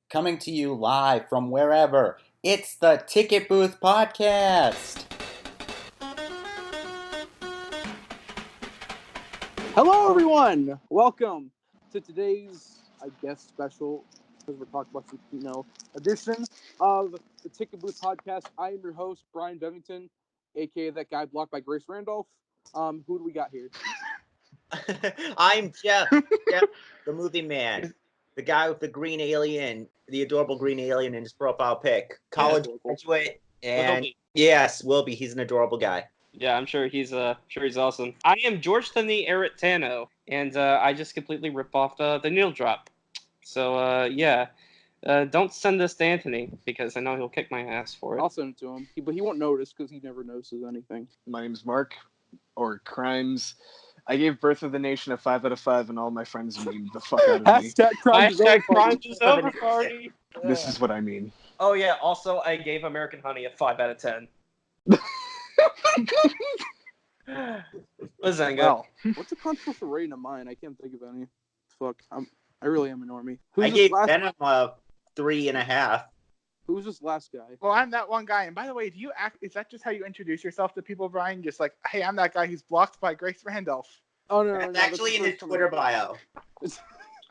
coming to you live from wherever. It's the Ticket Booth Podcast. Hello, everyone. Welcome to today's, I guess, special, because we're talking about some, edition of the Ticket Booth Podcast. I am your host, Brian Bevington, aka that guy blocked by Grace Randolph. Who do we got here? I'm Jeff, the movie man, the guy with the green alien, the adorable green alien in his profile pic, college graduate, and yes, Wilby, he's an adorable guy. Yeah, I'm sure he's awesome. I am George the Eritano, and I just completely rip off the needle drop. So don't send this to Anthony because I know he'll kick my ass for it. I'll send it to him, but he won't notice because he never notices anything. My name's Mark, or Crimes. I gave Birth of the Nation a 5 out of 5, and all my friends memed the fuck out of me. Hashtag Crimes is over party. This is what I mean. Oh yeah. Also, I gave American Honey a 5 out of 10. Listen, well, what's a controversial rating of mine? I can't think of any. Fuck, I really am a normie. I gave Venom a 3.5. Who's this last guy? Well, I'm that one guy. And by the way, do you act? Is that just how you introduce yourself to people, Brian? Just like, hey, I'm that guy who's blocked by Grace Randolph. Oh no, that's actually in his Twitter bio.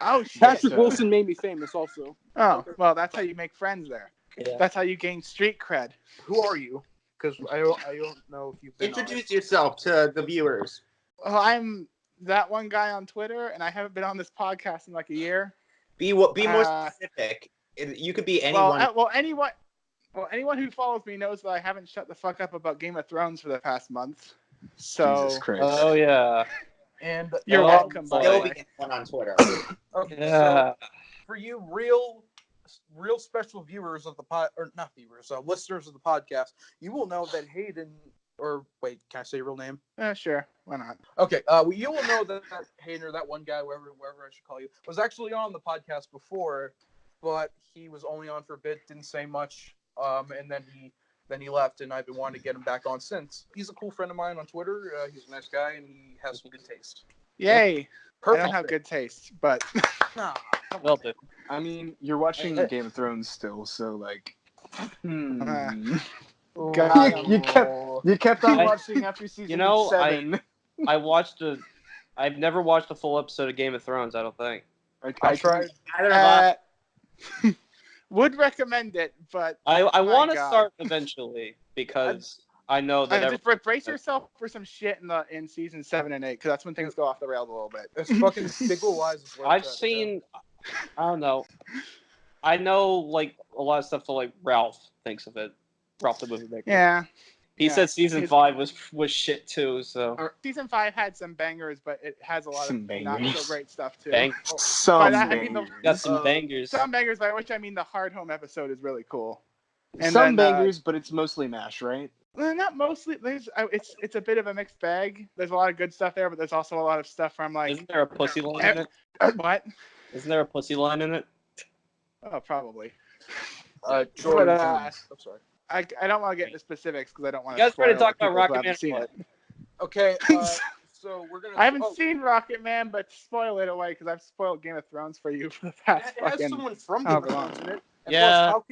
Oh shit! Patrick Wilson made me famous, also. Oh well, that's how you make friends there. Yeah. That's how you gain street cred. Who are you? Because I don't know if you've been Introduce yourself to the viewers. Well, I'm that one guy on Twitter, and I haven't been on this podcast in like a year. Be more specific. You could be anyone. Anyone who follows me knows that I haven't shut the fuck up about Game of Thrones for the past month. So, Jesus Christ. Oh yeah. And you're welcome. Still be one on Twitter. Okay, Yeah. so for you real special viewers of the listeners of the podcast, you will know that Hayden, or wait, can I say your real name? Sure, why not? Okay, you will know that Hayden, or that one guy, wherever I should call you, was actually on the podcast before, but he was only on for a bit, didn't say much, and then he left, and I've been wanting to get him back on since. He's a cool friend of mine on Twitter. He's a nice guy, and he has some good taste. Yay! Perfect. I don't have good taste, but Well done. I mean, you're watching Game of Thrones still, so like. God, you kept on watching after season 7. I've never watched a full episode of Game of Thrones. I don't think. I tried. Would recommend it, but I want to start eventually because I know that. Just brace yourself for some shit in season 7 and 8 because that's when things go off the rails a little bit. It's fucking Big Ol' Lies. I've seen. I don't know. I know like a lot of stuff that like Ralph thinks of it. Ralph the movie maker. Yeah. He said season 5 was shit too. So season 5 had some bangers, but it has a lot of not so great stuff too. Got some bangers. Some bangers, by which I mean the Hard Home episode is really cool. And some bangers, but it's mostly MASH, right? Not mostly. It's a bit of a mixed bag. There's a lot of good stuff there, but there's also a lot of stuff where I'm like, isn't there a pussy line in it? What? Isn't there a pussy line in it? Oh, probably. Jordan. I'm sorry. I don't want to get into specifics because I don't want to. You guys ready to talk about Rocketman? Okay, so we're gonna. I haven't seen Rocketman, but spoil it away because I've spoiled Game of Thrones for you for the past. It has someone from Game of Thrones in it. And yeah. Plus,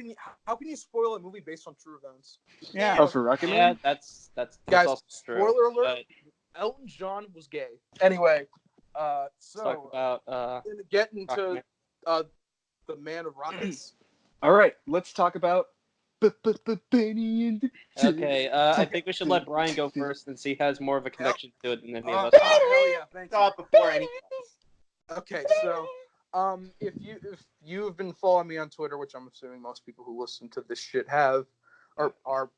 how can you spoil a movie based on true events? Yeah. Oh, for Rocketman? Yeah, that's guys. Also true. Spoiler alert: Elton John was gay. Anyway, so talk about gonna get into the Man of Rockets. All right, let's talk about Benny and the Okay, I think we should let Brian go first and see he has more of a connection to it than any of us. Hell yeah, thank you. Before anything else. Okay, so if you have been following me on Twitter, which I'm assuming most people who listen to this shit have, or are,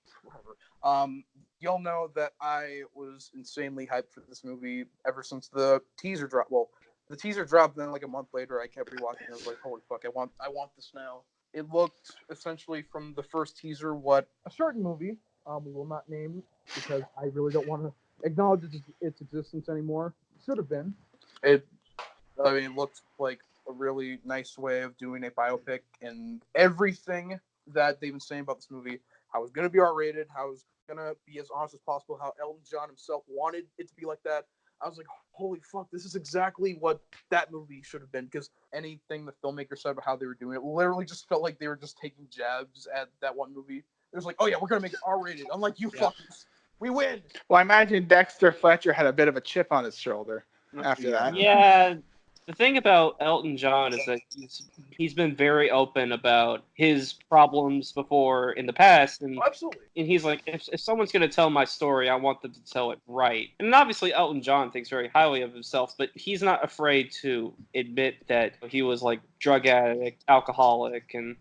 you'll know that I was insanely hyped for this movie ever since the teaser dropped. Well, the teaser dropped, then like a month later, I kept rewatching. I was like, holy fuck, I want this now. It looked essentially from the first teaser what a certain movie, we will not name because I really don't want to acknowledge its existence anymore. Should have been. It looked like a really nice way of doing a biopic, and everything that they've been saying about this movie, how it's going to be R-rated, how it's going to be as honest as possible, how Elton John himself wanted it to be like that. I was like, holy fuck, this is exactly what that movie should have been. Because anything the filmmaker said about how they were doing it literally just felt like they were just taking jabs at that one movie. It was like, oh yeah, we're gonna make it R-rated. I'm like, you fuckers, we win. Well, I imagine Dexter Fletcher had a bit of a chip on his shoulder after that. Yeah, the thing about Elton John is that he's been very open about his problems before in the past, and Oh, absolutely. he's like, if someone's going to tell my story, I want them to tell it right. And obviously, Elton John thinks very highly of himself, but he's not afraid to admit that he was like drug addict, alcoholic, and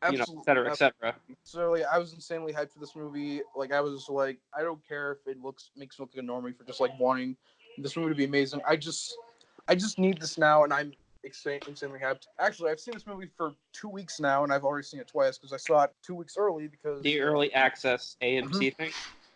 et cetera, et cetera. So yeah, I was insanely hyped for this movie. Like I was like, I don't care if it makes me look like a normie for just like wanting this movie to be amazing. I just need this now, and I'm insanely hyped. Actually, I've seen this movie for 2 weeks now, and I've already seen it twice because I saw it 2 weeks early because the early access AMC thing.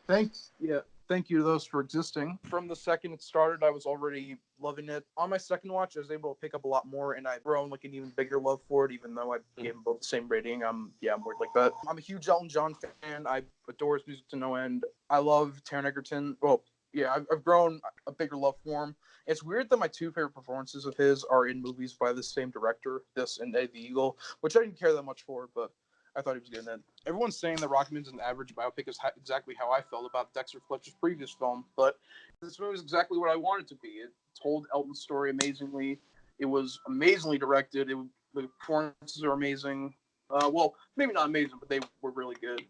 Thank you to those for existing. From the second it started, I was already loving it. On my second watch, I was able to pick up a lot more, and I've grown like an even bigger love for it, even though I gave them both the same rating. I'm weird like that. I'm a huge Elton John fan. I adore his music to no end. I love Taron Egerton. Well, yeah, I've grown a bigger love for him. It's weird that my two favorite performances of his are in movies by the same director, this and Eddie the Eagle, which I didn't care that much for, but I thought he was good in it. Everyone's saying that Rocketman's an average biopic is exactly how I felt about Dexter Fletcher's previous film, but this movie was exactly what I wanted to be. It told Elton's story amazingly. It was amazingly directed. The performances are amazing. Well, maybe not amazing, but they were really good, in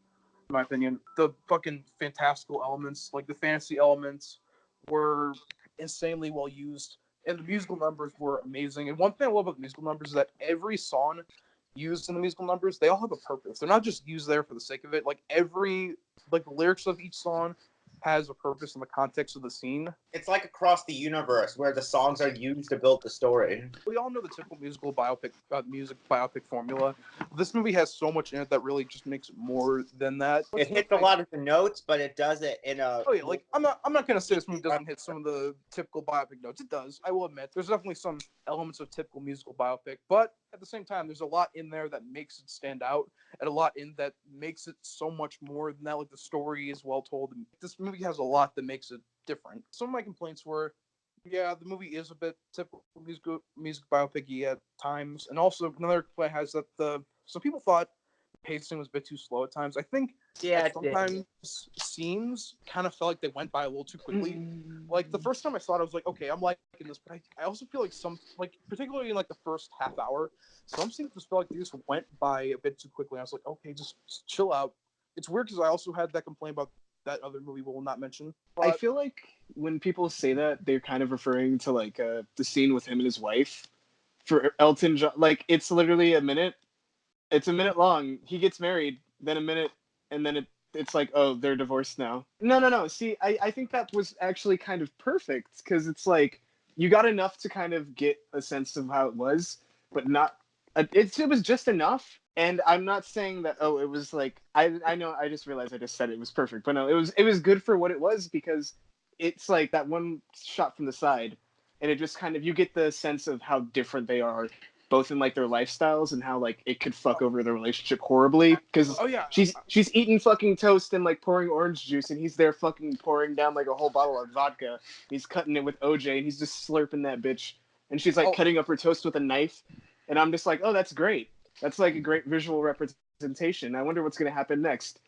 my opinion. The fucking fantastical elements, like the fantasy elements, were insanely well used, and the musical numbers were amazing. And one thing I love about the musical numbers is that every song used in the musical numbers, they all have a purpose. They're not just used there for the sake of it. Like the lyrics of each song has a purpose in the context of the scene. It's like across the universe where the songs are used to build the story. We all know the typical music biopic formula. This movie has so much in it that really just makes it more than that. It hits a lot of the notes, but it does it in a. Oh yeah, like I'm not gonna say this movie doesn't hit some of the typical biopic notes. It does. I will admit, there's definitely some elements of typical musical biopic, but at the same time, there's a lot in there that makes it stand out, and a lot in that makes it so much more than that. Like the story is well told, and this movie has a lot that makes it different. Some of my complaints were, yeah, the movie is a bit typical music biopic-y at times, and also another complaint has that some people thought pacing was a bit too slow at times. I think sometimes scenes kind of felt like they went by a little too quickly. Like the first time I saw it, I was like, okay, I'm liking this, but I also feel like particularly in like the first half hour, some scenes just felt like they just went by a bit too quickly. I was like, okay, just chill out. It's weird because I also had that complaint about that other movie we'll not mention. But I feel like when people say that, they're kind of referring to like the scene with him and his wife. For Elton John, like it's literally a minute. It's a minute long. He gets married, then a minute, and then it's like, oh, they're divorced now. No. See, I think that was actually kind of perfect because it's like you got enough to kind of get a sense of how it was, but not. It was just enough. And I'm not saying that. Oh, it was like I know. I just realized I just said it was perfect, but no, it was good for what it was because it's like that one shot from the side, and it just kind of you get the sense of how different they are, both in like their lifestyles and how like it could fuck over their relationship horribly because she's eating fucking toast and like pouring orange juice and he's there fucking pouring down like a whole bottle of vodka. He's cutting it with OJ and he's just slurping that bitch and she's like cutting up her toast with a knife and I'm just like, oh, that's great. That's like a great visual representation. I wonder what's gonna happen next.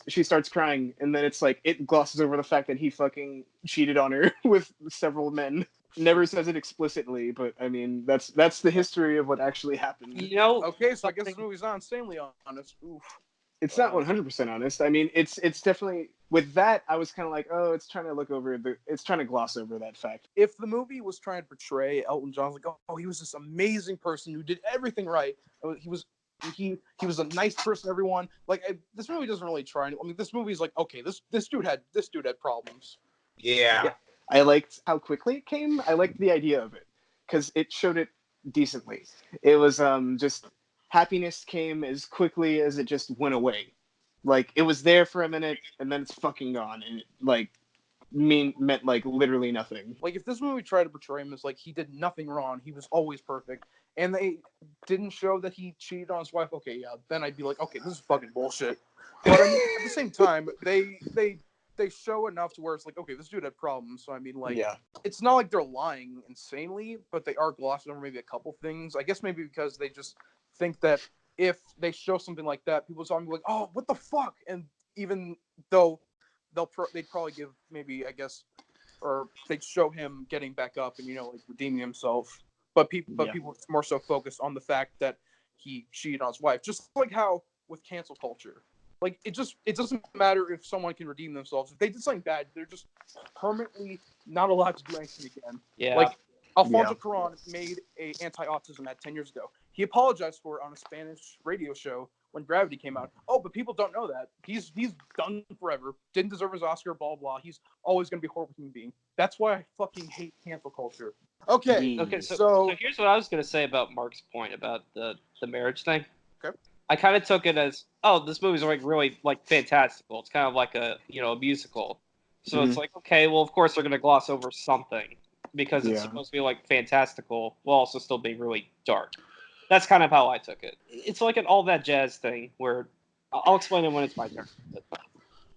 She starts crying and then it's like it glosses over the fact that he fucking cheated on her with several men. Never says it explicitly, but I mean that's the history of what actually happened. Okay, so I guess this movie's not insanely honest. Oof. It's not 100% honest. I mean, it's definitely with that. I was kind of like, oh, it's trying to gloss over that fact. If the movie was trying to portray Elton John like, oh, he was this amazing person who did everything right. He was a nice person. Everyone this movie doesn't really try. I mean, this movie's like, okay, this dude had problems. Yeah. I liked how quickly it came. I liked the idea of it because it showed it decently. It was just happiness came as quickly as it just went away. Like it was there for a minute and then it's fucking gone, and it, like meant like literally nothing. Like if this movie tried to portray him as like he did nothing wrong, he was always perfect, and they didn't show that he cheated on his wife, okay, yeah, then I'd be like, okay, this is fucking bullshit. But I mean, at the same time, they they show enough to where it's like, okay, this dude had problems. So I mean, like, Yeah. it's not like they're lying insanely, but they are glossing over maybe a couple things. I guess maybe because they just think that if they show something like that, people's gonna be like, oh, what the fuck? And even though they'd probably give maybe, I guess, or they'd show him getting back up and, you know, like redeeming himself. But people more so focus on the fact that he cheated on his wife, just like how with cancel culture. Like, it doesn't matter if someone can redeem themselves. If they did something bad, they're just permanently not allowed to do anything again. Yeah. Like, Alfonso Cuarón made a anti-autism ad 10 years ago. He apologized for it on a Spanish radio show when Gravity came out. Oh, but people don't know that. He's done forever. Didn't deserve his Oscar, blah, blah. He's always going to be a horrible human being. That's why I fucking hate cancel culture. Okay. Okay, so here's what I was going to say about Mark's point about the marriage thing. Okay. I kind of took it as, oh, this movie's like really like fantastical. It's kind of like a musical. So it's like, okay, well, of course they're going to gloss over something because it's supposed to be like fantastical while also still being really dark. That's kind of how I took it. It's like an all that jazz thing where I'll explain it when it's my turn.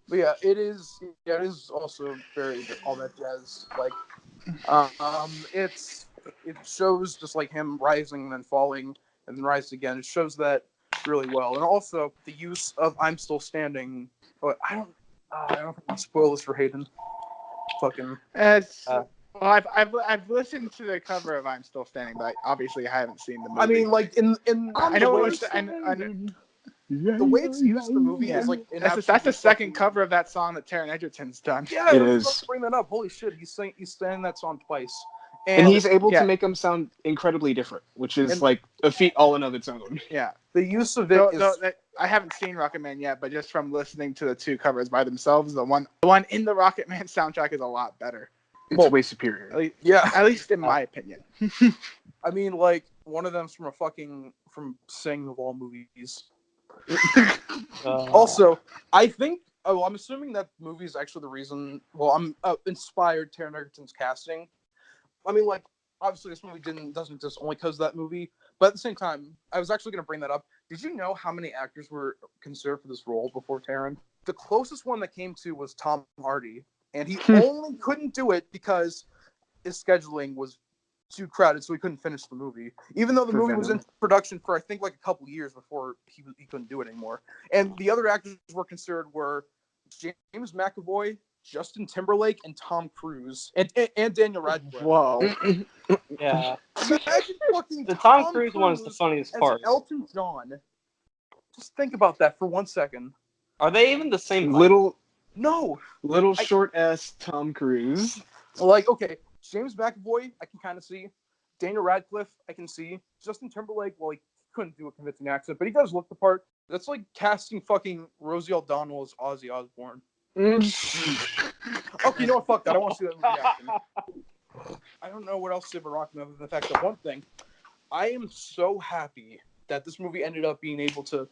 But yeah, it is also very all that jazz. Like, it shows just like him rising and then falling and then rising again. It shows that really well, and also the use of "I'm Still Standing." But I don't think I'll spoil this for Hayden. Fucking. Well, I've listened to the cover of "I'm Still Standing," but obviously I haven't seen the movie. I mean, like in I know it was the way it's used in the movie is like that's the second cover of that song that Taron Egerton's done. Yeah, I was about to bring that up. Holy shit, he's sang that song twice. And he's able to make them sound incredibly different, which is like a feat all in of its own. Yeah. The use of it I haven't seen Rocketman yet, but just from listening to the two covers by themselves, the one in the Rocketman soundtrack is a lot better. It's way superior. At least in my opinion. I mean, like, one of them's from Sing of all movies. Also, I think, I'm assuming that movie is actually the reason, I'm inspired Taron Egerton's casting. I mean, like, obviously this movie doesn't exist only because of that movie, but at the same time, I was actually going to bring that up. Did you know how many actors were considered for this role before Taron? The closest one that came to was Tom Hardy, and he only couldn't do it because his scheduling was too crowded, so he couldn't finish the movie. Even though the movie was in production for, I think, like a couple years before he couldn't do it anymore. And the other actors were considered were James McAvoy, Justin Timberlake, and Tom Cruise, and Daniel Radcliffe. Whoa. Yeah. Imagine fucking the Tom Cruise one is the funniest part. Elton John. Just think about that for 1 second. Are they even the same? No. Short ass Tom Cruise. Like, okay, James McAvoy, I can kind of see. Daniel Radcliffe, I can see. Justin Timberlake, well, he couldn't do a convincing accent, but he does look the part. That's like casting fucking Rosie O'Donnell as Ozzy Osbourne. Okay, you know what? Fuck that. I want to see that movie acting. I don't know what else to say about Rocketman other than the fact that one thing, I am so happy that this movie ended up being able to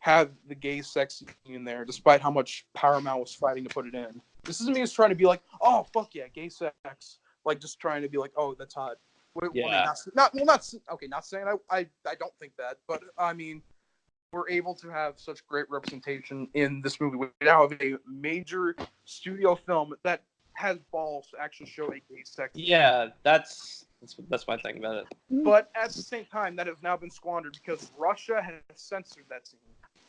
have the gay sex scene in there, despite how much Paramount was fighting to put it in. This isn't me just trying to be like, oh, fuck yeah, gay sex. Like, just trying to be like, oh, that's hot. Yeah. Not saying I don't think that, but I mean, we're able to have such great representation in this movie. We now have a major studio film that has balls to actually show a gay sex. Yeah, that's my thing about it. But at the same time, that has now been squandered because Russia has censored that scene.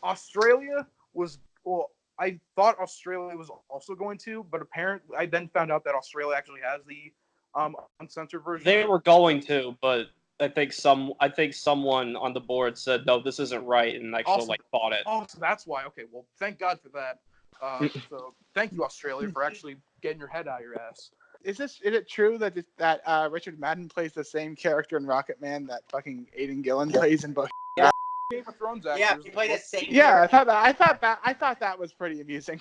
Australia was, I thought Australia was also going to, but apparently I then found out that Australia actually has the uncensored version. They were going to, but I think someone on the board said no, this isn't right, and actually bought it. Oh, so that's why. Okay, well, thank God for that. So thank you, Australia, for actually getting your head out of your ass. Is it true that Richard Madden plays the same character in Rocketman that fucking Aidan Gillen plays in both? Game of Thrones actors. Yeah, he played the same. Yeah, I thought that was pretty amusing.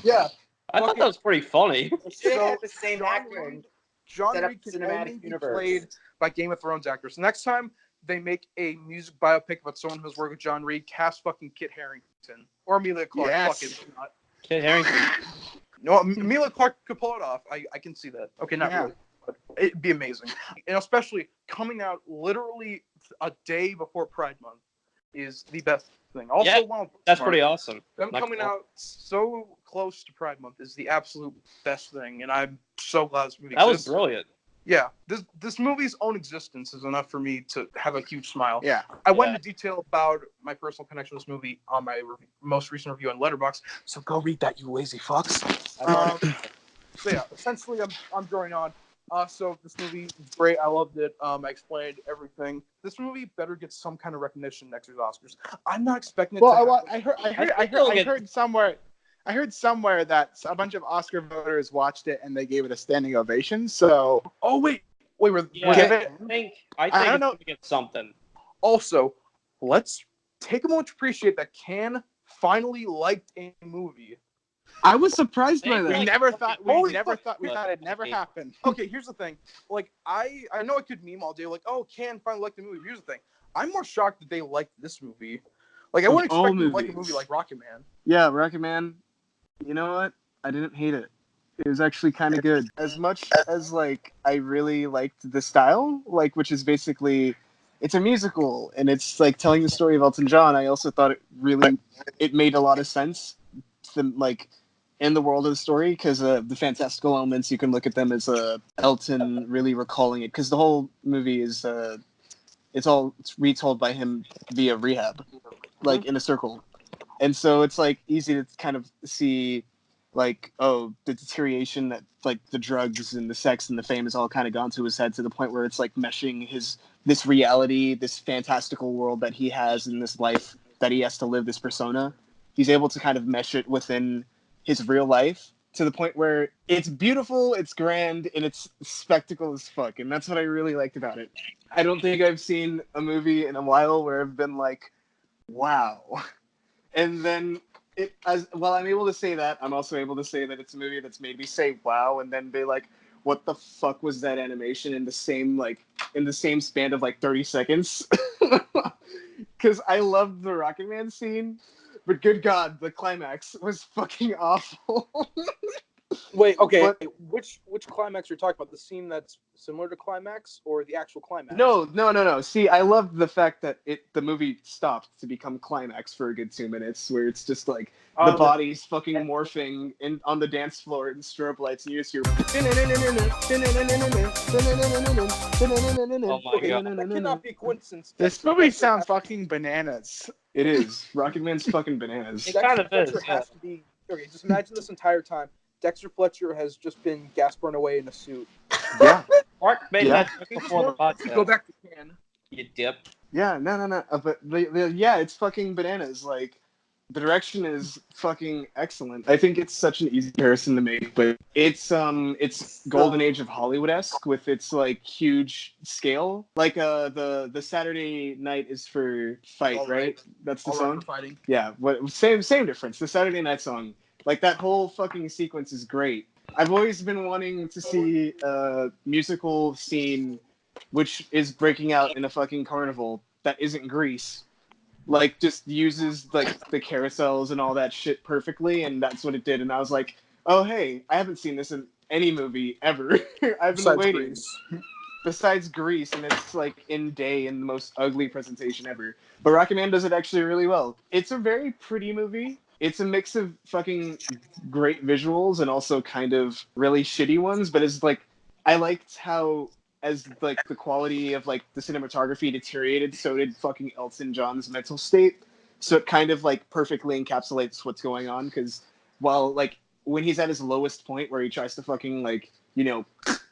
Yeah, I thought that was pretty funny. They have the same actor. John Set up Reed can cinematic only be universe. played by Game of Thrones actors. Next time they make a music biopic about someone who's worked with John Reed, cast fucking Kit Harington or Emilia Clarke. Yes. Fuck it, not. Kit Harington. No, Emilia Clarke could pull it off. I can see that. Okay, not really, but it'd be amazing. And especially coming out literally a day before Pride Month is the best thing. Also, Yeah, that's pretty awesome. Them coming out so close to Pride Month is the absolute best thing, and I'm so glad this movie That was exists. brilliant. Yeah, this movie's own existence is enough for me to have a huge smile. Yeah. I went into detail about my personal connection with this movie on my most recent review on Letterboxd, so go read that, you lazy fucks. So yeah, essentially, I'm drawing on. So this movie is great. I loved it. I explained everything. This movie better get some kind of recognition next year's Oscars. I'm not expecting it. Well, to I heard somewhere that a bunch of Oscar voters watched it and they gave it a standing ovation. So, Oh wait, Yeah, give it. I think I it's don't know. gonna get something. Also, let's take a moment to appreciate that Can finally liked a movie. I was surprised by Thank that. We Like, never thought holy it'd fuck. never happen. Okay, here's the thing. Like, I know I could meme all day, like, oh, Can finally liked the movie. Here's the thing. I'm more shocked that they liked this movie. Like, I Of wouldn't all expect them to like a movies. movie like Rocketman. Yeah, Rocketman. You know what? I didn't hate it. It was actually kind of good. As much as like I really liked the style, like which is basically it's a musical and it's like telling the story of Elton John. I also thought it made a lot of sense to, like in the world of the story because the fantastical elements you can look at them as Elton really recalling it because the whole movie is it's retold by him via rehab, like in a circle. And so it's like easy to kind of see like, oh, the deterioration that like the drugs and the sex and the fame has all kind of gone to his head to the point where it's like meshing this reality, this fantastical world that he has in this life that he has to live, this persona. He's able to kind of mesh it within his real life to the point where it's beautiful, it's grand, and it's spectacle as fuck. And that's what I really liked about it. I don't think I've seen a movie in a while where I've been like, wow. And then while I'm able to say that, I'm also able to say that it's a movie that's made me say wow and then be like, what the fuck was that animation in the same span of like 30 seconds? Because I loved the Rocketman scene, but good God, the climax was fucking awful. Wait, okay. But- Which climax you're talking about? The scene that's similar to climax, or the actual climax? No. See, I love the fact that the movie stopped to become climax for a good 2 minutes, where it's just like the bodies fucking morphing on the dance floor and strobe lights, and you just hear. Oh my Okay, god. that cannot be a coincidence. This movie sounds fucking bananas. It is. Rocketman's fucking bananas. It kind of Fletcher is, has to be. Okay, just imagine this entire time. Dexter Fletcher has just been gas burned away in a suit. Yeah. Mark made Yeah. that before the podcast. Go back to Can. You dip. Yeah, no. But it's fucking bananas. Like, the direction is fucking excellent. I think it's such an easy comparison to make, but it's golden age of Hollywood-esque with its like huge scale. Like the Saturday Night is for Fight, All right? right. That's the All right, song. we're fighting. Yeah, same difference. The Saturday Night song. Like that whole fucking sequence is great. I've always been wanting to see a musical scene which is breaking out in a fucking carnival that isn't Grease. Like, just uses, like, the carousels and all that shit perfectly, and that's what it did. And I was like, oh, hey, I haven't seen this in any movie ever. I've been waiting. Grease. Besides Grease, and it's, like, in the most ugly presentation ever. But Rocketman does it actually really well. It's a very pretty movie. It's a mix of fucking great visuals and also kind of really shitty ones, but it's, like, I liked how as like the quality of like the cinematography deteriorated, so did fucking Elton John's mental state. So it kind of like perfectly encapsulates what's going on because while like when he's at his lowest point where he tries to fucking like, you know,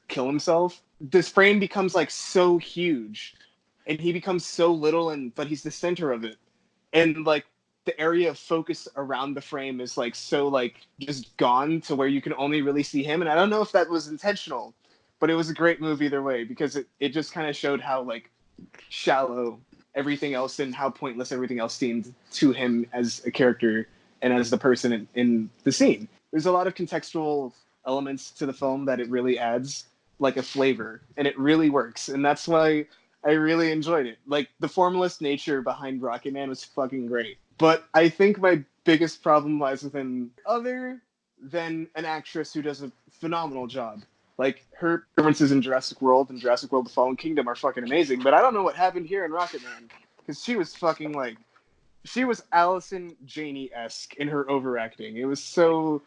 kill himself, this frame becomes like so huge and he becomes so little but he's the center of it. And like the area of focus around the frame is like so like just gone to where you can only really see him. And I don't know if that was intentional. But it was a great move either way because it just kind of showed how like shallow everything else and how pointless everything else seemed to him as a character and as the person in the scene. There's a lot of contextual elements to the film that it really adds like a flavor and it really works. And that's why I really enjoyed it. Like the formalist nature behind Rocketman was fucking great. But I think my biggest problem lies within other than an actress who does a phenomenal job. Like, her performances in Jurassic World and Jurassic World The Fallen Kingdom are fucking amazing, but I don't know what happened here in Rocketman, because she was fucking, like, she was Allison Janney-esque in her overacting. It was so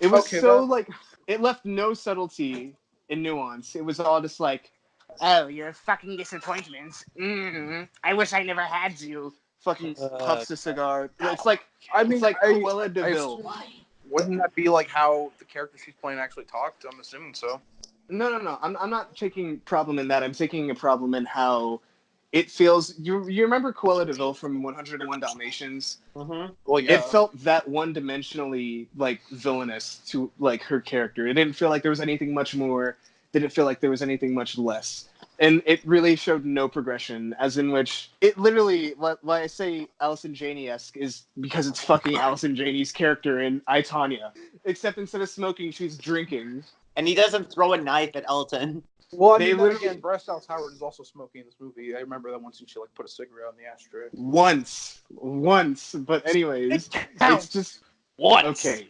like, it left no subtlety and nuance. It was all just like, oh, you're a fucking disappointment. I wish I never had you. Fucking puffs a cigar. It's like, it's like Cruella de Vil. Wouldn't that be like how the character she's playing actually talked? I'm assuming so. No. I'm not taking problem in that. I'm taking a problem in how it feels. You remember Cruella de Vil from 101 Dalmatians? Mm-hmm. Well, yeah. It felt that one-dimensionally, like, villainous to, like, her character. It didn't feel like there was anything much more. Didn't feel like there was anything much less. And it really showed no progression, as in which it literally, why I say Allison Janney-esque is because it's fucking Allison Janney's character in I, Tonya. Except instead of smoking, she's drinking. And he doesn't throw a knife at Elton. Well, I They mean, then literally- again, Bryce Dallas Howard is also smoking in this movie. I remember that once she like put a cigarette in the ashtray. Once. But anyways, it's just... Once. Okay.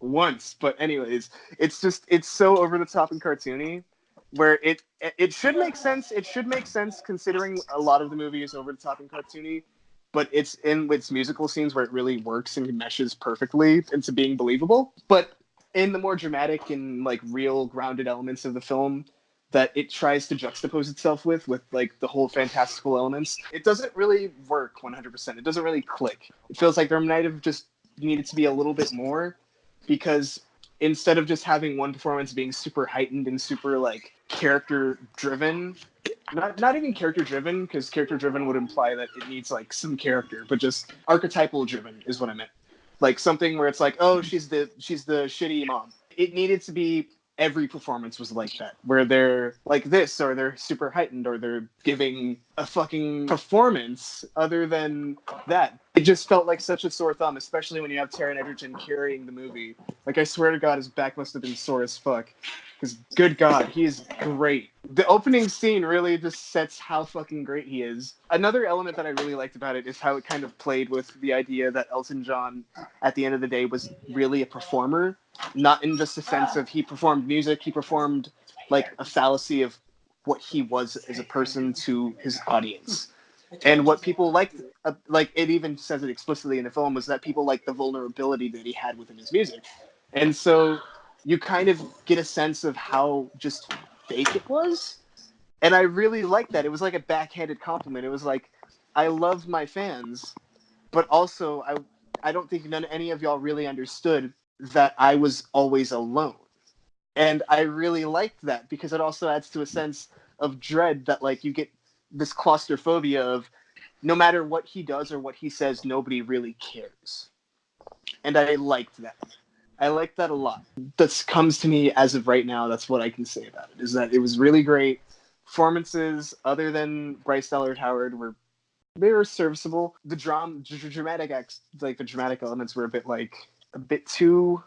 Once. But anyways, it's so over the top and cartoony, where it should make sense. It should make sense considering a lot of the movie is over the top and cartoony, but it's in its musical scenes where it really works and meshes perfectly into being believable. But in the more dramatic and like real grounded elements of the film that it tries to juxtapose itself with like the whole fantastical elements, it doesn't really work 100%. It doesn't really click. It feels like there might have just needed to be a little bit more, because instead of just having one performance being super heightened and super like character driven, not even character driven, because character driven would imply that it needs like some character, but just archetypal driven is what I meant. Like something where it's like, oh, she's the shitty mom. It needed to be every performance was like that, where they're like this, or they're super heightened, or they're giving a fucking performance other than that. It just felt like such a sore thumb, especially when you have Taron Egerton carrying the movie. Like, I swear to God, his back must have been sore as fuck. Because, good God, he is great. The opening scene really just sets how fucking great he is. Another element that I really liked about it is how it kind of played with the idea that Elton John, at the end of the day, was really a performer. Not in just the sense of he performed music, he performed like a fallacy of what he was as a person to his audience. And what people liked, like it even says it explicitly in the film, was that people liked the vulnerability that he had within his music. And so you kind of get a sense of how just fake it was. And I really liked that. It was like a backhanded compliment. It was like, I love my fans, but also I don't think any of y'all really understood that I was always alone. And I really liked that, because it also adds to a sense of dread that like you get this claustrophobia of no matter what he does or what he says, nobody really cares. And I liked that. I liked that a lot. That comes to me as of right now. That's what I can say about it, is that it was really great. Performances, other than Bryce Dallas Howard, were serviceable. The dramatic acts, like the dramatic elements, were a bit too,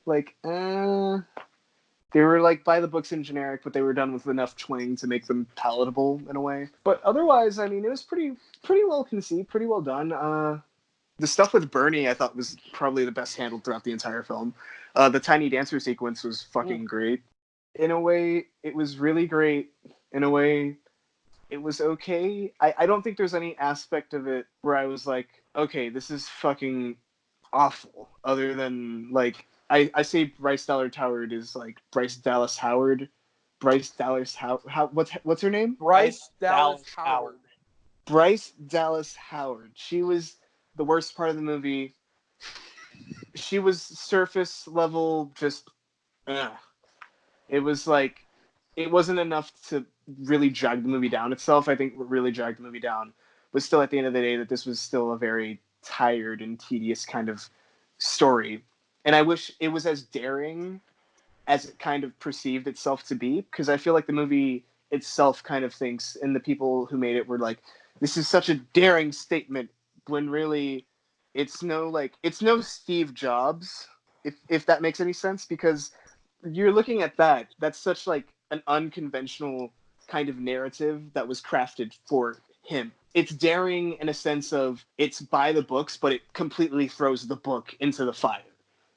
like, they were like by the books and generic, but they were done with enough twang to make them palatable in a way. But otherwise, I mean, it was pretty well conceived, pretty well done. The stuff with Bernie, I thought, was probably the best handled throughout the entire film. The tiny dancer sequence was fucking great. In a way, it was really great. In a way, it was okay. I don't think there's any aspect of it where I was like, okay, this is fucking awful. Other than, like, I say Bryce Dallas Howard is like Bryce Dallas Howard. Bryce Dallas what's her name? Bryce Dallas Howard. Bryce Dallas Howard. She was the worst part of the movie. She was surface level, just it was like, it wasn't enough to really drag the movie down itself. I think what really dragged the movie down was still, at the end of the day, that this was still a very tired and tedious kind of story. And I wish it was as daring as it kind of perceived itself to be, because I feel like the movie itself kind of thinks, and the people who made it were like, this is such a daring statement, when really it's no Steve Jobs, if that makes any sense, because you're looking at that's such like an unconventional kind of narrative that was crafted for him. It's daring in a sense of it's by the books, but it completely throws the book into the fire,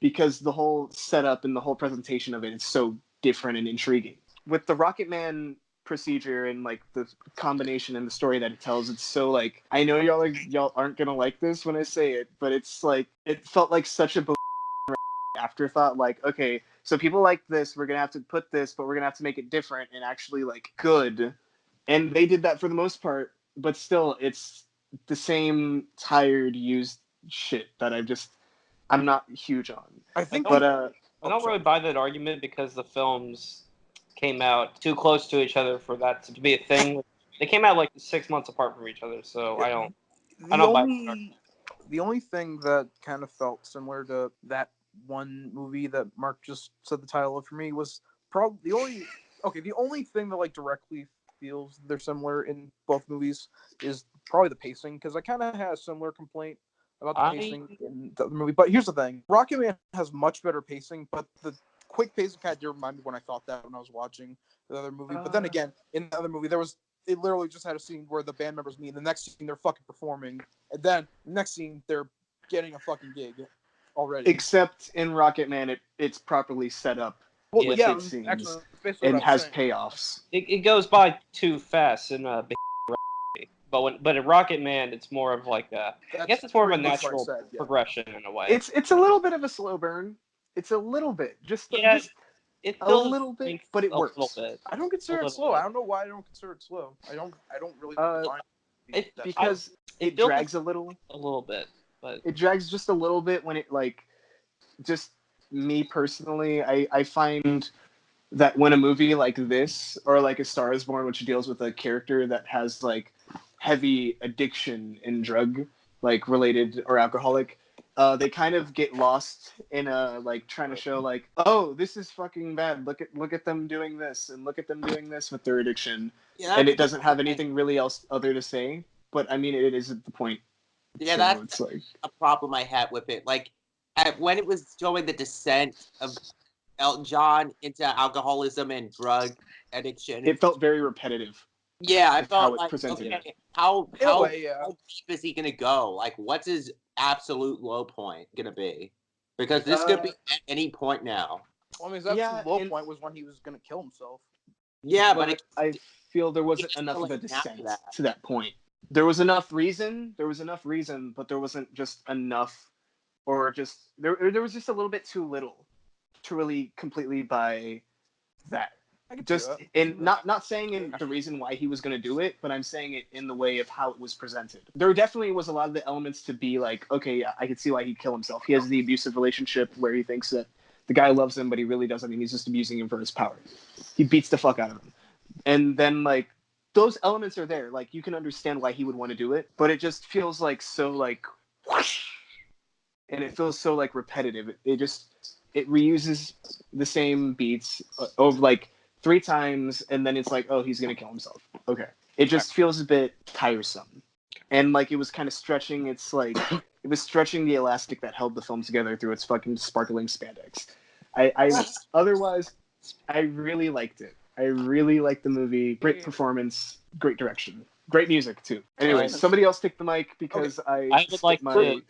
because the whole setup and the whole presentation of it is so different and intriguing. With the Rocketman procedure and like the combination and the story that it tells, it's so like, I know y'all aren't gonna like this when I say it, but it's like, it felt like such a afterthought. Like, okay, so people like this, we're gonna have to put this, but we're gonna have to make it different and actually like good. And they did that for the most part, but still, it's the same tired, used shit that I'm not huge on. I think, But I don't really buy that argument because the films came out too close to each other for that to be a thing. They came out like 6 months apart from each other, so I don't buy that. The only thing that kind of felt similar to that one movie that Mark just said the title of for me was probably the only thing that like directly feels they're similar in both movies is probably the pacing, because I kind of had a similar complaint about the pacing in the other movie. But here's the thing: Rocketman has much better pacing, but the quick pacing kind of did remind me when I thought that when I was watching the other movie. But then again, in the other movie, it literally just had a scene where the band members meet, and the next scene they're fucking performing, and then the next scene they're getting a fucking gig already. except in Rocketman, it's properly set up. Well, with yeah, its scenes actually, basically and what I'm has saying. payoffs. It goes by too fast in but in Rocketman, it's more of like I guess it's more of a natural progression in a way. It's a little bit of a slow burn. It's a little bit, just it a little bit, but it works. I don't consider it slow. I don't know why I don't consider it slow. I don't really find it because it drags a little bit, but it drags just a little bit when it like just me personally. I find that when a movie like this or like A Star Is Born, which deals with a character that has like heavy addiction and drug like related or alcoholic, they kind of get lost in a like trying to show like, oh, this is fucking bad. Look at them doing this and look at them doing this with their addiction, and it doesn't have anything really else other to say. But I mean, it is at the point. Yeah, so that's it's like a problem I had with it. Like when it was showing the descent of Elton John into alcoholism and drug addiction, it felt very repetitive. Yeah, I felt how it like, presented okay, it. how deep is he gonna go? Like, what's his absolute low point gonna be? Because this could be at any point now. Well, I mean, his absolute low point was when he was gonna kill himself. Yeah, but I feel there wasn't enough of a descent to that point. There was enough reason, but there wasn't just enough, or just there was just a little bit too little to really completely buy that. Just in not saying in the reason why he was going to do it, but I'm saying it in the way of how it was presented. There definitely was a lot of the elements to be like, okay, yeah, I could see why he'd kill himself. He has the abusive relationship where he thinks that the guy loves him, but he really doesn't, and he's just abusing him for his power. He beats the fuck out of him. And then, like, those elements are there. Like, you can understand why he would want to do it, but it just feels like so, like, whoosh, and it feels so, like, repetitive. It reuses the same beats over, like, 3 times, and then it's like, oh, he's gonna kill himself. Okay. It just feels a bit tiresome. And, like, it was kind of stretching, it was stretching the elastic that held the film together through its fucking sparkling spandex. Otherwise, I really liked it. I really liked the movie. Great performance, great direction. Great music, too. Anyway, somebody else take the mic because I would like to.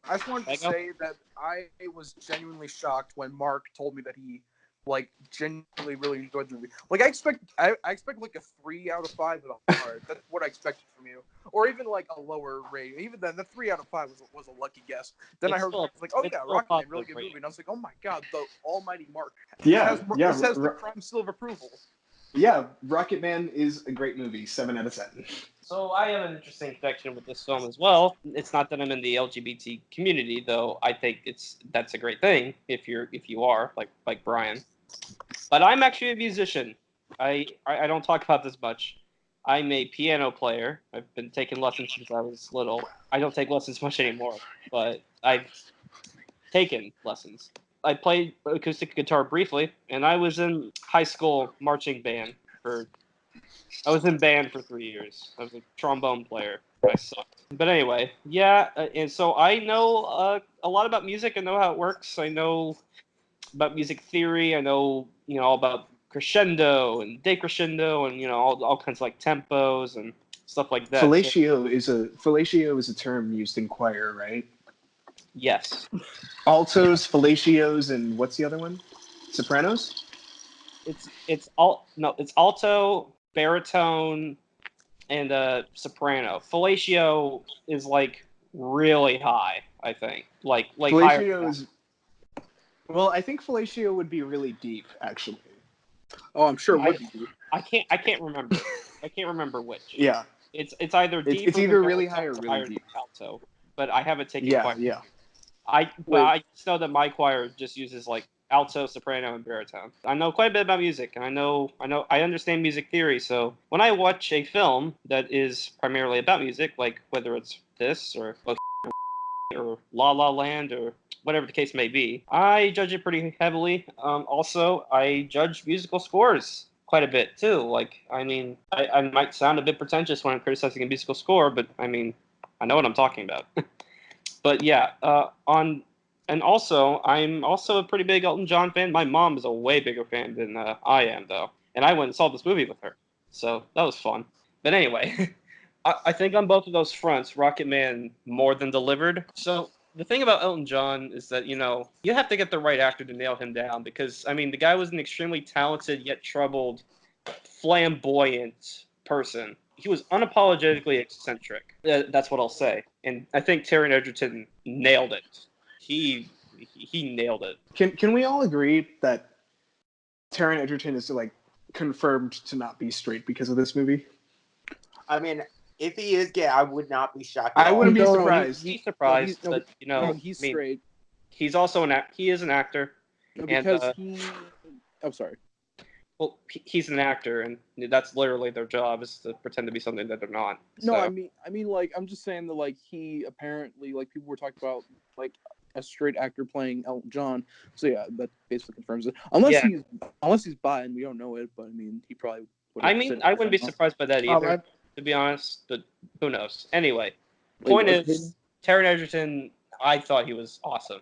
I just wanted to say that I was genuinely shocked when Mark told me that he genuinely really enjoyed the movie. Like I expect like a 3 out of 5 at all. That's what I expected from you, or even like a lower rating. Even then, the 3 out of 5 was a lucky guess. Then I heard like, oh yeah, Rocketman, really good movie, and I was like, oh my god, the almighty Mark. This has the prime seal of approval. Yeah, Rocketman is a great movie. 7 out of 10. So I have an interesting connection with this film as well. It's not that I'm in the LGBT community, though. I think that's a great thing if you are like Brian. But I'm actually a musician. I don't talk about this much. I'm a piano player. I've been taking lessons since I was little. I don't take lessons much anymore, but I've taken lessons. I played acoustic guitar briefly, and I was in high school marching band I was in band for 3 years. I was a trombone player. I sucked. But anyway, yeah, and so I know a lot about music. I know how it works. I know about music theory. I know, all about crescendo and decrescendo and, all kinds of like tempos and stuff like that. Fellatio is a term used in choir, right? Yes. Altos, fellatios, and what's the other one? Sopranos? It's alto, baritone, and soprano. Fellatio is like really high, I think. Like higher. Fellatio is. Well, I think fellatio would be really deep, actually. Oh, I'm sure it would be. I can't remember. I can't remember which. Yeah. It's either deep. It's either really high or really deep. Alto, but I haven't taken Yeah, choir. yeah. I just know that my choir just uses like alto, soprano, and baritone. I know quite a bit about music, and I understand music theory. So when I watch a film that is primarily about music, like whether it's this or La La Land or whatever the case may be, I judge it pretty heavily. Also, I judge musical scores quite a bit too. Like, I mean, I might sound a bit pretentious when I'm criticizing a musical score, but I mean, I know what I'm talking about. But yeah, and also I'm also a pretty big Elton John fan. My mom is a way bigger fan than I am, though, and I went and saw this movie with her, so that was fun. But anyway, I think on both of those fronts, Rocketman more than delivered. So the thing about Elton John is that you have to get the right actor to nail him down because I mean the guy was an extremely talented yet troubled, flamboyant person. He was unapologetically eccentric. That's what I'll say. And I think Taron Egerton nailed it. He nailed it. Can we all agree that Taron Egerton is like confirmed to not be straight because of this movie? I mean, if he is gay, I would not be shocked. I wouldn't be No, surprised. He's surprised, no, but he's I mean, straight. he's also he is an actor. No, because and, I'm sorry. Well, he's an actor, and that's literally their job is to pretend to be something that they're not. No, So. I mean, like, I'm just saying that, like, he apparently, like, people were talking about, like, a straight actor playing Elton John. So yeah, that basically confirms it. Unless he's bi and we don't know it, but I mean, he probably would. I mean, I wouldn't be surprised by that either, to be honest. But who knows? Anyway, point is, Taron Egerton, I thought he was awesome.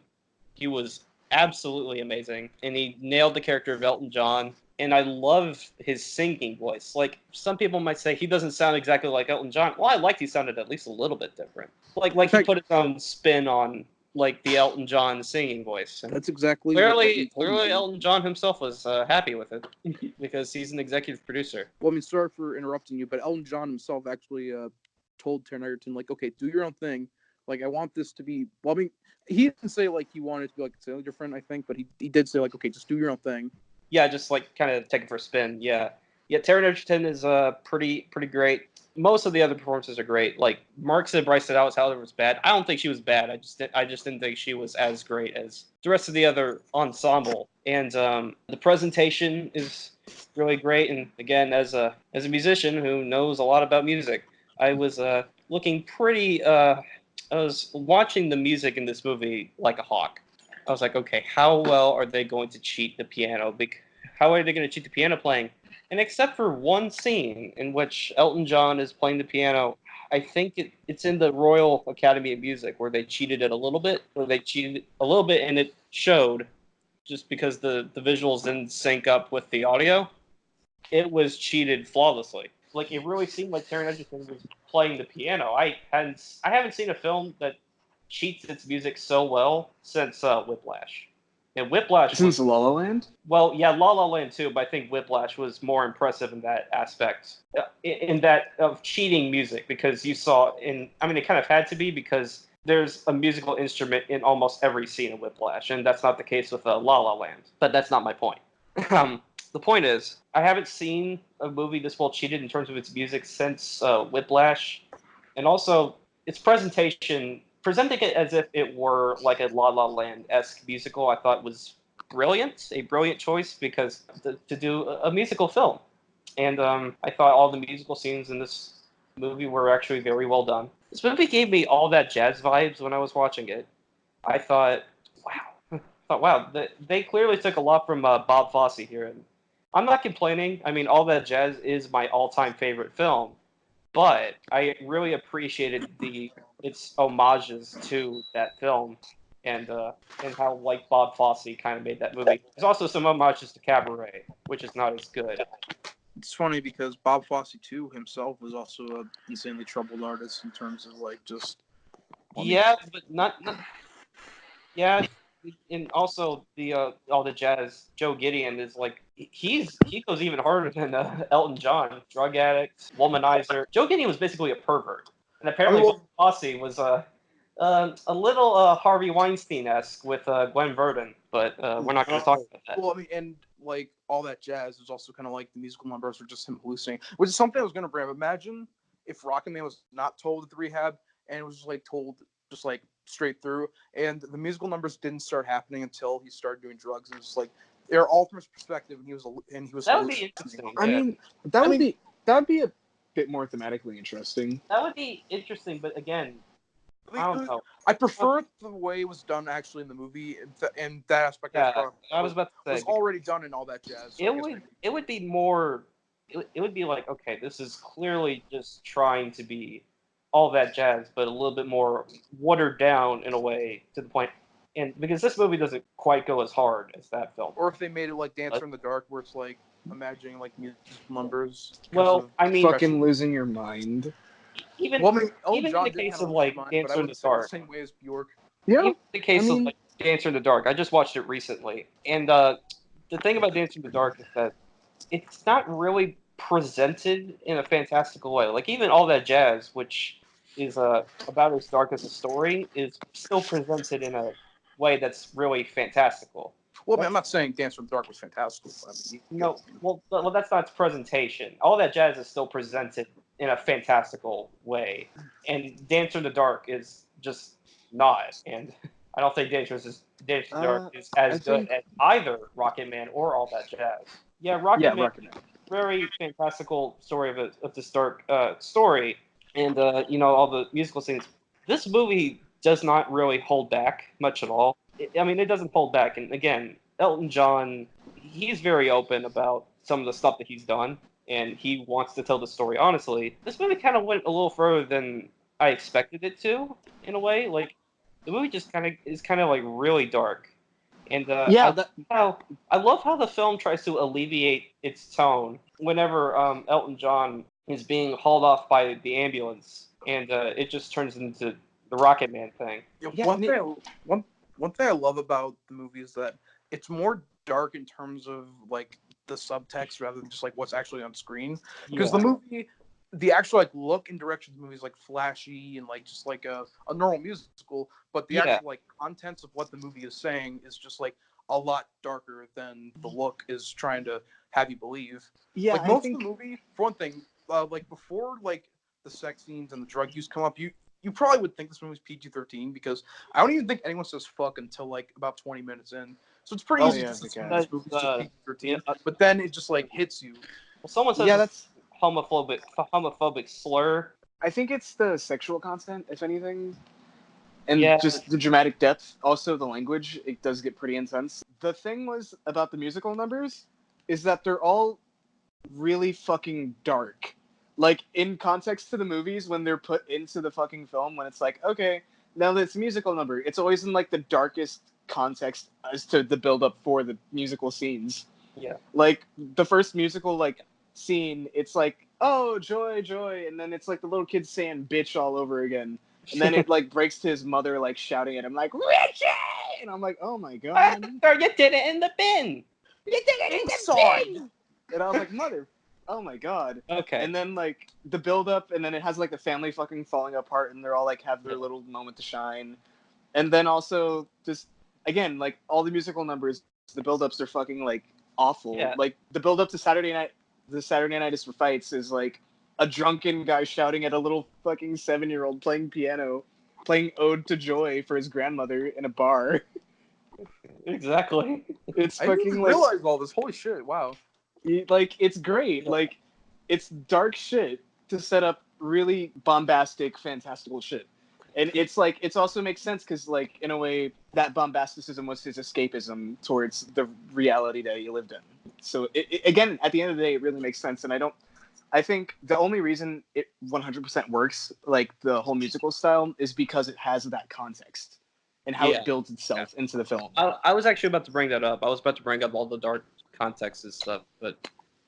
He was absolutely amazing, and he nailed the character of Elton John. And I love his singing voice. Like, some people might say he doesn't sound exactly like Elton John. Well, I liked he sounded at least a little bit different. Like he put his own spin on, like, the Elton John singing voice. And that's exactly clearly Elton John himself was happy with it because he's an executive producer. Well, I mean, sorry for interrupting you, but Elton John himself actually told Taron Egerton, like, okay, do your own thing. Like, I want this to be. Well, I mean, he didn't say like he wanted it to be like something different, I think, but he did say like, okay, just do your own thing. Yeah, just like kind of take it for a spin. Yeah. Taron Egerton is pretty great. Most of the other performances are great. Like Mark said, Bryce said Alice Howard was bad. I don't think she was bad. I just didn't think she was as great as the rest of the other ensemble. And the presentation is really great. And again, as a musician who knows a lot about music, I was looking pretty. I was watching the music in this movie like a hawk. I was like, okay, how well are they going to cheat the piano? How are they going to cheat the piano playing? And except for one scene in which Elton John is playing the piano, I think it's in the Royal Academy of Music where they cheated it a little bit, and it showed just because the visuals didn't sync up with the audio. It was cheated flawlessly. Like, it really seemed like Taron Egerton was playing the piano. I haven't seen a film that cheats its music so well since Whiplash. And Whiplash since La La Land? Well, yeah, La La Land too, but I think Whiplash was more impressive in that aspect, in that of cheating music, because you saw it kind of had to be because there's a musical instrument in almost every scene of Whiplash, and that's not the case with La La Land. But that's not my point. The point is, I haven't seen a movie this well cheated in terms of its music since Whiplash, and also its presentation. Presenting it as if it were like a La La Land-esque musical, I thought was a brilliant choice because to do a musical film. And I thought all the musical scenes in this movie were actually very well done. This movie gave me all that jazz vibes when I was watching it. I thought, wow, they clearly took a lot from Bob Fosse here. And I'm not complaining. I mean, All That Jazz is my all-time favorite film. But I really appreciated its homages to that film and how like Bob Fosse kind of made that movie. There's also some homages to Cabaret, which is not as good. It's funny because Bob Fosse too himself was also an insanely troubled artist in terms of like just. Yeah, but not. Yeah, and also the all the jazz. Joe Gideon is like he goes even harder than Elton John, drug addict, womanizer. Joe Gideon was basically a pervert, and apparently Fosse was a little Harvey Weinstein-esque with Gwen Verdon, but we're not going to talk about that. Well, I mean, and like all that jazz is also kind of like the musical numbers were just him hallucinating, which is something I was going to bring up. Imagine if Rocketman was not told at the rehab and it was just like told just like straight through, and the musical numbers didn't start happening until he started doing drugs, and it's like they're all from his perspective, and he was That would be interesting. I mean, that would be a bit more thematically interesting. That would be interesting, but again, I don't know. I prefer the way it was done actually in the movie, and that aspect. Yeah, I was about to say was already done in all that jazz. So it would be more. It would be like, okay, this is clearly just trying to be all that jazz, but a little bit more watered down in a way to the point. And because this movie doesn't quite go as hard as that film. Or if they made it like Dancer in the Dark, where it's like imagining like musical numbers. Well, I mean, fucking losing your mind. Even in the case of like Dancer in the Dark, the same way as Bjork. Yeah, even in the case of like Dancer in the Dark, I just watched it recently, and the thing about Dancer in the Dark is that it's not really presented in a fantastical way. Like even all that jazz, which is about as dark as a story, is still presented in a way that's really fantastical. Well, I mean, I'm not saying Dancer in the Dark was fantastical. But I mean, No, well, that's not its presentation. All that jazz is still presented in a fantastical way, and Dancer in the Dark is just not. And I don't think Dancer in the Dark is as good as either Rocketman or All That Jazz. Yeah, Rocketman. Very fantastical story of this dark story, and all the musical scenes. This movie does not really hold back much at all. I mean, it doesn't hold back, and again, Elton John, he's very open about some of the stuff that he's done, and he wants to tell the story honestly. This movie kind of went a little further than I expected it to, in a way. Like, the movie just is kind of like really dark. And I love how the film tries to alleviate its tone whenever Elton John is being hauled off by the ambulance, and it just turns into the Rocketman thing. Yeah, one thing I love about the movie is that it's more dark in terms of like the subtext rather than just like what's actually on screen. Because the movie, the actual like look and direction of the movie is like flashy and like just like a normal musical, but the actual like contents of what the movie is saying is just like a lot darker than the look is trying to have you believe. Yeah, like most of the movie, for one thing, like before like the sex scenes and the drug use come up, you probably would think this movie's PG-13 because I don't even think anyone says fuck until like about 20 minutes in. So it's pretty easy to see this movie's just PG-13, but then it just like hits you. Well, someone says that's homophobic slur. I think it's the sexual content, if anything, and just the dramatic depth. Also, the language, it does get pretty intense. The thing was about the musical numbers is that they're all really fucking dark. Like, in context to the movies, when they're put into the fucking film, when it's like, okay, now that it's a musical number, it's always in, like, the darkest context as to the build-up for the musical scenes. Yeah. Like, the first musical, like, scene, it's like, oh, joy, joy, and then it's, like, the little kid saying bitch all over again. And then it, like, breaks to his mother, like, shouting at him, like, Richie! And I'm like, oh, my God. You did it in the bin! You did it in the bin! And I was like, mother... Oh my god. Okay. And then like the build up and then it has like the family fucking falling apart and they're all like have their little moment to shine. And then also just again, like all the musical numbers, the build ups are fucking like awful. Yeah. Like the build up to Saturday Night is for Fights is like a drunken guy shouting at a little fucking 7-year-old playing piano, playing Ode to Joy for his grandmother in a bar. Exactly. It's I fucking didn't like realize all this. Holy shit! Wow. Like it's great. Like it's dark shit to set up really bombastic, fantastical shit. And it's like it's also makes sense because like in a way that bombasticism was his escapism towards the reality that he lived in. So it again, at the end of the day, it really makes sense. And I think the only reason it 100% works, like the whole musical style, is because it has that context and how it builds itself into the film. I was actually about to bring that up. I was about to bring up all the dark context and stuff, but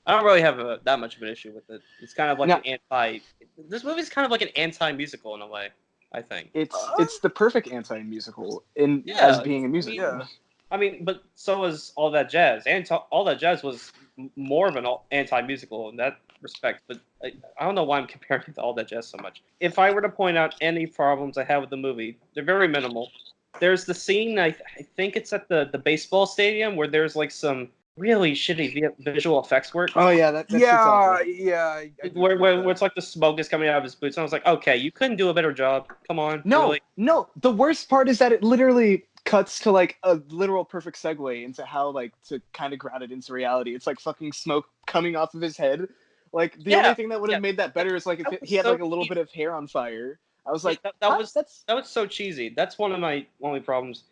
I don't really have that much of an issue with it. It's kind of like this movie's kind of like an anti-musical in a way. I think. It's the perfect anti-musical in Yeah, as being a musical. yeah. I mean, but so was All That Jazz. All That Jazz was more of an anti-musical in that respect. But I don't know why I'm comparing it to All That Jazz so much. If I were to point out any problems I have with the movie, they're very minimal. There's the scene, I think it's at the baseball stadium, where there's like some really shitty visual effects work. Oh yeah, that shit's Yeah, awful. yeah. I do Where agree with it's like the smoke is coming out of his boots. And I was like, okay, you couldn't do a better job. Come on. No, Really? no. The worst part is that it literally cuts to like a literal perfect segue into how like to kind of ground it into reality. It's like fucking smoke coming off of his head. Like the only thing that would have made that better is like if he had like a little bit of hair on fire. I was like, that was so cheesy. That's one of my only problems.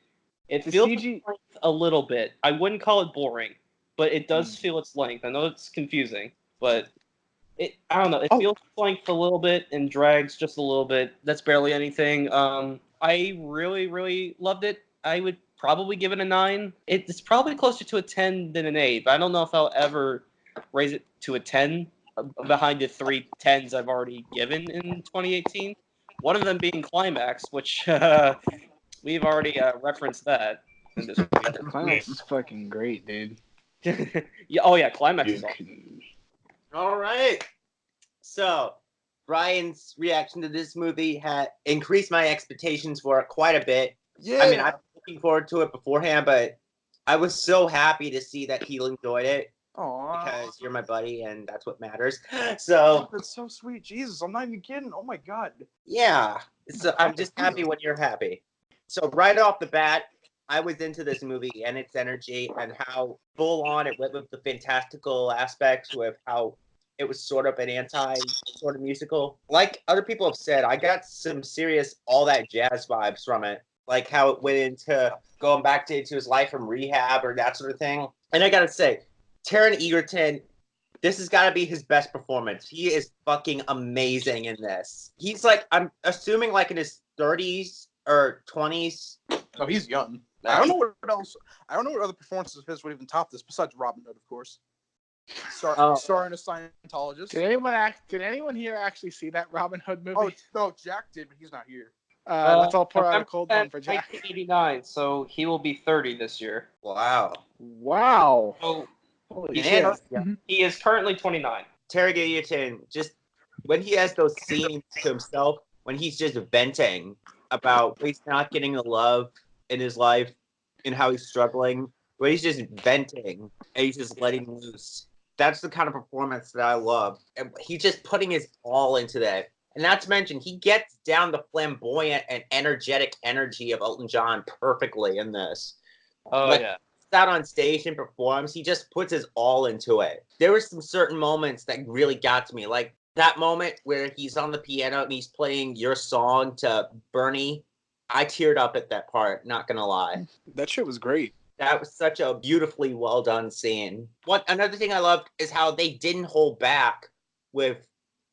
It The feels CG length a little bit. I wouldn't call it boring, but it does feel its length. I know it's confusing, but I don't know. It feels length a little bit and drags just a little bit. That's barely anything. I really, really loved it. I would probably give it a 9. It's probably closer to a 10 than an 8, but I don't know if I'll ever raise it to a 10 behind the 3 10s I've already given in 2018. One of them being Climax, which we've already referenced that in this movie. Climax is fucking great, dude. Yeah, oh yeah, Climax is awesome. All right. So, Brian's reaction to this movie had increased my expectations for it quite a bit. Yeah. I mean, I was looking forward to it beforehand, but I was so happy to see that he enjoyed it. Aww. Because you're my buddy, and that's what matters. So that's so sweet. Jesus, I'm not even kidding. Oh my god. Yeah. So I'm just happy when you're happy. So right off the bat, I was into this movie and its energy and how full on it went with the fantastical aspects, with how it was sort of an anti sort of musical. Like other people have said, I got some serious All That Jazz vibes from it. Like how it went into going back into his life from rehab or that sort of thing. And I gotta say, Taron Egerton, this has got to be his best performance. He is fucking amazing in this. He's like, I'm assuming like in his 30s or 20s. No, he's young. I don't know what else. I don't know what other performances of his would even top this, besides Robin Hood, of course. Starring a Scientologist. Did anyone here actually see that Robin Hood movie? Oh no, Jack did, but he's not here. Let's all pour out a cold one for Jack. 1989, so he will be 30 this year. Wow. Wow. So Holy shit. he is currently 29. Taron Egerton, just when he has those scenes to himself, when he's just venting about he's not getting the love in his life and how he's struggling, when he's just venting and he's just letting loose. That's the kind of performance that I love. And he's just putting his all into that. And not to mention, he gets down the flamboyant and energetic energy of Elton John perfectly in this. Oh, yeah. Out on stage and performs, he just puts his all into it. There were some certain moments that really got to me, like that moment where he's on the piano and he's playing Your Song to Bernie. I teared up at that part, not gonna lie. That shit was great. That was such a beautifully well done scene. Another thing I loved is how they didn't hold back with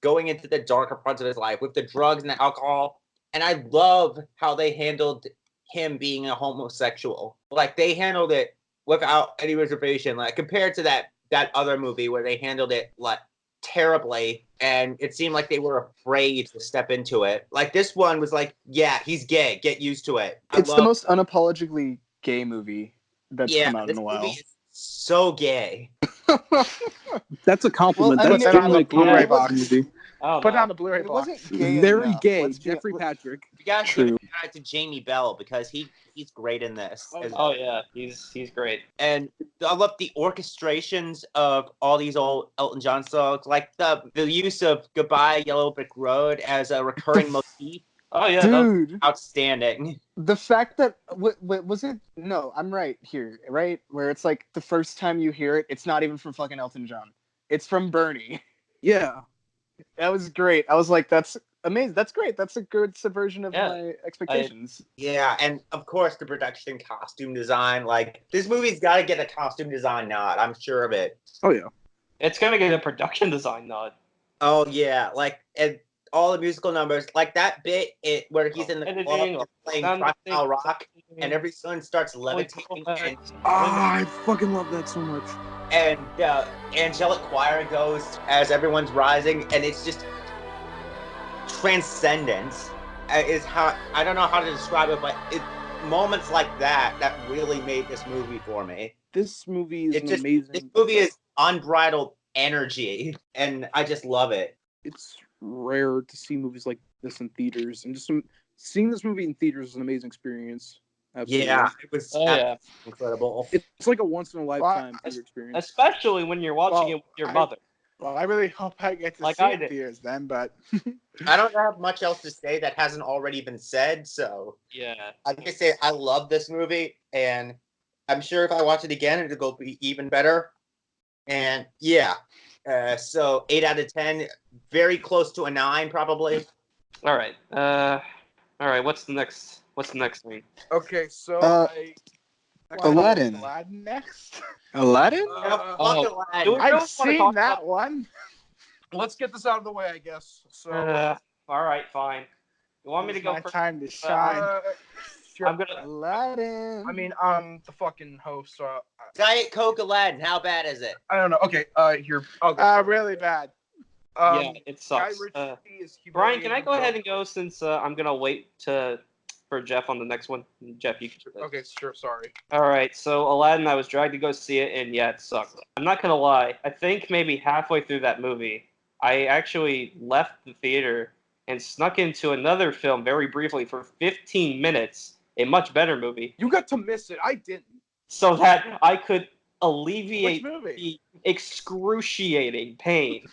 going into the darker parts of his life with the drugs and the alcohol. And I love how they handled him being a homosexual. Like they handled it without any reservation, like compared to that other movie where they handled it like terribly, and it seemed like they were afraid to step into it. Like this one was like, yeah, he's gay, get used to it. It's the most unapologetically gay movie that's come out in a while. Movie is so gay. That's a compliment. Well, I mean, that's put it on the like Blu-ray a box. movie. Put it on the Blu-ray It box. wasn't gay Very enough. gay. Let's Jeffrey Patrick. You guys True. give a shout out to Jamie Bell because he's great in this. Oh yeah, he's great. And I love the orchestrations of all these old Elton John songs, like the use of Goodbye Yellow Brick Road as a recurring motif. Oh yeah, Dude, Outstanding. the fact that was it? No, I'm right here, right? Where it's like the first time you hear it, it's not even from fucking Elton John. It's from Bernie. Yeah. That was great. I was like, that's amazing. That's great. That's a good subversion of my expectations. Yeah, and of course the production, costume design. Like this movie's got to get a costume design nod. I'm sure of it. Oh yeah. It's gonna get a production design nod. Oh yeah, like and all the musical numbers, like that bit where he's in the club playing Crocodile Rock, and every son starts levitating. And, I fucking love that so much. And angelic choir goes as everyone's rising, and it's just transcendence. is how I don't know how to describe it, but moments like that really made this movie for me. This movie is amazing. This movie is unbridled energy, and I just love it. It's rare to see movies like this in theaters, and just seeing this movie in theaters is an amazing experience. Absolutely. Yeah, it was incredible. It's like a once in a lifetime theater experience, especially when you're watching it with your mother. Well, I really hope I get to see it in theaters then, but I don't have much else to say that hasn't already been said, so yeah. I'm gonna say I love this movie, and I'm sure if I watch it again, it'll be even better. And yeah, so 8 out of 10, very close to a 9, probably. All right. What's the next thing? Okay, so Aladdin. Aladdin next. Aladdin? Aladdin. I've seen that one. Let's get this out of the way, I guess. So, all right, fine. You want me to go my first? time to shine. sure. I'm gonna. Aladdin. I mean, I'm the fucking host. So Diet Coke Aladdin. How bad is it? I don't know. Okay, here. Really bad. Yeah, it sucks. Guy Ritchie is Brian, can I go ahead and go since I'm gonna wait for Jeff on the next one? Jeff, you can. Okay, sure. Sorry. All right, so Aladdin, I was dragged to go see it, and yeah, it sucked. I'm not gonna lie. I think maybe halfway through that movie, I actually left the theater and snuck into another film very briefly for 15 minutes. A much better movie. You got to miss it. I didn't. So that I could alleviate Which movie? the excruciating pain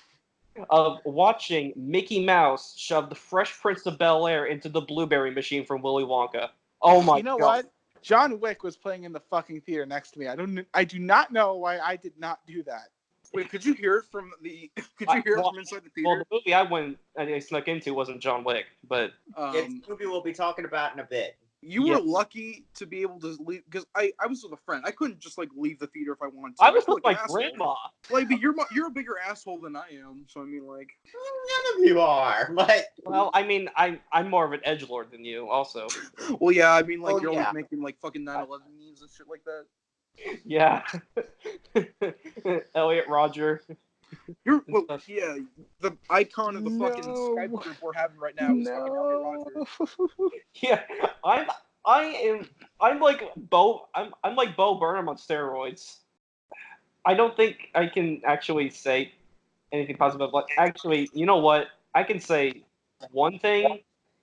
of watching Mickey Mouse shove the Fresh Prince of Bel-Air into the blueberry machine from Willy Wonka. Oh my god. You know what? John Wick was playing in the fucking theater next to me. I do not know why I did not do that. Wait, could you hear it from the? Could you hear it from inside the theater? Well, the movie I snuck into wasn't John Wick, but It's a movie we'll be talking about in a bit. You were lucky to be able to leave because I was with a friend. I couldn't just like leave the theater if I wanted to. I was with like my grandma. Like, but you're a bigger asshole than I am. So I mean, like, None of you are, but well, I mean, I'm more of an edgelord than you, also. well, yeah, I mean, like Oh, you're yeah. always making like fucking 9/11 memes and shit like that. Yeah. Elliot Roger. You're yeah, the icon of the fucking Skype group we're having right now is fucking Elliot Roger. Yeah, I'm like Bo Burnham on steroids. I don't think I can actually say anything positive. But actually, you know what? I can say one thing.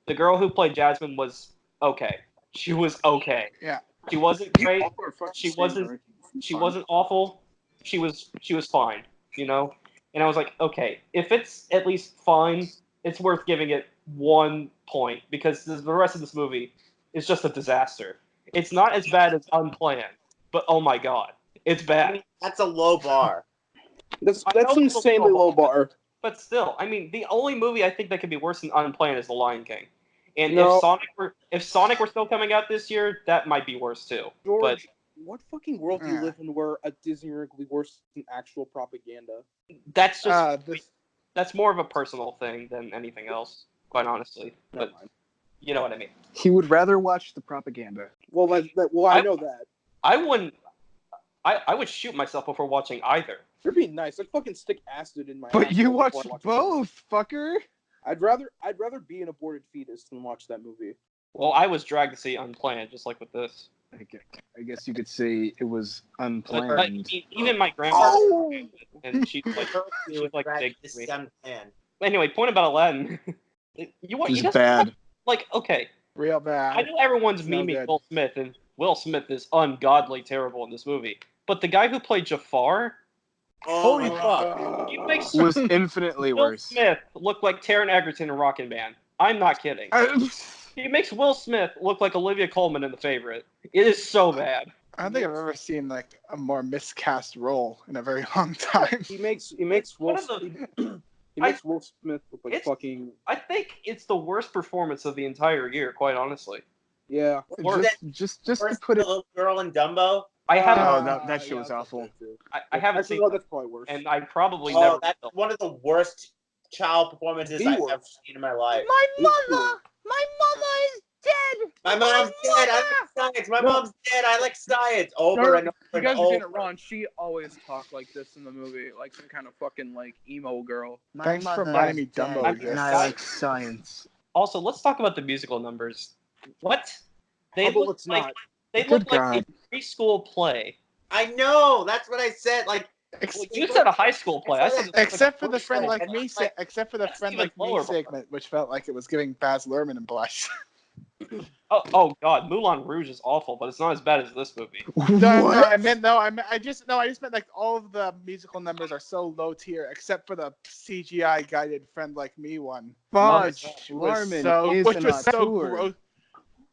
The girl who played Jasmine was okay. She was okay. Yeah. She wasn't great. She wasn't awful. She was fine, you know? And I was like, okay, if it's at least fine, it's worth giving it 1 point because the rest of this movie is just a disaster. It's not as bad as Unplanned, but oh my god, it's bad. I mean, that's a low bar. That's insanely low bar. But still, I mean, the only movie I think that could be worse than Unplanned is The Lion King. And No. if Sonic were still coming out this year, that might be worse too. George, But what fucking world do you live in where a Disney movie could be worse than actual propaganda? that's just This that's more of a personal thing than anything else, quite honestly. Never But mind. you know what I mean. He would rather watch the propaganda. Well, I know that. I wouldn't. I would shoot myself before watching either. It'd be nice. I'd fucking stick acid in my. But asshole you before watched I watch it. both, fucker. I'd rather be an aborted fetus than watch that movie. Well, I was dragged to see Unplanned, just like with this. I guess you could say it was But, unplanned. I mean, even my grandma, and she's like big This to me. is unplanned. Anyway, point about Aladdin. You It's guys bad. like okay. real bad. I know everyone's No memeing good. Will Smith, and Will Smith is ungodly terrible in this movie. But the guy who played Jafar, holy fuck, he makes Was infinitely Will worse. Smith look like Taron Egerton in Rocketman. I'm not kidding. He makes Will Smith look like Olivia Colman in The Favorite. It is so bad. I don't think I've ever seen like a more miscast role in a very long time. He makes one Will of the- he makes Will Smith look like It's- fucking I think it's the worst performance of the entire year, quite honestly. yeah. Or- Just to First, put the it. little girl in Dumbo. I haven't. Oh, that shit was awful. I haven't Actually, seen, no, that's probably worse. and I probably Oh, never. that's will. one of the worst child performances The I've worst. ever seen in my life. My mother is dead. My mom's dead. I like science. My mom's dead. I like science. Over and over You and guys are getting over. it wrong. She always talked like this in the movie, like some kind of fucking like emo girl. Thanks for reminding me Dumbo And exists. I like science. Also, let's talk about the musical numbers. What? They How about look let's like not? they Good look like God. a preschool play. I know. That's what I said. Like, Well, you said a high school play. I said Except for the first friend grade. like me, except for the That's friend even like me lower, segment, which felt like it was giving Baz Luhrmann and blush. Oh God, Moulin Rouge is awful, but it's not as bad as this movie. I just meant like all of the musical numbers are so low tier, except for the CGI guided friend like me one. Baz Which Luhrmann is which an was so auteur. gross.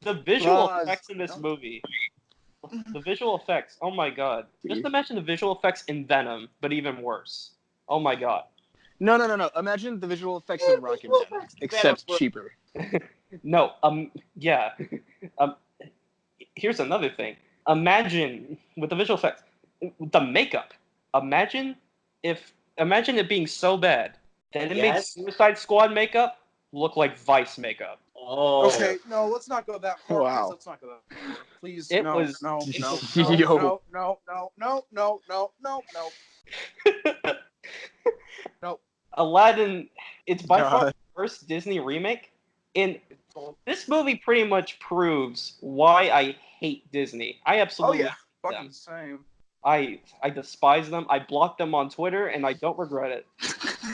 The visual Buzz. effects in this movie. The visual effects. Oh my God! Just imagine the visual effects in Venom, but even worse. Oh my God. No. Imagine the visual effects in Rocketman, except cheaper. No. Yeah. Um. Here's another thing. Imagine with the visual effects, the makeup. Imagine it being so bad that it made Yes. Suicide Squad makeup look like Vice makeup. Oh. Okay, no, let's not go that far. Wow. Please, let's not go that far. Please, It no, was- no, it no, was- no, Yo. no, no, no, no, no, no, no, no. No. Aladdin. It's by far God. the first Disney remake, and this movie pretty much proves why I hate Disney. I Oh absolutely yeah, hate fucking them. same. I despise them. I blocked them on Twitter, and I don't regret it.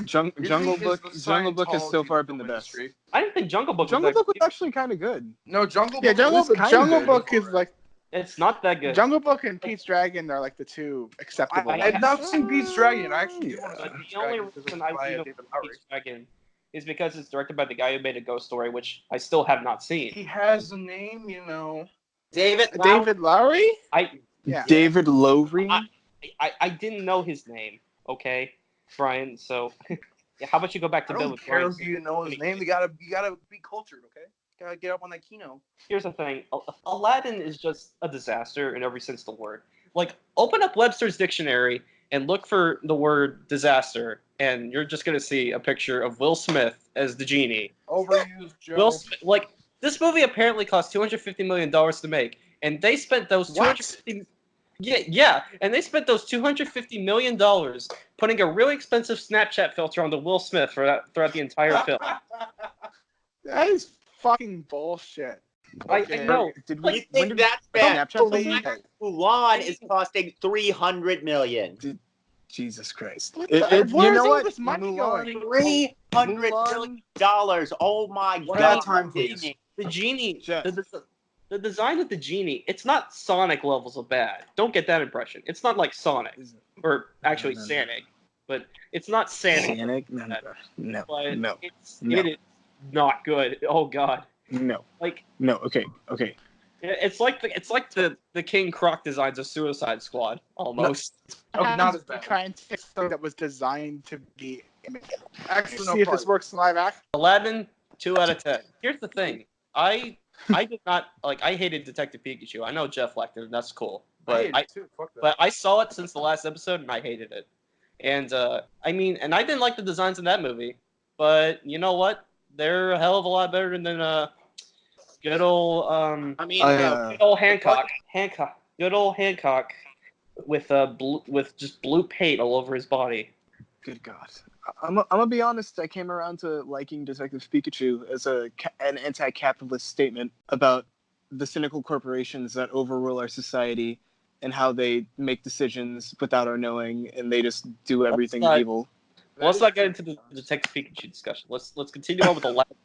Jungle Book has so far been the best. I didn't think Jungle Book Jungle was Book was that actually kind of good. No, Jungle Yeah, Book. Jungle Book is like It's not that good. Jungle Book and Pete's Dragon are like the two acceptable I ones. I've not seen Pete's Dragon. I actually do want to see But Pete's the only Dragon because reason it's I by even David Lowery. Pete's Dragon is because it's directed by the guy who made a Ghost Story, which I still have not seen. He has a name, you know. David. David Lowery? I Yeah. David Lowery. I didn't know his name. Okay, Brian. So yeah, how about you go back I to Bill don't with care Brian? if you know his name. You gotta be cultured, okay? Gotta get up on that Kino. Here's the thing. Aladdin is just a disaster in every sense of the word. Like, open up Webster's dictionary and look for the word disaster, and you're just gonna see a picture of Will Smith as the genie. Overused Joe. Will Smith, like, this movie apparently cost $250 million to make, and they spent those $250. Yeah, and they spent those $250 million putting a really expensive Snapchat filter onto Will Smith throughout the entire film. That is fucking bullshit. I Okay. know. Did You we? think that's bad? Snapchat believe filter? it. Mulan is costing $300 million. Jesus Christ! What You where's know all what? this money Mulan- going? $300 million. Oh my What God. about time, please? The genie, Jeff. the design of the genie, it's not Sonic levels of bad. Don't get that impression. It's not like Sonic, or actually No. Sonic, but it's not Sonic. Sonic? No. But No. it is not good. Oh God, No. like No. Okay. it's like the King Croc designs of Suicide Squad almost. Okay, not as bad. Trying to fix something that was designed to be. Actually, no, See if this probably. works in live action. Aladdin, 2 out of 10. Here's the thing, I did not like. I hated Detective Pikachu. I know Jeff liked it, and that's cool. But I hate it too. Fuck that. But I saw it since the last episode, and I hated it. And I mean, and I didn't like the designs in that movie. But you know what? They're a hell of a lot better than good old I mean, good old Hancock. Good old Hancock with with just blue paint all over his body. Good God. I'm gonna be honest. I came around to liking Detective Pikachu as an anti-capitalist statement about the cynical corporations that overrule our society and how they make decisions without our knowing, and they just do everything not- evil. Well, let's not get into the Detective Pikachu discussion. Let's continue on with Aladdin.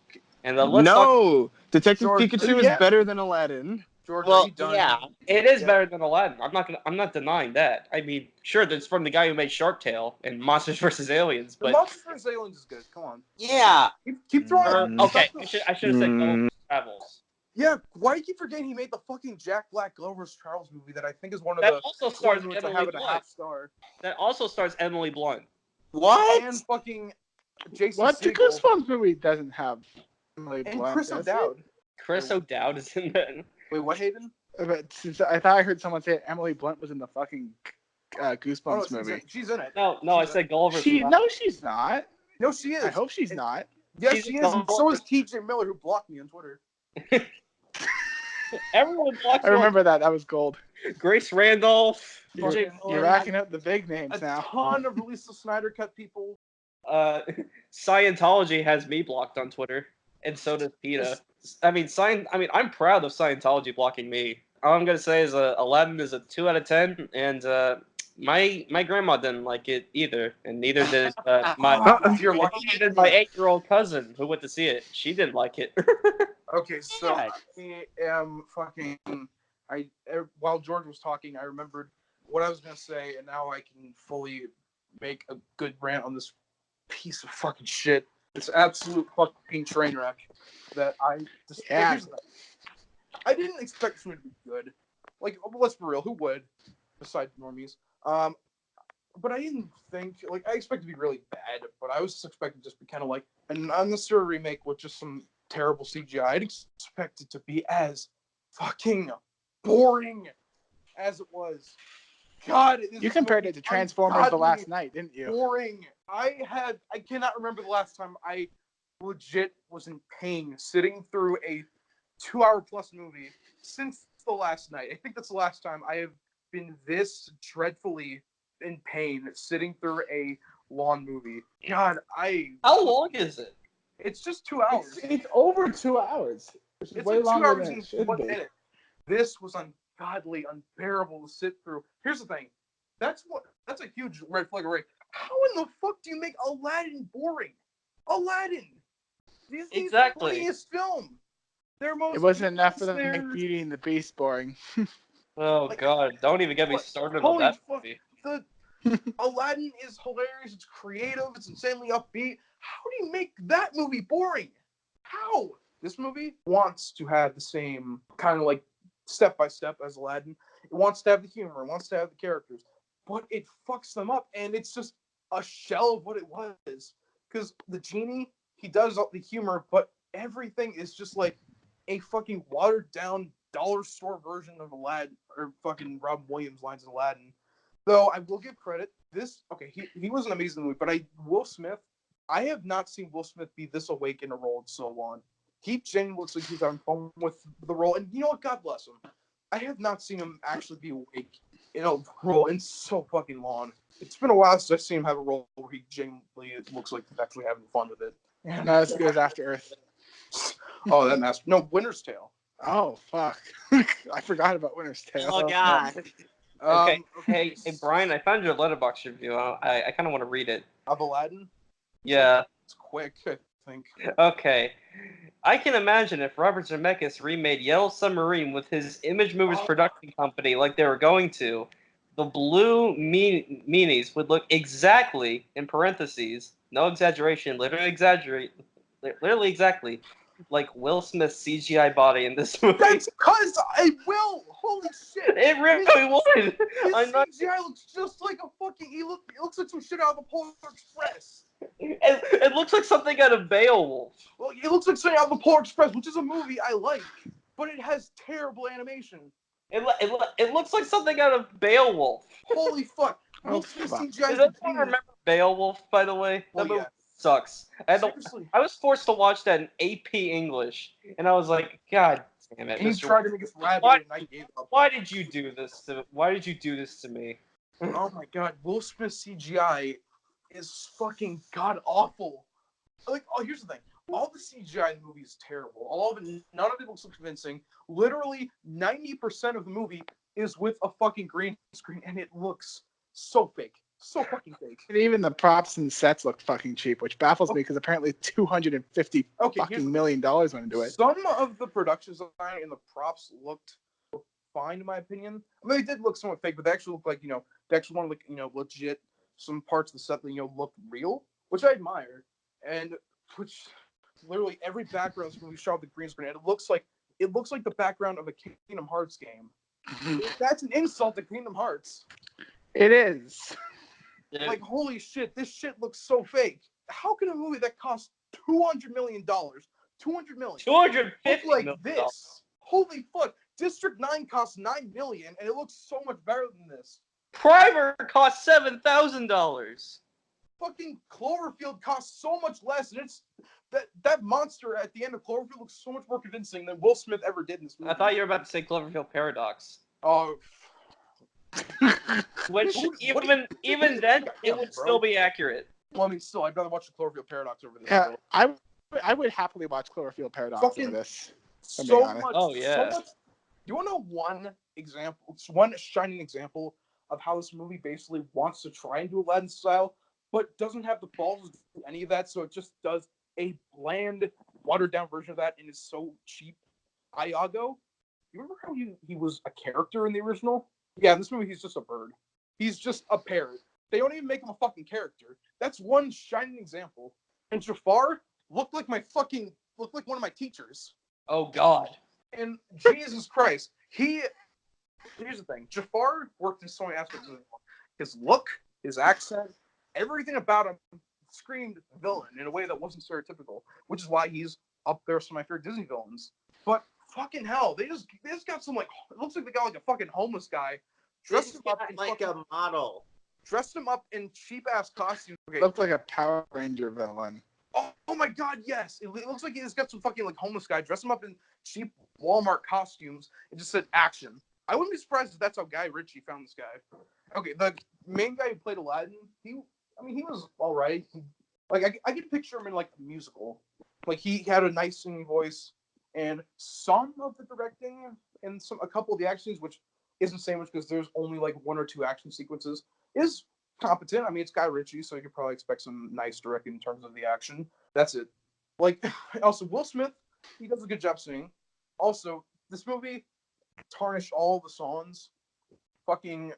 And let's talk. No, Detective George, Pikachu yeah. is better than Aladdin. George, are well, you done? yeah. It is Yeah. better than Aladdin. I'm not denying that. I mean, sure, that's from the guy who made Shark Tale and Monsters vs. Aliens, The but Monsters vs. Aliens is good. Come on. Yeah. Keep throwing it. okay, Stop I should have said Gulliver's Travels. Yeah, why do you keep forgetting he made the fucking Jack Black Gulliver's Travels movie that I think is one of That the also stars ones which I Emily have it a Blunt. half star. That also stars Emily Blunt. What? And fucking Jason What? The Segel. Goosebumps movie doesn't have Emily And Blunt, Chris does it? O'Dowd. Chris O'Dowd is in that. Wait, what, Hayden? But since I thought I heard someone say Emily Blunt was in the fucking Oh, Goosebumps movie. she's in it. No, I said Gulliver's Travels. No, she's not. No, she is. I hope she's not. Yes, She's she in is. And so Gulliver's- is TJ Miller, who blocked me on Twitter. Everyone blocks I remember that. That was gold. Grace Randolph. You're, TJ you're Miller. racking up the big names A now. ton of Lisa Snyder cut people. Scientology has me blocked on Twitter. And so does PETA. I mean, I'm proud of Scientology blocking me. All I'm gonna say is Aladdin is a 2 out of 10, and my grandma didn't like it either, and neither did You're lucky. neither did my 8-year-old cousin who went to see it. She didn't like it. Okay, so God. I am fucking. While George was talking, I remembered what I was gonna say, and now I can fully make a good rant on this piece of fucking shit. This absolute fucking train wreck that I just. Yeah. Here's the thing. I didn't expect this movie to be good. Like, let's be real, who would? Besides normies. But I didn't think, like, I expected to be really bad, but I was just expecting to just be kind of like an unnecessary remake with just some terrible CGI. I'd expect it to be as fucking boring as it was. God, You compared it to Transformers the last night, didn't you? Boring. I cannot remember the last time I legit was in pain sitting through a 2-hour plus movie since the last night. I think that's the last time I have been this dreadfully in pain sitting through a long movie. God, How long is it? it's just 2 hours. It's over 2 hours. Which is It's way like 2 longer hours than and it should 1 be. minute. This was ungodly, unbearable to sit through. Here's the thing. That's a huge red flag already. How in the fuck do you make Aladdin boring? Aladdin! Disney's Exactly. funniest film. Their most It wasn't enough for them to their- make Beauty and the Beast boring. Oh Like, God! Don't even get me what? started on Holy that fuck. movie. The Aladdin is hilarious. It's creative. It's insanely upbeat. How do you make that movie boring? How? This movie wants to have the same kind of like step by step as Aladdin. It wants to have the humor. It wants to have the characters, but it fucks them up, and it's just a shell of what it was. Because the genie, he does all the humor, but everything is just like a fucking watered down dollar store version of Aladdin, or fucking Robin Williams lines in Aladdin. Though I will give credit, he was an amazing movie, but Will Smith, I have not seen Will Smith be this awake in a role in so long. He genuinely looks like he's having fun with the role, and you know what? God bless him. I have not seen him actually be awake in a role in so fucking long. It's been a while since I've seen him have a role where he genuinely looks like he's actually having fun with it. And Not as good as After Earth. oh, that master. No, Winter's Tale. Oh, fuck. I forgot about Winter's Tale. Oh God. Okay. Um, Hey, Brian, I found your letterbox review. I kind of want to read it. Of Aladdin? Yeah. It's quick, I think. Okay. I can imagine if Robert Zemeckis remade Yellow Submarine with his Image Movies production company like they were going to, the blue meanies would look exactly, in parentheses, no exaggeration, literally exactly, like Will Smith's CGI body in this movie. That's because I will! Holy shit! It really would! His I'm not... CGI looks just like a fucking... It looks like some shit out of the Polar Express. It looks like something out of Beowulf. Well, it looks like something out of the Polar Express, which is a movie I like, but it has terrible animation. It looks like something out of Beowulf. Holy fuck! Oh, Will Smith's fuck. CGI Does is anyone genius. remember Beowulf, by the way? Well, That movie yeah. sucks. Seriously. I was forced to watch that in AP English, and I was like, God damn it, And he Mr. tried to make us rabid, What? and I gave up. Why did you do this to me? Oh my god, Will Smith's CGI is fucking god awful. Like, oh, here's the thing. All the CGI in the movie is terrible. All of it, none of it looks convincing. Literally, 90% of the movie is with a fucking green screen, and it looks so fake. So fucking fake. And even the props and sets look fucking cheap, which baffles me because apparently $250 million went into it. Some of the production design and the props looked fine, in my opinion. I mean, they did look somewhat fake, but they actually looked like, they actually wanted, like, legit. Some parts of the set that, looked real, which I admire. And which literally every background in this movie shot with the green screen, and it looks like the background of a Kingdom Hearts game. That's an insult to Kingdom Hearts. It is. Like, holy shit, this shit looks so fake. How can a movie that costs $200 million, $200 million, $250 look like million. this? Holy fuck! District 9 costs $9 million, and it looks so much better than this. Primer cost $7,000. Fucking Cloverfield costs so much less, and it's that monster at the end of Cloverfield looks so much more convincing than Will Smith ever did in this movie. I thought you were about to say Cloverfield Paradox. Oh, Which even then it would still be accurate. Well, I mean, still, I'd rather watch the Cloverfield Paradox over this. Yeah, I I would happily watch Cloverfield Paradox Fucking over this. I'm so being honest. much. Oh, yeah. So much. Do you want to know one example? One shining example of how this movie basically wants to try and do Aladdin style, but doesn't have the balls to do any of that. So it just does a bland, watered down version of that, and is so cheap. Iago. You remember how he was a character in the original? Yeah, in this movie he's just a bird. He's just a parrot. They don't even make him a fucking character. That's one shining example. And Jafar looked like one of my teachers. Oh God. And Jesus Christ, here's the thing. Jafar worked in so many aspects of it. His look, his accent, everything about him screamed villain in a way that wasn't stereotypical, which is why he's up there with some of my favorite Disney villains. But fucking hell, they just got some, like, it looks like they got like a fucking homeless guy dressed him up in like a model. dressed him up in cheap ass costumes. Okay. Looked like a Power Ranger villain. Oh my god, yes. It looks like he's got some fucking like homeless guy dressed him up in cheap Walmart costumes and just said action. I wouldn't be surprised if that's how Guy Ritchie found this guy. Okay, the main guy who played Aladdin, he was alright. Like I could picture him in like a musical. Like he had a nice singing voice, and some of the directing and a couple of the action scenes, which isn't saying much because there's only like one or two action sequences, is competent. I mean, it's Guy Ritchie, so you could probably expect some nice directing in terms of the action. That's it. Like, also, Will Smith, he does a good job singing. Also, this movie tarnished all the songs. Fucking,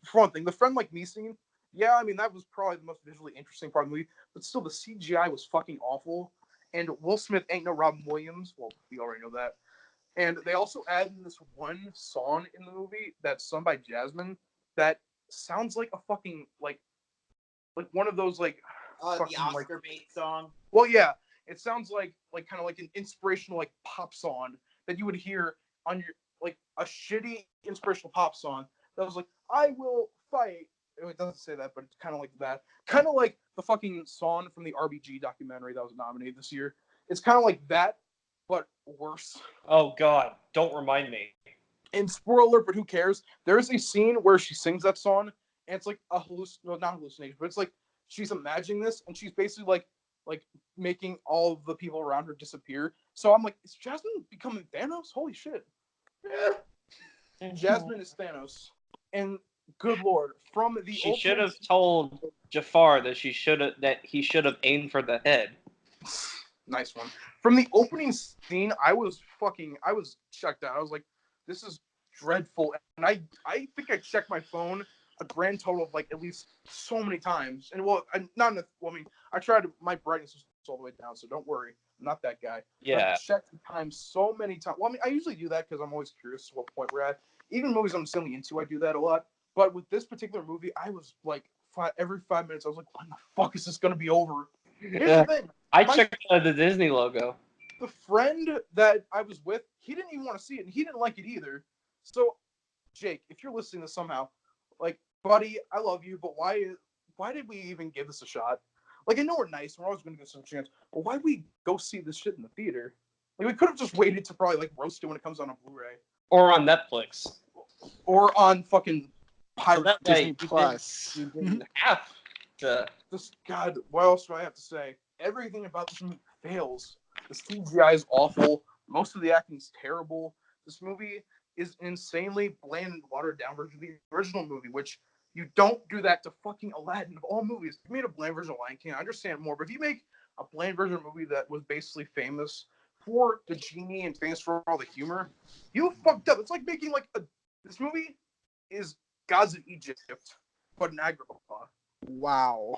for one thing, the Friend Like Me scene, yeah, I mean, that was probably the most visually interesting part of the movie, but still, the CGI was fucking awful. And Will Smith ain't no Robin Williams. Well, we already know that. And they also added in this one song in the movie that's sung by Jasmine that sounds like a fucking like one of those like The Oscar bait song. Well, yeah, it sounds like kind of like an inspirational like pop song that you would hear on your like a shitty inspirational pop song that was like I will fight. It doesn't say that, but it's kind of like that. Kind of like the fucking song from the RBG documentary that was nominated this year. It's kind of like that, but worse. Oh God. Don't remind me. And spoiler alert, but who cares? There's a scene where she sings that song, and it's like a not hallucination, but it's like she's imagining this, and she's basically like making all of the people around her disappear. So I'm like, is Jasmine becoming Thanos? Holy shit! Yeah. Jasmine is Thanos, and good lord, from the She should have told Jafar that he should have aimed for the head. Nice one. From the opening scene, I was checked out. I was like, this is dreadful. And I think I checked my phone a grand total of like at least so many times. And I tried to, my brightness was all the way down, so don't worry. I'm not that guy. Yeah. But I checked the time so many times. Well, I mean, I usually do that because I'm always curious what point we're at. Even movies I'm silly into, I do that a lot. But with this particular movie, I was like, every 5 minutes, I was like, when the fuck is this going to be over? Here's the thing. I checked the Disney logo. The friend that I was with, he didn't even want to see it, and he didn't like it either. So, Jake, if you're listening to this somehow, like, buddy, I love you, but why did we even give this a shot? Like, I know we're nice, we're always going to give this a chance, but why did we go see this shit in the theater? Like, we could have just waited to probably, like, roast it when it comes on a Blu-ray. Or on Netflix. Or on fucking Pirate Disney Plus. You didn't have to. God, what else do I have to say? Everything about this movie fails. The CGI is awful. Most of the acting is terrible. This movie is an insanely bland and watered down version of the original movie, which you don't do that to fucking Aladdin of all movies. If you made a bland version of Lion King, I understand more, but if you make a bland version of a movie that was basically famous for the genie and famous for all the humor, you fucked up. It's like making this movie is Gods of Egypt, but in Agrabah. Wow.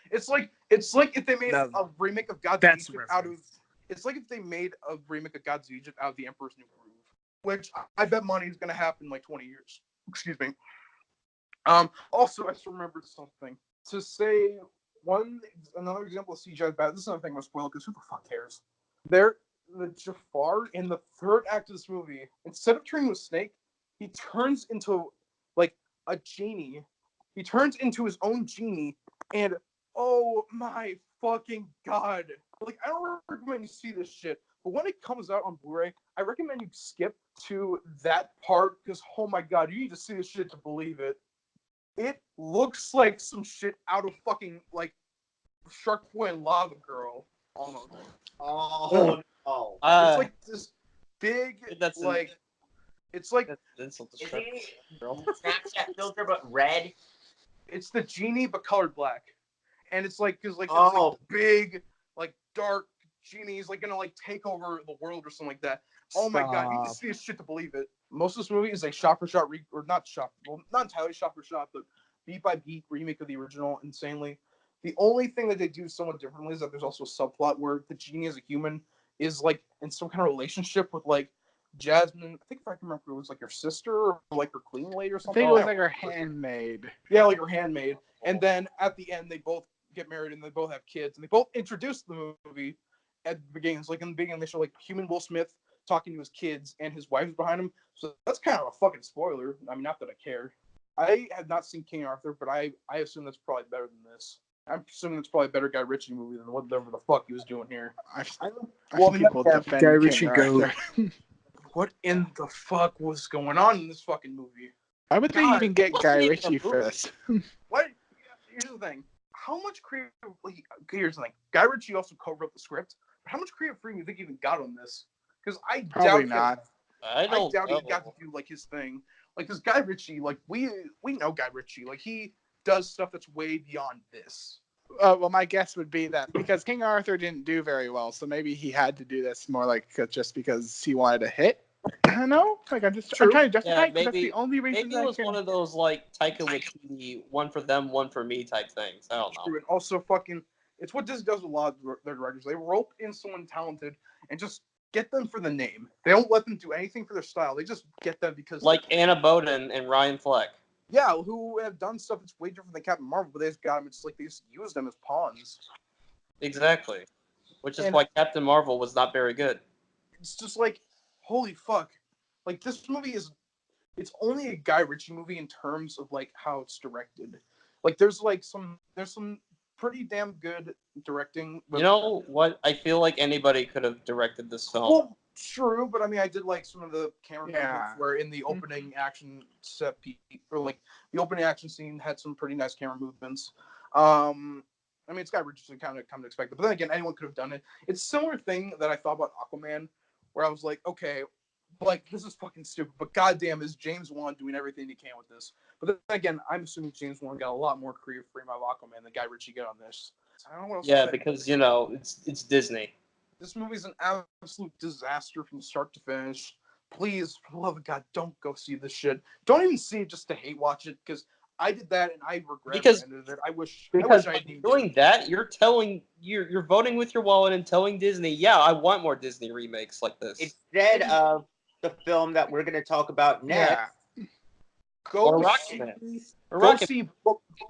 It's like if they made a remake of Gods of Egypt out of. It's like if they made a remake of Gods of Egypt out of The Emperor's New Groove, which I bet money is going to happen in like 20 years. Excuse me. Also, I just remembered something to say. Another example of CGI is bad. This is another thing I'm gonna spoil because who the fuck cares? The Jafar in the third act of this movie, instead of turning into a snake, he turns into like a genie. He turns into his own genie, and oh my fucking god! Like, I don't recommend you see this shit, but when it comes out on Blu-ray, I recommend you skip to that part because oh my god, you need to see this shit to believe it. It looks like some shit out of fucking like Shark Boy and Lava Girl. Almost. Oh no. It's like this big, That's like, it's like, that's an insult to Is Shark he Girl. Snapchat filter but red? it's the genie but colored black, and it's like, cause like it's Oh. like big, like dark genie's like gonna like take over the world or something like that. Oh my god, you can see this shit to believe it. Most of this movie is like shot for shot, or not shot, well, not entirely shot for shot, but beat by beat remake of the original. Insanely. The only thing that they do somewhat differently is that there's also a subplot where the genie as a human is like in some kind of relationship with like Jasmine. I think if I can remember, it was like her sister or like her cleaning lady or I something. think it was like her handmaid. Yeah, like her handmaid. And then at the end, they both get married and they both have kids. And they both introduce the movie at the beginning. So like in the beginning, they show like human Will Smith talking to his kids and his wife's behind him. So that's kind of a fucking spoiler. I mean, not that I care. I have not seen King Arthur, but I assume that's probably better than this. I'm assuming it's probably a better Guy Ritchie movie than whatever the fuck he was doing here. I've Well, I seen mean, people that's defend Guy King Ritchie Arthur. What in the fuck was going on in this fucking movie? Why would they God, even get it Guy wasn't even a Ritchie for movie. this? What? Here's the thing. How much creative? Here's the thing. Guy Ritchie also co-wrote the script. But how much creative freedom do you think he even got on this? Because I Probably doubt not. I don't doubt know. he got to do like his thing. Like this Guy Ritchie, like we know Guy Ritchie. Like he does stuff that's way beyond this. Well, my guess would be that because King Arthur didn't do very well, so maybe he had to do this more like just because he wanted to hit. I don't know. Like I'm True. trying to justify Yeah, it 'cause that's the only reason. Maybe it was one of those like Taika Waititi, one for them, one for me type things. I don't know. True. And also fucking, it's what Disney does with a lot of their directors. They rope in someone talented and just get them for the name. They don't let them do anything for their style. They just get them because Like Anna Boden and Ryan Fleck. yeah, who have done stuff that's way different than Captain Marvel, but they just got them. It's like they just use them as pawns. Exactly. Which is And- why Captain Marvel was not very good. It's just like, holy fuck. Like, this movie it's only a Guy Ritchie movie in terms of, like, how it's directed. Like, there's some pretty damn good directing. You know what? I feel like anybody could have directed this film. Well, true, but I mean, I did like some of the camera Yeah. movements where in the opening action set piece, or like the opening action scene had some pretty nice camera movements. I mean, it's Guy Ritchie, so kind of come to expect it. But then again, anyone could have done it. It's a similar thing that I thought about Aquaman, where I was like, okay, like this is fucking stupid, but goddamn, is James Wan doing everything he can with this? But then again, I'm assuming James Wan got a lot more creative freedom out of Aquaman than Guy Ritchie got on this. So I don't know what else to Yeah, say. because you know it's Disney. This movie's an absolute disaster from start to finish. Please, for the love of God, don't go see this shit. Don't even see it just to hate watch it, because I did that and I regret Because- the end of it. I wish Because I by didn't. doing that, you're voting with your wallet and telling Disney, yeah, I want more Disney remakes like this. Instead of the film that we're going to talk about next, Go Or see, Rocketman. Or go Rocket- see,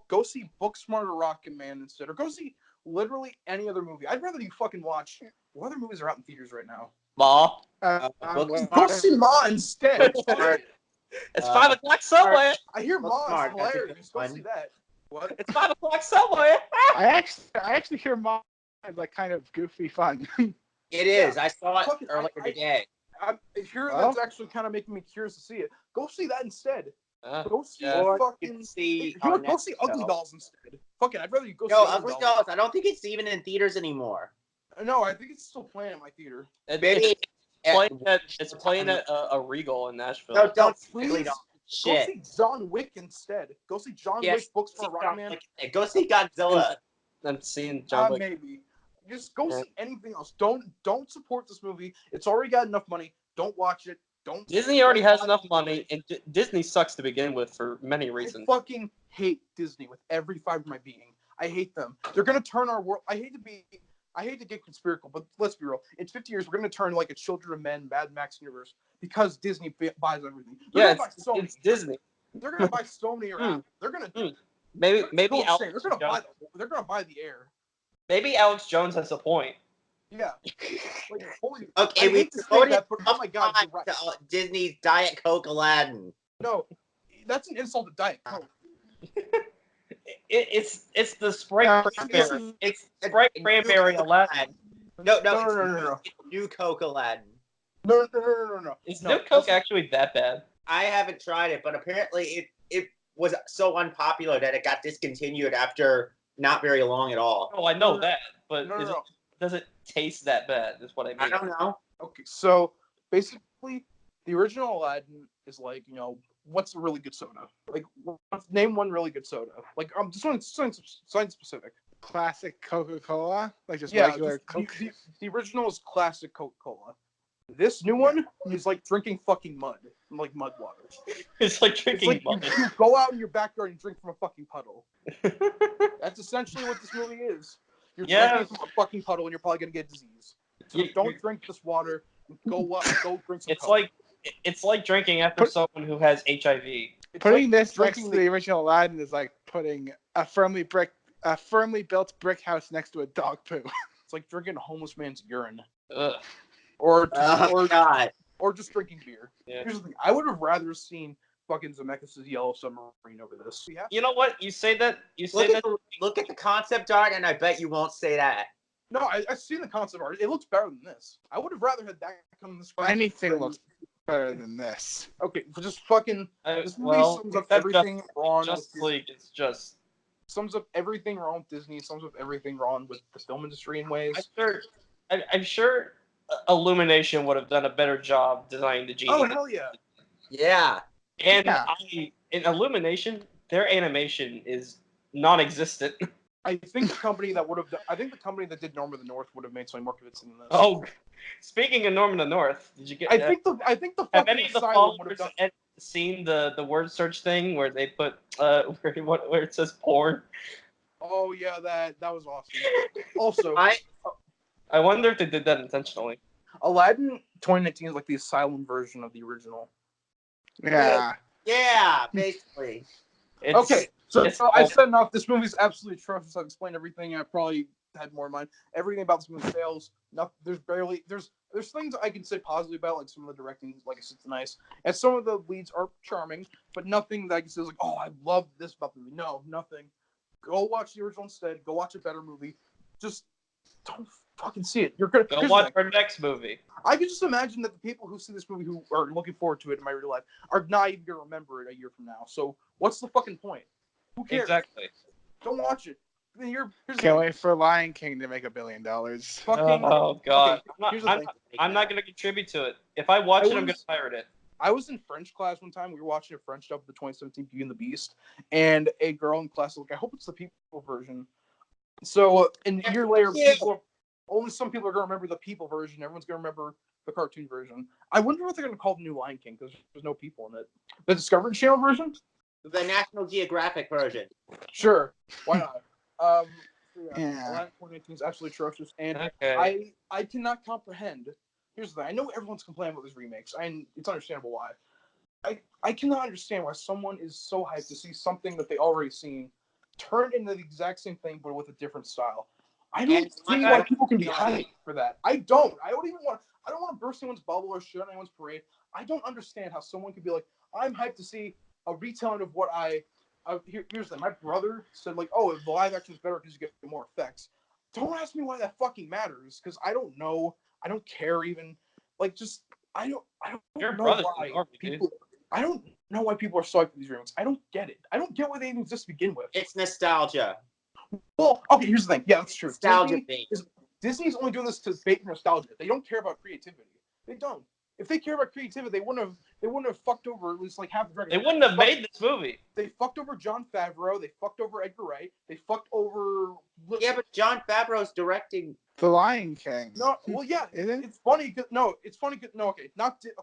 go see Booksmart or Rocketman instead, or go see literally any other movie. I'd rather you fucking watch what other movies are out in theaters right now. Ma. Go see Ma instead. It's 5 o'clock somewhere. I hear Ma is Booksmart, that's a good hilarious. Go one. see that. What? It's 5 o'clock somewhere. I actually hear mom like kind of goofy fun. it is. I saw it Fucking- earlier today. I hear Well. that's actually kind of making me curious to see it. Go see that instead. Go see Yeah. Or you fucking. can see You know, on go see Netflix, Ugly though. Dolls instead. Fucking, I'd rather you go No, see Ugly Dolls. I don't think it's even in theaters anymore. No, I think it's still playing at my theater. Maybe It's playing at a Regal in Nashville. No, don't Please, Ugly Dolls. Go Shit. see John Wick instead. Go see John Yes, Wick, Books see for John Rocketman. Wick. Go see Godzilla. I'm seeing John Wick. Maybe. Just go Yeah. see anything else. Don't support this movie. It's already got enough money. Don't watch it. Don't. Disney already has enough money, and Disney sucks to begin with for many I reasons. fucking hate Disney with every fiber of my being. I hate them. They're gonna turn our world. I hate to get conspiratorial, but let's be real. In 50 years, we're gonna turn like a Children of Men, Mad Max universe because Disney buys everything. Yeah, They're gonna buy Sony. it's Disney. They're gonna buy Sony or Apple. They're gonna. Maybe They're Alex gonna buy. Jones, They're gonna buy the air. maybe Alex Jones has a point. Yeah. Like, holy. Okay, I we hate to say voted that, but oh my god, you're right. to, Disney's Diet Coke Aladdin. No, that's an insult to Diet Coke. It's the Sprite this cranberry. is- It's Sprite cranberry Aladdin. No, No. it's new Coke Aladdin. No. Is No, New Coke actually that bad? I haven't tried it, but apparently it was so unpopular that it got discontinued after not very long at all. Oh, I know that, but No. does it taste that bad? Is what I mean. I don't know. Okay, so basically, the original Aladdin is like, what's a really good soda? Like, name one really good soda. Like, this one's science specific. Classic Coca-Cola, like just Yeah, regular just Coke. the original is classic Coca-Cola. This new one is like drinking fucking mud, like mud water. It's like It's drinking like mud. you go out in your backyard and drink from a fucking puddle. That's essentially what this movie is. You're drinking from a fucking puddle, and you're probably gonna get disease. So don't drink this water. Go drink some. Coke. It's like drinking after someone who has HIV. Putting this next to the original Aladdin is like putting a firmly built brick house next to a dog poo. It's like drinking a homeless man's urine. Ugh. Or God. Or just drinking beer. Yeah. Here's the thing. I would have rather seen fucking Zemeckis' Yellow Submarine over this. You know what? You say that. Look at the concept art, and I bet you won't say that. No, I've seen the concept art. It looks better than this. I would have rather had that come in this. Anything looks better than this. Okay, just fucking. This movie sums up everything wrong. Justice League is just sums up everything wrong with Disney. Sums up everything wrong with the film industry in ways. I'm sure Illumination would have done a better job designing the genie. Oh hell yeah! Yeah. And in Illumination, their animation is non-existent. I think the company that did Norm of the North would have made something more convincing than this. Oh, speaking of Norm of the North, did you get? I think the have any of the Asylum would have followers done. seen the word search thing where they put where it says porn? Oh yeah, that was awesome. Also, I wonder if they did that intentionally. Aladdin 2019 is like the Asylum version of the original. Yeah. Yeah, basically. Okay, so I said enough. This movie's absolutely atrocious. I've explained everything. I probably had more in mind. Everything about this movie fails. There's things I can say positively about, like some of the directing, like I said, it's nice, and some of the leads are charming, but nothing that I can say is like, oh, I love this about the movie. No, nothing. Go watch the original instead. Go watch a better movie. Just don't fucking see it. You're gonna go watch our next movie. I can just imagine that the people who see this movie, who are looking forward to it in my real life, are not even gonna remember it a year from now. So what's the fucking point? Who cares? Exactly. Don't watch it. Can't wait for Lion King to make $1 billion. Oh god! Okay, I'm not gonna contribute to it. If I watch it, I'm gonna pirate it. I was in French class one time. We were watching a French dub of the 2017 Beauty and the Beast, and a girl in class was like, "I hope it's the people version." So, a year later, only some people are going to remember the people version. Everyone's going to remember the cartoon version. I wonder what they're going to call the new Lion King, because there's no people in it. The Discovery Channel version? The National Geographic version. Sure. Why not? Yeah. 2019 is absolutely atrocious, and Okay. I cannot comprehend. Here's the thing. I know everyone's complaining about these remakes, and it's understandable why. I cannot understand why someone is so hyped to see something that they already seen turned into the exact same thing, but with a different style. I don't see why people can be hyped for that. I don't want to burst anyone's bubble or shit on anyone's parade. I don't understand how someone could be like, I'm hyped to see a retelling of what here's the thing. My brother said, like, oh, the live action is better because you get more effects. Don't ask me why that fucking matters, because I don't know. I don't care even. Like, just I don't know why people. I don't know why people are so hyped for these remakes. I don't get it. I don't get why they even exist to begin with. It's nostalgia. Well, okay, here's the thing. Yeah, that's true. Nostalgia. Disney's only doing this to bait nostalgia. They don't care about creativity. They don't. If they care about creativity, they wouldn't have fucked over at least like half the directors. They wouldn't have made this movie. They fucked over Jon Favreau. They fucked over Edgar Wright. They fucked over. Yeah, but Jon Favreau's directing The Lion King. No, well, yeah, Isn't it's funny. It's funny. No, okay, not Disney.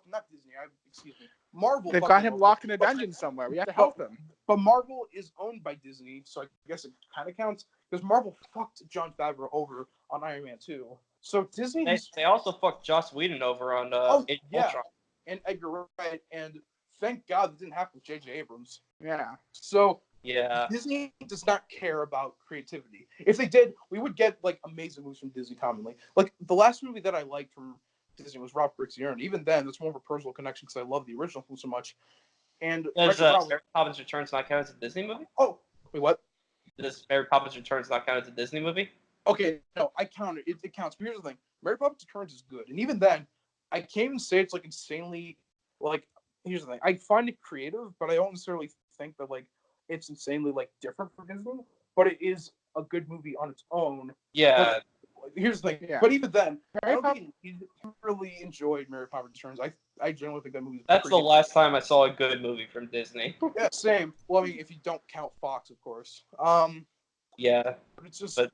Excuse me. Marvel. They've got him locked in a dungeon somewhere. We have to help them. But Marvel is owned by Disney, so I guess it kind of counts because Marvel fucked Jon Favreau over on Iron Man 2. So Disney. They also fucked Joss Whedon over on Ultron. And Edgar Wright, and thank God it didn't happen with J.J. Abrams. Yeah. So yeah, Disney does not care about creativity. If they did, we would get like amazing movies from Disney commonly. Like the last movie that I liked from Disney was Robert Briggs the Urn. Even then, that's more of a personal connection because I love the original film so much. And does Mary Poppins Returns not count as a Disney movie? Oh, wait, what? Does Mary Poppins Returns not count as a Disney movie? Okay, no, I count it. It counts. But here's the thing: Mary Poppins Returns is good, and even then, I can't even say it's like insanely like. Here's the thing: I find it creative, but I don't necessarily think that like it's insanely like different from Disney. But it is a good movie on its own. Yeah. But here's the thing. Yeah. But even then, Mary I don't think he really enjoyed Mary Poppins Returns. I generally think that movie. That's the last time I saw a good movie from Disney. Yeah, same. Well, I mean, if you don't count Fox, of course. Yeah. But it's just But-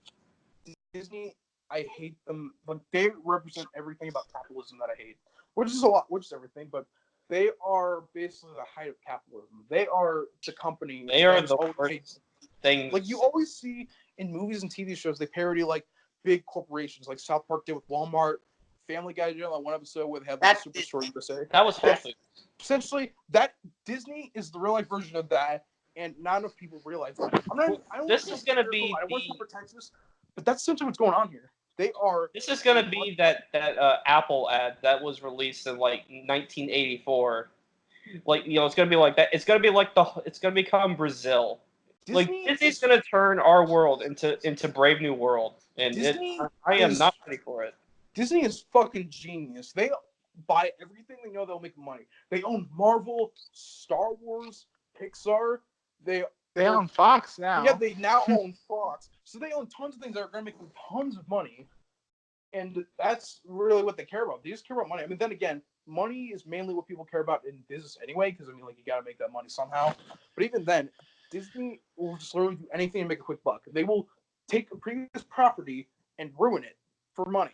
Disney. I hate them. Like they represent everything about capitalism that I hate, which is a lot, which is everything. But they are basically the height of capitalism. They are the company. They are that's the always worst things. like you always see in movies and TV shows. They parody like big corporations, like South Park did with Walmart. Family Guy did on one episode where they have the That's Superstore USA. That was Whole Foods. Essentially, that Disney is the real life version of that, and not enough people realize that. This is gonna be I don't want to sound pretentious, but that's essentially what's going on here. They are. This is gonna be that Apple ad that was released in like 1984. Like it's gonna be like that. It's gonna be like it's gonna become Brazil. Like Disney's gonna turn our world into Brave New World, and I am not ready for it. Disney is fucking genius. They buy everything they know they'll make money. They own Marvel, Star Wars, Pixar. They own Fox now. Yeah, they now own Fox. So they own tons of things that are going to make them tons of money. And that's really what they care about. They just care about money. I mean, then again, money is mainly what people care about in business anyway, because, I mean, like, you got to make that money somehow. But even then, Disney will just literally do anything to make a quick buck. They will take a previous property and ruin it for money.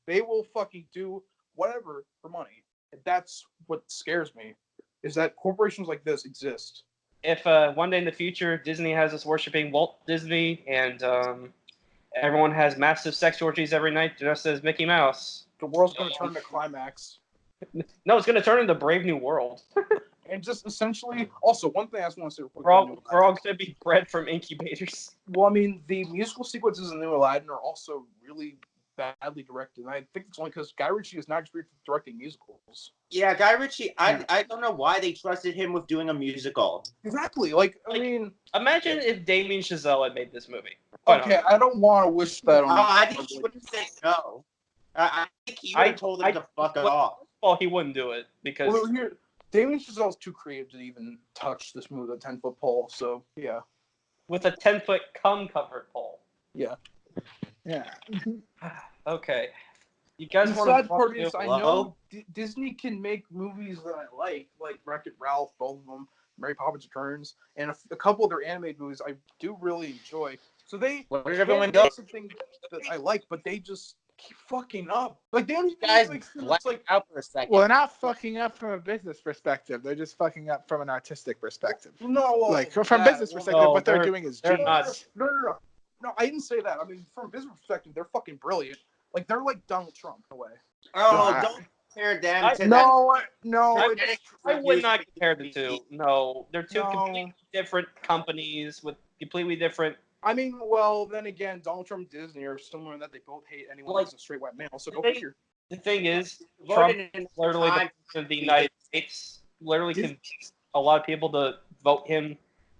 They will fucking do whatever for money. And that's what scares me, is that corporations like this exist. If one day in the future Disney has us worshiping Walt Disney and everyone has massive sex orgies every night just as Mickey Mouse, The world's going to turn to climax. No, it's going to turn into Brave New World. And just essentially, also, one thing I just want to say real quick. We're all going to be bred from incubators. Well, I mean, the musical sequences in the new Aladdin are also really badly directed. And I think it's only because Guy Ritchie is not experienced with directing musicals. Yeah, Guy Ritchie, I don't know why they trusted him with doing a musical. Exactly. I mean... Imagine if Damien Chazelle had made this movie. Okay, I don't want to wish that on... I think he would have said no. I think he would have told him to fuck it off. Well, he wouldn't do it, because... Well, here, Damien Chazelle's too creative to even touch this movie with a 10-foot pole, so, yeah. With a 10-foot cum-covered pole. Yeah. Yeah. Okay. You guys The want sad to part is, I know Disney can make movies that I like Wreck-It Ralph, both of them, Mary Poppins Returns, and a couple of their animated movies I do really enjoy. So they Where did everyone can go? make something that I like, but they just keep fucking up. Like, they don't even Guys, make black like out for a second. Well, they're not fucking up from a business perspective. They're just fucking up from an artistic perspective. no, well, Like from a business perspective, no, what they're they're- doing is they're genius. not. No, I didn't say that. I mean, from a business perspective, they're fucking brilliant. Like, they're like Donald Trump in a way. Oh, Wow. don't compare them to No, I would not compare the two. No, they're two No. completely different companies with completely different... I mean, well, then again, Donald Trump and Disney are similar in that they both hate anyone Like, who's a straight white male. So the go thing- figure. The thing is, Voted Trump in literally the time. president of the United States literally convinced a lot of people to vote him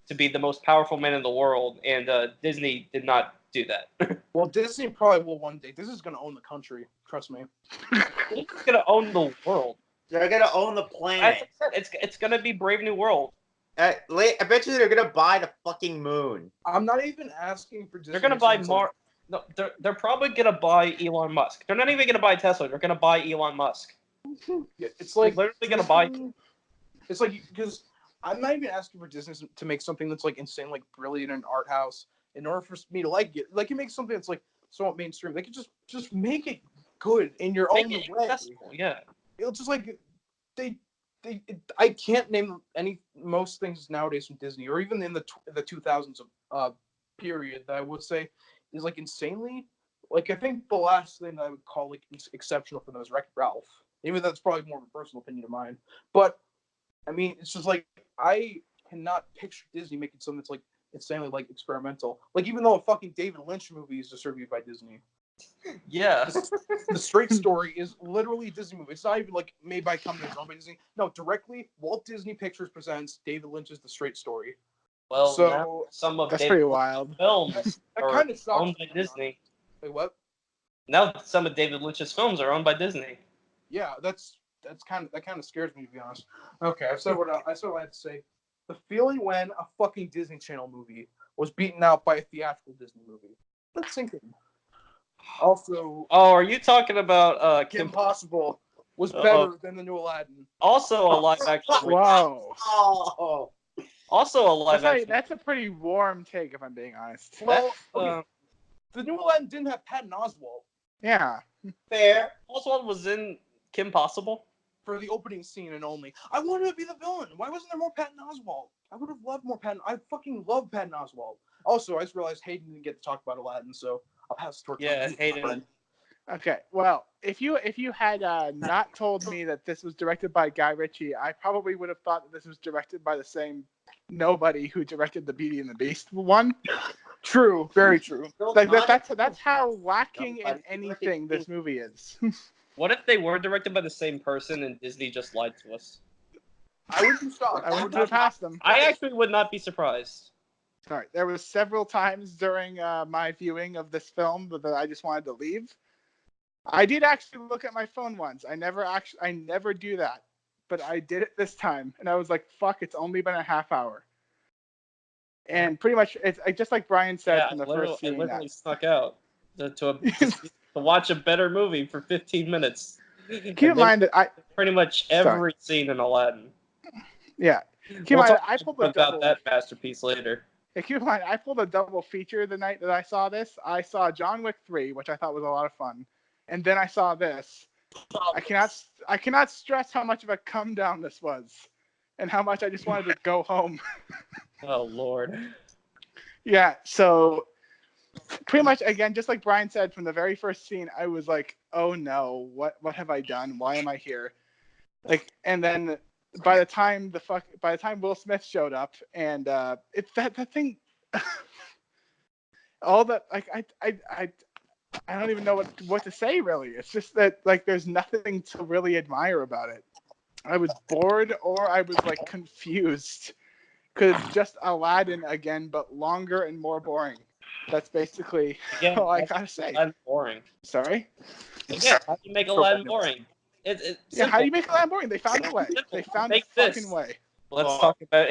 to be the most powerful man in the world, and Disney did not do that. Well, Disney probably will one day. Disney's gonna own the country. Trust me. He's gonna own the world. They're gonna own the As planet. I said, it's gonna be Brave New World. I bet you they're gonna buy the fucking moon. I'm not even asking for Disney. They're gonna buy Mar. No, they're probably gonna buy Elon Musk. They're not even gonna buy Tesla. They're gonna buy Elon Musk. Yeah, it's like They're literally gonna buy. It's like, because I'm not even asking for Disney to make something that's like insane, like brilliant in art house. In order for me to like it, like you make something that's like somewhat mainstream. They could just make it good in your own Make it way. accessible, yeah. It's just like I can't name most things nowadays from Disney, or even in the 2000s period that I would say is like insanely. Like, I think the last thing that I would call like exceptional for them is Wreck-It Ralph. Even though that's probably more of a personal opinion of mine. But I mean, it's just like I cannot picture Disney making something that's like insanely like experimental. Like, even though a fucking David Lynch movie is distributed by Disney. Yeah. The Straight Story is literally a Disney movie. It's not even like made by companies owned by Disney. No, directly Walt Disney Pictures presents David Lynch's The Straight Story. Well, So- now some of That's David pretty wild. films That are kind of shocks owned by me, to be Disney. honest. Wait, what? Now some of David Lynch's films are owned by Disney. Yeah, that kind of scares me, to be honest. Okay, I said what I had to say. The feeling when a fucking Disney Channel movie was beaten out by a theatrical Disney movie. Let's sink in. Also, are you talking about Kim Possible was Uh-oh. better than the new Aladdin. Also a live action. Wow. Oh, Also a live action. That's a pretty warm take, if I'm being honest. Well, okay. The new Aladdin didn't have Patton Oswalt Yeah. fair. Oswald was in Kim Possible. for the opening scene and only. I wanted to be the villain. Why wasn't there more Patton Oswalt? I would have loved more Patton. I fucking love Patton Oswalt. Also, I just realized Hayden didn't get to talk about Aladdin, so I'll pass the torch. Yeah, on to you, Hayden. my friend. Okay. Well, if you had not told me that this was directed by Guy Ritchie, I probably would have thought that this was directed by the same nobody who directed the Beauty and the Beast one. True, very true. Like that's how lacking in anything this movie is. What if they were directed by the same person and Disney just lied to us? I wouldn't be shocked. I wouldn't put it past them. I actually would not be surprised. Sorry, there was several times during my viewing of this film that I just wanted to leave. I did actually look at my phone once. I never do that, but I did it this time, and I was like, "Fuck! It's only been a half hour." And pretty much, it's just like Brian said from the first scene. I literally snuck out to watch a better movie for 15 minutes. Keep in mind that pretty much every scene in Aladdin. Yeah. Keep in mind, I pulled about that masterpiece later. Yeah, keep in mind, I pulled a double feature the night that I saw this. I saw John Wick 3, which I thought was a lot of fun, and then I saw this. I cannot stress how much of a come down this was, and how much I just wanted to go home. Oh Lord. Yeah, so pretty much again, just like Brian said from the very first scene, I was like, "Oh no, what have I done? Why am I here?" Like, and then by the time Will Smith showed up, and it's that thing, all that, like I don't even know what to say really. It's just that like there's nothing to really admire about it. I was bored or I was like confused because it's just Aladdin again, but longer and more boring. That's basically all I gotta say. Aladdin boring. Sorry. Yeah, how do you make Aladdin boring? Yeah, how do you make Aladdin boring? They found a way. They found a fucking way. Let's talk about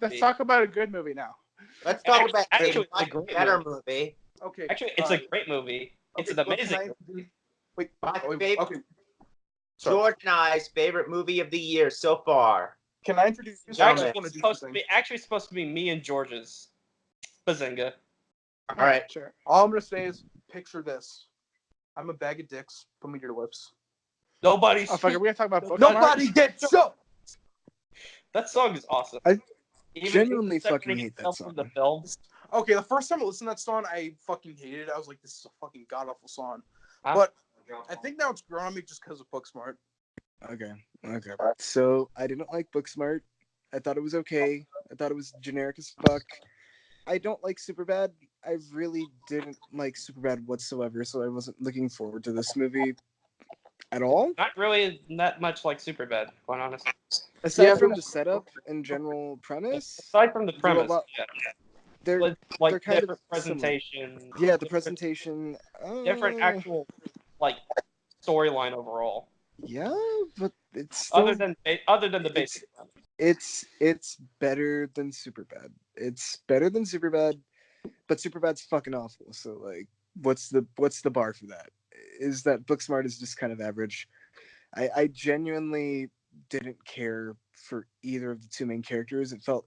Let's talk about a good movie now. Let's talk about actually, a better movie. Okay. Actually, it's a great movie. It's an amazing movie. Wait, my Okay. favorite, George and I's favorite movie of the year so far. Can I introduce you? It's actually supposed to be me and George's Bazinga. All right. Sure. All I'm gonna say is, picture this: I'm a bag of dicks. Put me to your lips. Nobody's. Oh fuck! Are we gonna talk about Booksmart? Nobody gets shook. That song is awesome. I Even genuinely separating fucking hate that itself from song. the film. Okay, the first time I listened to that song, I fucking hated it. I was like, this is a fucking god awful song. Huh? But I think now it's grown on me just because of Booksmart. Okay. So I didn't like Booksmart. I thought it was okay. I thought it was generic as fuck. I don't like Superbad. I really didn't like Superbad whatsoever, so I wasn't looking forward to this movie at all. Not really that much like Superbad, quite honestly. Aside from the setup and general premise, Aside from the premise, they're like they're kind different of similar. presentation. Yeah, the presentation. Different actual like storyline overall. Yeah, but it's still, Other than the basic. it's better than Superbad. It's better than Superbad, but Superbad's fucking awful. So like, what's the bar for that? Is that Booksmart is just kind of average. I genuinely didn't care for either of the two main characters. It felt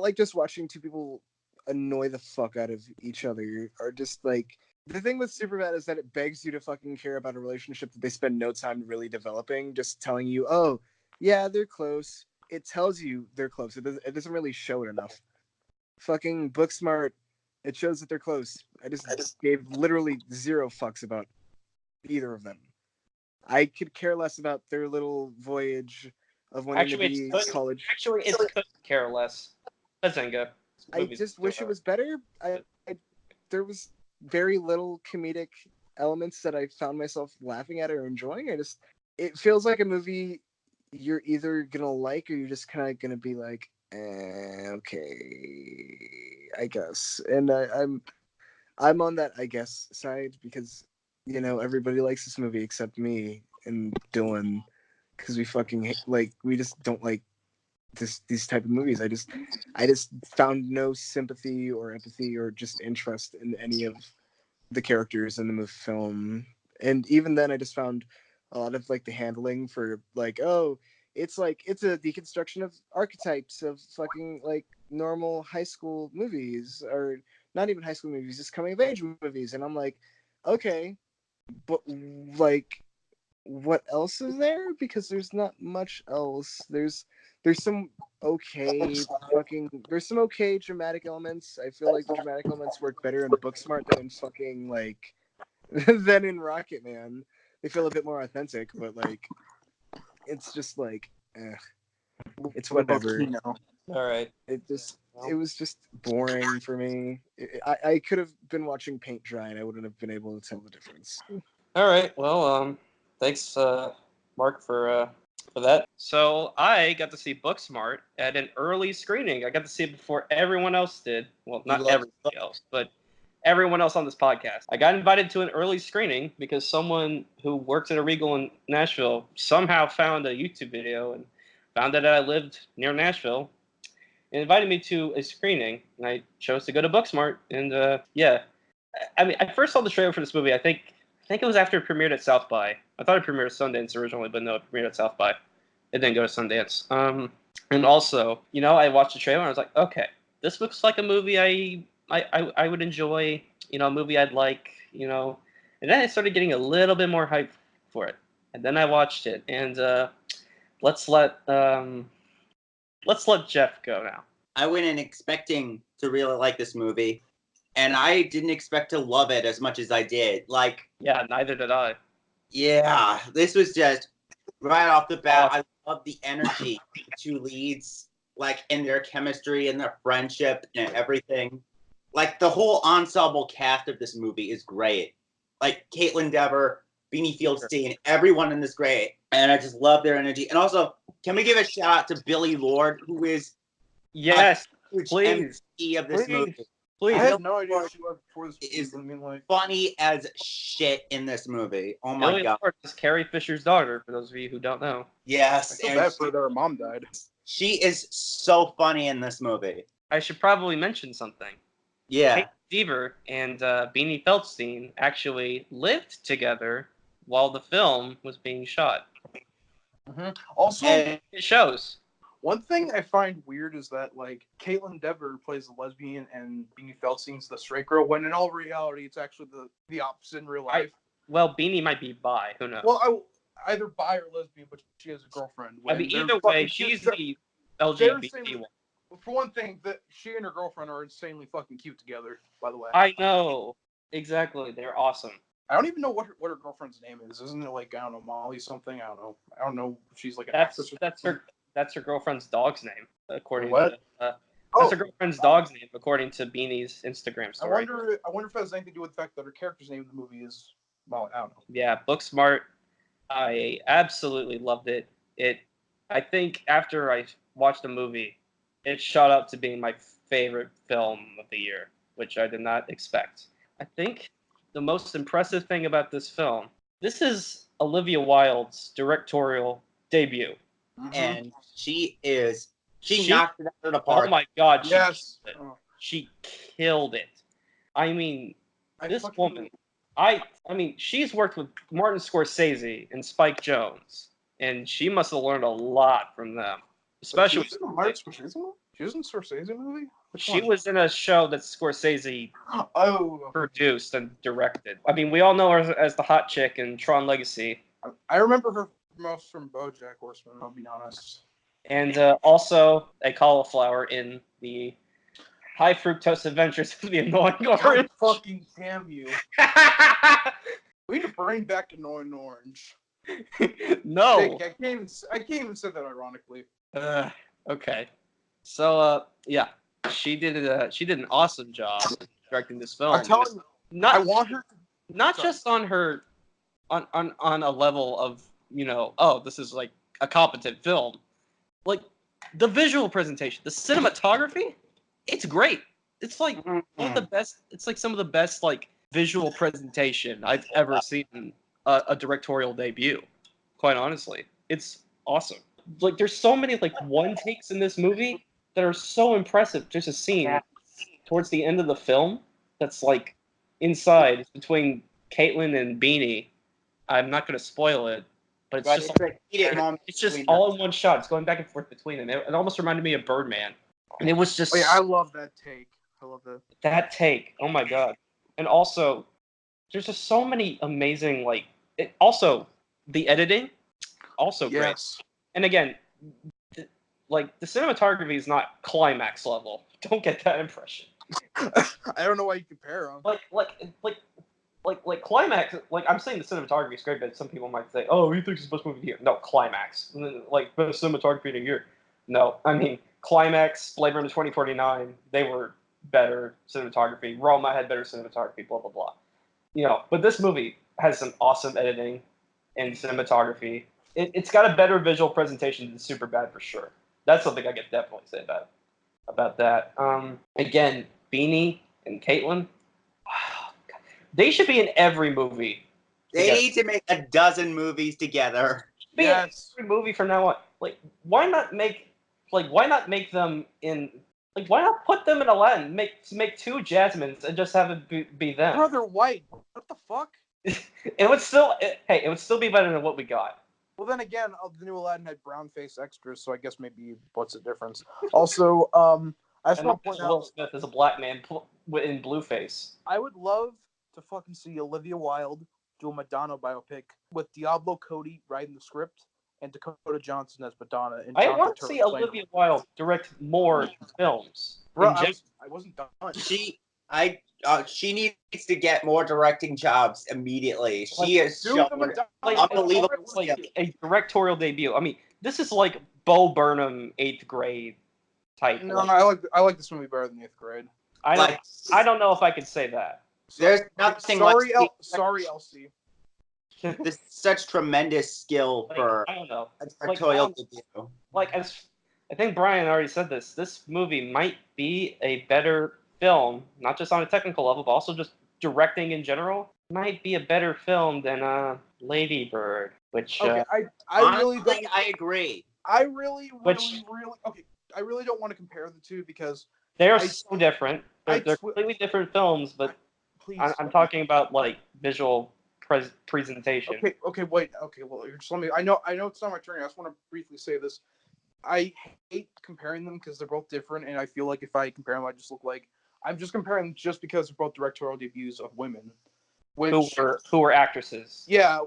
like just watching two people annoy the fuck out of each other, or just like. The thing with Superbad is that it begs you to fucking care about a relationship that they spend no time really developing, just telling you, oh, yeah, they're close. It tells you they're close. It doesn't really show it enough. Fucking Booksmart, it shows that they're close. I just gave literally zero fucks about either of them. I could care less about their little voyage of wanting to be college. Actually, it could care less. Bazinga. I just wish it was better. There was very little comedic elements that I found myself laughing at or enjoying. It feels like a movie you're either gonna like or you're just kind of gonna be like, okay, I guess. And I'm on that I guess side because everybody likes this movie except me and Dylan because we fucking we just don't like these type of movies. I just found no sympathy or empathy or just interest in any of the characters in the film. And even then, I just found a lot of like the handling for like, oh, it's a deconstruction of archetypes of fucking like normal high school movies, or not even high school movies, just coming of age movies. And I'm like, okay, but like, what else is there? Because there's not much else. There's some there's some okay dramatic elements. I feel like the dramatic elements work better in Booksmart than in fucking like than in Rocketman. They feel a bit more authentic, but like it's just like it's whatever. All right. It was just boring for me. I could have been watching paint dry and I wouldn't have been able to tell the difference. All right. Well, thanks, Mark, for that. So I got to see Booksmart at an early screening. I got to see it before everyone else did. Well, not everybody else, but everyone else on this podcast. I got invited to an early screening because someone who works at a Regal in Nashville somehow found a YouTube video and found out that I lived near Nashville and invited me to a screening. And I chose to go to Booksmart. And yeah, I mean, I first saw the trailer for this movie. I think it was after it premiered at South by. I thought it premiered at Sundance originally, but no, it premiered at South by. It didn't go to Sundance. And also, I watched the trailer and I was like, okay, this looks like a movie I would enjoy, a movie I'd like, and then I started getting a little bit more hype for it, and then I watched it, and let's let Jeff go now. I went in expecting to really like this movie, and I didn't expect to love it as much as I did. Like, yeah, neither did I. Yeah, this was just right off the bat. I love the energy of the two leads, like in their chemistry and their friendship and everything. Like the whole ensemble cast of this movie is great. Like Caitlin Dever, Beanie Fieldstein, everyone in this great, and I just love their energy. And also, can we give a shout out to Billy Lord, who is yes, huge please, MVP of this movie. Please, I had no idea who she was before this is movie. funny as shit in this movie. Oh my Billy god! Lord is Carrie Fisher's daughter. For those of you who don't know. Yes, I feel bad for her mom died. She is so funny in this movie. I should probably mention something. Yeah. Kate Dever and Beanie Feldstein actually lived together while the film was being shot. Mm-hmm. Also, it shows. One thing I find weird is that like Caitlin Dever plays the lesbian and Beanie Feldstein's the straight girl, when in all reality it's actually the opposite in real life. Well, Beanie might be bi. Who knows? Well, either bi or lesbian, but she has a girlfriend. I mean, either way, she's the LGBT one. For one thing, that she and her girlfriend are insanely fucking cute together. By the way, I know exactly. They're awesome. I don't even know what her girlfriend's name is. Isn't it like, I don't know, Molly something? I don't know. She's like an actress. That's her girlfriend's dog's name, according what? to. That's her girlfriend's dog's name, according to Beanie's Instagram story. I wonder if that has anything to do with the fact that her character's name in the movie is Molly. I don't know. Yeah, Booksmart. I absolutely loved it. I think after I watched the movie, it shot up to being my favorite film of the year, which I did not expect. I think the most impressive thing about this film, this is Olivia Wilde's directorial debut. Mm-hmm. And she knocked it out of the park. Oh my god, yes. She killed it. I mean, this woman, I mean, she's worked with Martin Scorsese and Spike Jonze, and she must have learned a lot from them. Especially she was in Martin Scorsese movie? She was in Scorsese movie? She was in a show that Scorsese produced and directed. I mean, we all know her as the hot chick in Tron Legacy. I remember her most from BoJack Horseman, I'll be honest. And also a cauliflower in the High Fructose Adventures of the Annoying Orange. God fucking damn you. We need to bring back Annoying Orange. No. I can't even say that ironically. Okay. So yeah, she did an awesome job directing this film. I'm telling you, I want her not just on her on a level of, oh, this is like a competent film. Like the visual presentation, the cinematography, it's great. It's like one of the best. It's like some of the best like visual presentation I've ever seen in a directorial debut. Quite honestly, it's awesome. there's so many like one takes in this movie that are so impressive. There's a scene towards the end of the film that's like inside. It's between Caitlin and Beanie. I'm not going to spoil it, but it's just it's just all in one shot. It's going back and forth between them. It almost reminded me of Birdman, and it was just. Oh, yeah, I love that take. I love that. That take. Oh my god! And also, there's just so many amazing also, the editing, also great. Yes. And again, the cinematography is not climax level. Don't get that impression. I don't know why you compare them. Like climax. Like I'm saying, the cinematography is great, but some people might say, "Oh, he thinks it's the best movie of the year." No, climax. Like best cinematography in a year. No, I mean climax. Blade Runner 2049. They were better cinematography. Roma had better cinematography. Blah blah blah. But this movie has some awesome editing and cinematography. It's got a better visual presentation than Superbad for sure. That's something I could definitely say about that. Again, Beanie and Caitlin, they should be in every movie. They need to make a dozen movies together. Yes. Every movie from now on. Why not make them in? Why not put them in Aladdin? Make two Jasmines and just have it be them. Brother White, what the fuck? It would still be better than what we got. Well, then again, the new Aladdin had brown face extras, so I guess maybe what's the difference? Also, I just want to point out Will Smith is a black man in blueface. I would love to fucking see Olivia Wilde do a Madonna biopic with Diablo Cody writing the script and Dakota Johnson as Madonna. And I want to see Olivia Wilde direct more films. Bro, I wasn't done. She needs to get more directing jobs immediately. She is showing unbelievable a directorial debut. I mean, this is like Bo Burnham 8th grade type. No, I like this movie better than 8th grade. I don't know if I could say that. There's nothing. Sorry, Elsie. There's such tremendous skill for I don't know. a directorial debut. I think Brian already said this. This movie might be a better film, not just on a technical level, but also just directing in general. Might be a better film than Lady Bird, which I really don't. I agree. I really don't want to compare the two because they're so different. They're completely different films, but I'm talking about visual presentation. Okay, wait. Okay, well, just let me. I know it's not my turn. I just want to briefly say this. I hate comparing them because they're both different, and I feel like if I compare them, I just look like I'm just comparing them just because they're both directorial debuts of women, who were actresses. Yeah,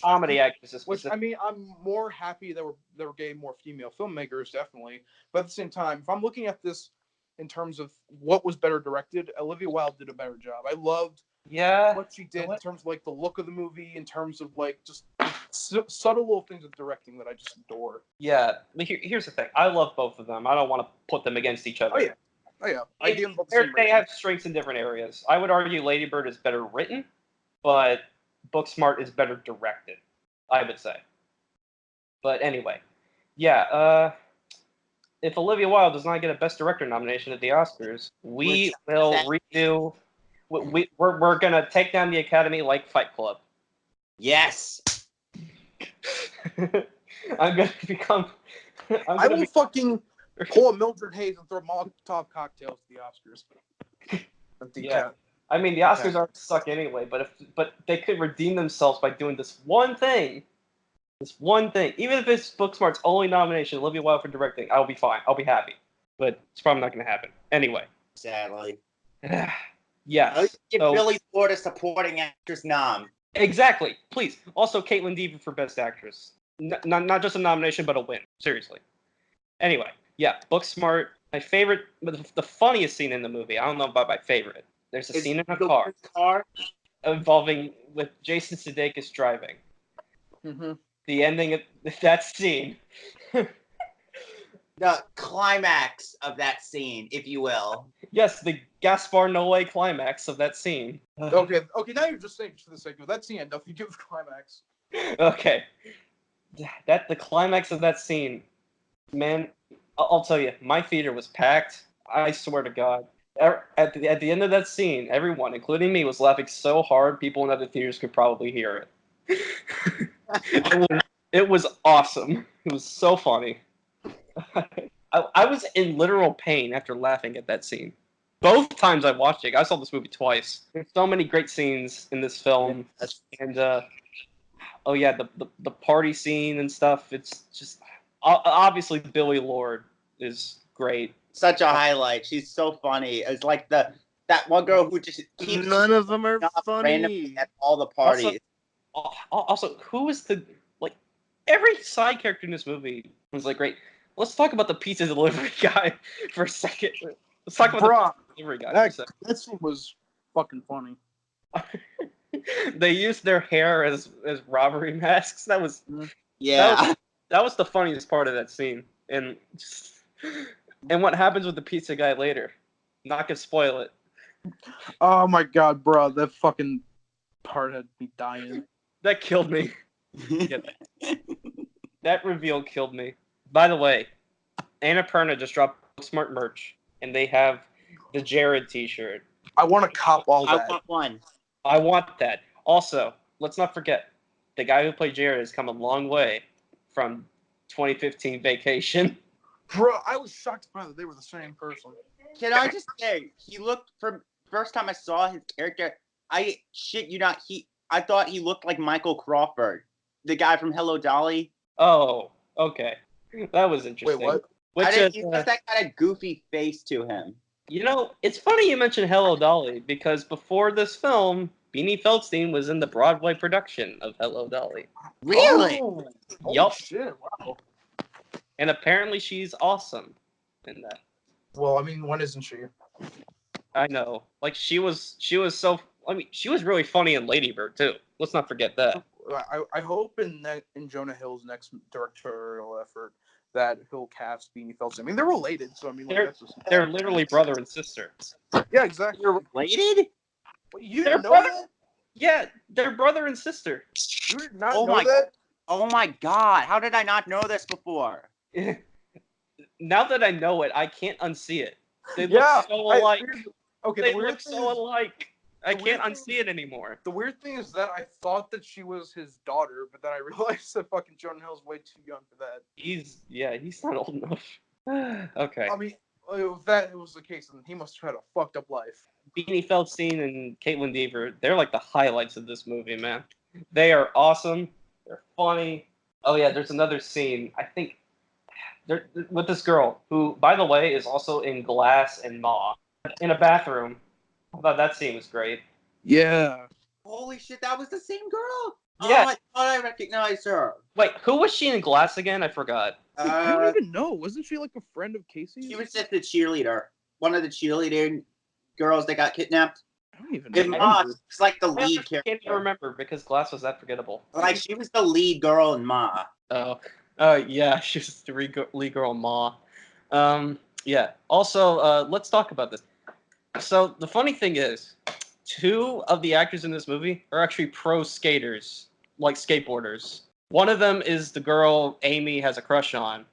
comedy actresses. Which I mean, I'm more happy that we're getting more female filmmakers, definitely. But at the same time, if I'm looking at this in terms of what was better directed, Olivia Wilde did a better job. I loved what she did in terms of the look of the movie, in terms of just subtle little things of directing that I just adore. Yeah, but here's the thing. I love both of them. I don't want to put them against each other. Oh yeah. They have strengths in different areas. I would argue Lady Bird is better written, but Booksmart is better directed, I would say. But anyway, yeah. If Olivia Wilde does not get a Best Director nomination at the Oscars, we will redo. We're gonna take down the Academy like Fight Club. Yes. I'm gonna become. I will fucking pull a Mildred Hayes and throw Molotov cocktails to the Oscars. Yeah. I mean, the Oscars aren't suck anyway, but they could redeem themselves by doing this one thing. This one thing. Even if it's Booksmart's only nomination, Olivia Wilde for directing, I'll be fine. I'll be happy. But it's probably not going to happen. Anyway. Sadly. Yes. Give Billy Ford a supporting actress nom. Exactly. Please. Also, Caitlin Dever for Best Actress. Not just a nomination, but a win. Seriously. Anyway. Yeah. Booksmart. My favorite, the funniest scene in the movie. I don't know about my favorite. There's a scene in a car involving with Jason Sudeikis driving. Mm-hmm. The ending of that scene. The climax of that scene, if you will. Yes, the Gaspar Noé climax of that scene. Okay, now you're just saying for the sake of that scene, nothing to do with climax. Okay. The climax of that scene, man, I'll tell you, my theater was packed. I swear to God. At the end of that scene, everyone, including me, was laughing so hard people in other theaters could probably hear it. It was awesome. It was so funny. I was in literal pain after laughing at that scene. Both times I watched it. I saw this movie twice. There's so many great scenes in this film, and oh yeah, the party scene and stuff. It's just obviously Billy Lord is great. Such a highlight. She's so funny. It's like that one girl who just keeps None of them are randomly funny. at all the parties. Also, who is the every side character in this movie was like great. Let's talk about the pizza delivery guy for a second. Let's talk about the pizza delivery guy for a second. That scene was fucking funny. They used their hair as robbery masks. That was Yeah. that was the funniest part of that scene. And what happens with the pizza guy later? Not gonna spoil it. Oh my god, bro, that fucking part had me dying. That killed me. That reveal killed me. By the way, Annapurna just dropped Booksmart merch, and they have the Jared T-shirt. I want to cop all I that. want one. I want that. Also, let's not forget, the guy who played Jared has come a long way from 2015 Vacation. Bro, I was shocked by that they were the same person. Can I just say, he looked, from first time I saw his character, I shit you not, I thought he looked like Michael Crawford, the guy from Hello Dolly. Oh, okay. That was interesting. Wait, what? He has that kind of goofy face to him. You know, it's funny you mentioned Hello Dolly, because before this film, Beanie Feldstein was in the Broadway production of Hello Dolly. Really? Oh, Yup. shit, wow. And apparently she's awesome in that. Well, I mean, when isn't she? I know. Like, she was so... I mean, she was really funny in Lady Bird, too. Let's not forget that. I hope in Jonah Hill's next directorial effort that he'll cast Beanie Feldstein. I mean, they're related, so I mean, like, They're literally brother and sister. yeah, exactly. You're related? You They're didn't know brother- that? Yeah, they're brother and sister. You did not Oh know my- that? Oh my god, how did I not know this before? Now that I know it, I can't unsee it. They Yeah, look so alike. Okay, They the weird look thing so is, alike. I the can't weird unsee it anymore. the weird thing is that I thought that she was his daughter, but then I realized that fucking Jonah Hill's way too young for that. He's not old enough. Okay. I mean, if that was the case, then he must have had a fucked up life. Beanie Feldstein and Caitlin Dever, they're like the highlights of this movie, man. They are awesome. They're funny. Oh yeah, there's another scene. I think they're with this girl who, by the way, is also in Glass and Ma in a bathroom. I thought that scene was great. Yeah. Holy shit, that was the same girl? Yeah. Oh, I thought I recognized her. Wait, who was she in Glass again? I forgot. I don't even know. Wasn't she like a friend of Casey's? She was just the cheerleader. One of the cheerleading girls that got kidnapped. I don't even And know. Ma, she's like the I lead can't even character. remember because Glass was that forgettable. Like, she was the lead girl in Ma. Oh, yeah, she was the lead girl Ma. Yeah. Also, let's talk about this. So the funny thing is, two of the actors in this movie are actually pro skaters, like skateboarders. One of them is the girl Amy has a crush on,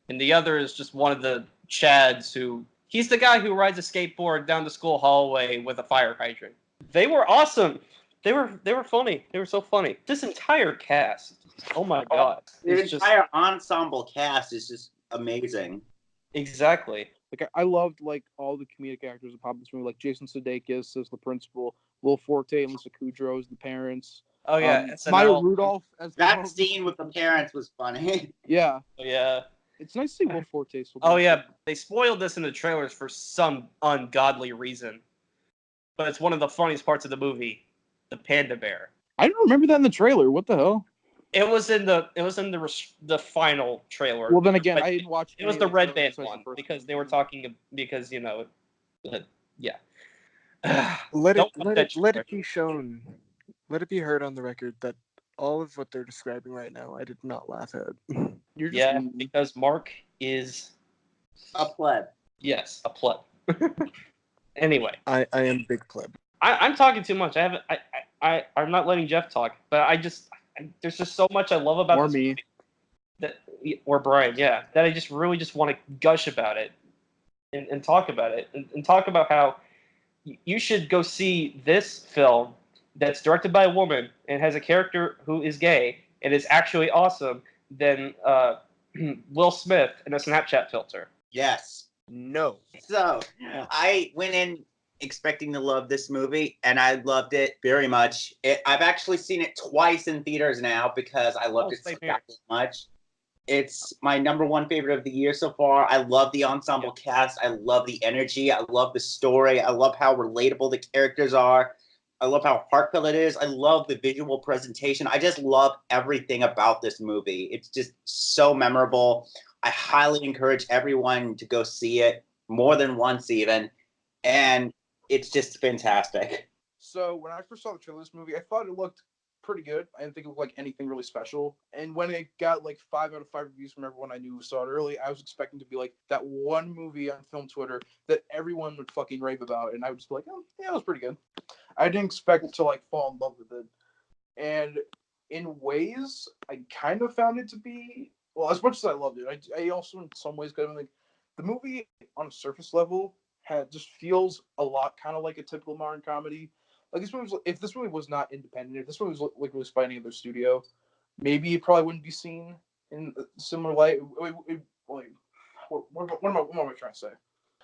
and the other is just one of the Chads who... He's the guy who rides a skateboard down the school hallway with a fire hydrant. They were awesome. They were funny. They were so funny. This entire cast, oh my god. The It's just... entire ensemble cast is just amazing. Exactly. Like I loved like all the comedic actors that popped in this movie, like Jason Sudeikis as the principal, Will Forte and Lisa Kudrow as the parents. Oh yeah, Maya SNL. Rudolph as That scene with the parents was funny. Yeah, Oh, yeah. it's nice to see Will Forte. Still Oh yeah, they spoiled this in the trailers for some ungodly reason. But it's one of the funniest parts of the movie, the panda bear. I didn't remember that in the trailer. What the hell? It was in the final trailer. Well, then again, But I didn't watch. it was any the of Red the Band trailers one first. because they were talking because yeah. Let Don't it put let that it let it trailer. be shown. Let it be heard on the record that all of what they're describing right now, I did not laugh at. You're just Yeah, because Mark is A pleb. yes a pleb. Anyway. I am big pleb. I'm talking too much. I'm not letting Jeff talk, but there's just so much I love about or this me. movie or Brian, yeah, that I just really just want to gush about it and talk about it and talk about how you should go see this film that's directed by a woman and has a character who is gay and is actually awesome than Will Smith in a Snapchat filter. Yes. No. So I went in expecting to love this movie, and I loved it very much. I've actually seen it twice in theaters now because I loved it so much. It's my #1 favorite of the year so far. I love the ensemble cast. I love the energy. I love the story. I love how relatable the characters are. I love how heartfelt it is. I love the visual presentation. I just love everything about this movie. It's just so memorable. I highly encourage everyone to go see it more than once even. And it's just fantastic. So when I first saw the trailer of this movie, I thought it looked pretty good. I didn't think it looked like anything really special. And when it got like 5 out of 5 reviews from everyone I knew who saw it early, I was expecting to be like that one movie on film Twitter that everyone would fucking rave about, and I would just be like, oh, yeah, it was pretty good. I didn't expect to like fall in love with it. And in ways, I kind of found it to be, well, as much as I loved it, I also in some ways kind of like the movie on a surface level just feels a lot kind of like a typical modern comedy. Like this movie, if this movie was not independent, if this movie was like released by any other studio, maybe it probably wouldn't be seen in a similar light. What am I trying to say?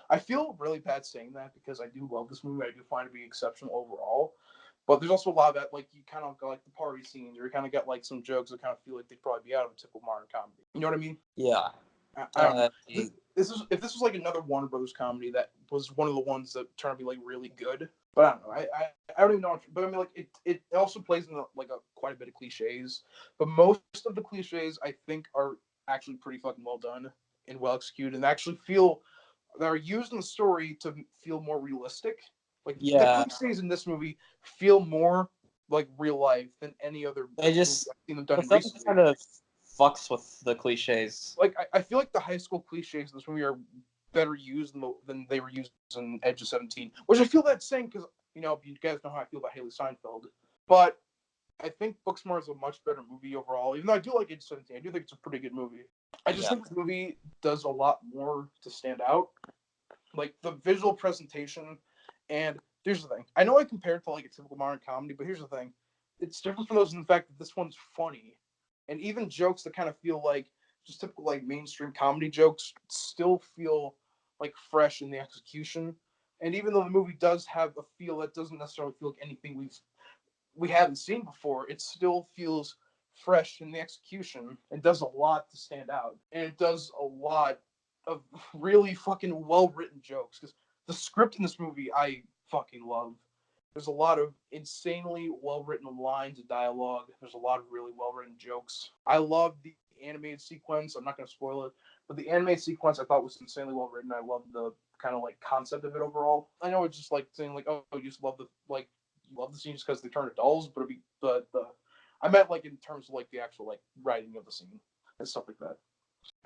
I feel really bad saying that because I do love this movie. I do find it to be exceptional overall. But there's also a lot of that, like you kind of got like the party scenes, or you kind of got like some jokes that kind of feel like they'd probably be out of a typical modern comedy. You know what I mean? Yeah. I don't know. If this was like another Warner Brothers comedy that was one of the ones that turned out to be like really good. But I don't know. I don't even know. But I mean, like it also plays in like quite a bit of cliches. But most of the cliches I think are actually pretty fucking well done and well executed, and actually feel that are used in the story to feel more realistic. Like the cliches in this movie feel more like real life than any other. They just I've seen them done the film recently. kind of fucks with the cliches. Like I feel like the high school cliches in this movie are better used than they were used in Edge of 17, which I feel that's saying because you guys know how I feel about Haley Steinfeld, but I think Booksmart is a much better movie overall. Even though I do like Edge of 17, I do think it's a pretty good movie. I just think the movie does a lot more to stand out, like the visual presentation. And here's the thing: I know I compare it to like a typical modern comedy, but here's the thing: it's different from those in the fact that this one's funny, and even jokes that kind of feel like just typical like mainstream comedy jokes still feel like fresh in the execution. And even though the movie does have a feel that doesn't necessarily feel like anything we haven't seen before, it still feels fresh in the execution and does a lot to stand out. And it does a lot of really fucking well written jokes because the script in this movie I fucking love. There's a lot of insanely well written lines of dialogue. There's a lot of really well written jokes. I love the animated sequence. I'm not going to spoil it, but the animated sequence I thought was insanely well written. I love the kind of like concept of it overall. I know it's just like saying like, oh, you just love the scene just because they turn to dolls, but I meant like in terms of like the actual like writing of the scene and stuff like that.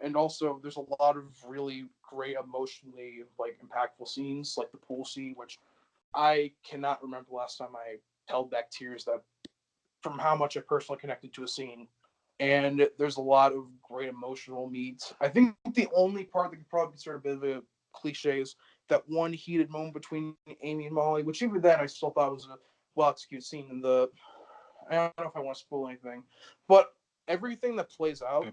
And also, there's a lot of really great emotionally like impactful scenes, like the pool scene, which I cannot remember the last time I held back tears that from how much I personally connected to a scene. And there's a lot of great emotional meat. I think the only part that could probably be sort of a bit of a cliche is that one heated moment between Amy and Molly, which even then I still thought was a well executed scene. I don't know if I want to spoil anything, but everything that plays out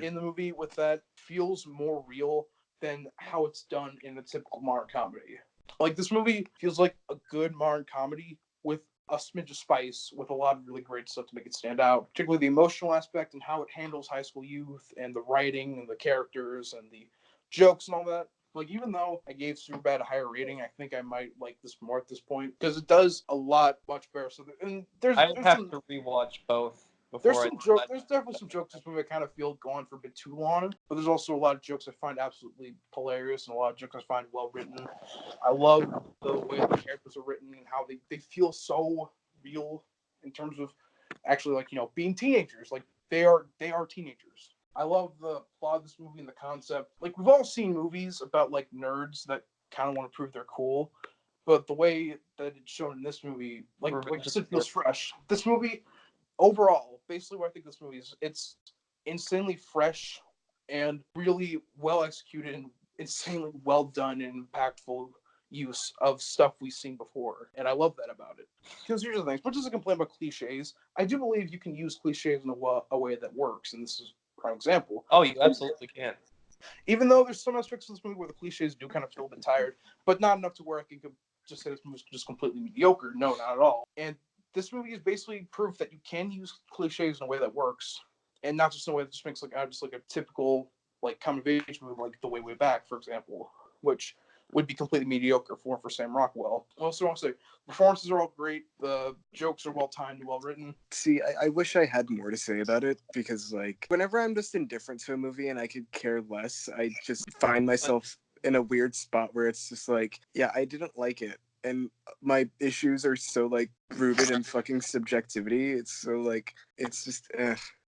in the movie with that feels more real than how it's done in a typical modern comedy. Like this movie feels like a good modern comedy with a smidge of spice, with a lot of really great stuff to make it stand out, particularly the emotional aspect and how it handles high school youth and the writing and the characters and the jokes and all that. Like even though I gave Superbad a higher rating, I think I might like this more at this point because it does a lot much better. So and I would have to rewatch both. There's definitely some jokes in this movie I kind of feel go on for a bit too long, but there's also a lot of jokes I find absolutely hilarious and a lot of jokes I find well written. I love the way the characters are written and how they feel so real in terms of actually like being teenagers. Like they are teenagers. I love the plot of this movie and the concept. Like we've all seen movies about like nerds that kind of want to prove they're cool, but the way that it's shown in this movie, like you said, feels fresh. This movie overall, basically what I think this movie is, it's insanely fresh and really well executed and insanely well done and impactful use of stuff we've seen before. And I love that about it. Because here's the thing, as much as I complain about cliches, I do believe you can use cliches in a way that works. And this is prime example. Oh, you absolutely can. Even though there's some aspects of this movie where the cliches do kind of feel a bit tired, but not enough to where I can just say this movie's just completely mediocre. No, not at all. And this movie is basically proof that you can use cliches in a way that works, and not just in a way that just makes just like a typical like coming of age movie like The Way Back, for example, which would be completely mediocre for Sam Rockwell. Also, I want to say performances are all great. The jokes are well timed, well written. See, I wish I had more to say about it, because like whenever I'm just indifferent to a movie and I could care less, I just find myself in a weird spot where it's just like, yeah, I didn't like it. And my issues are so like rooted in fucking subjectivity. It's so like, it's just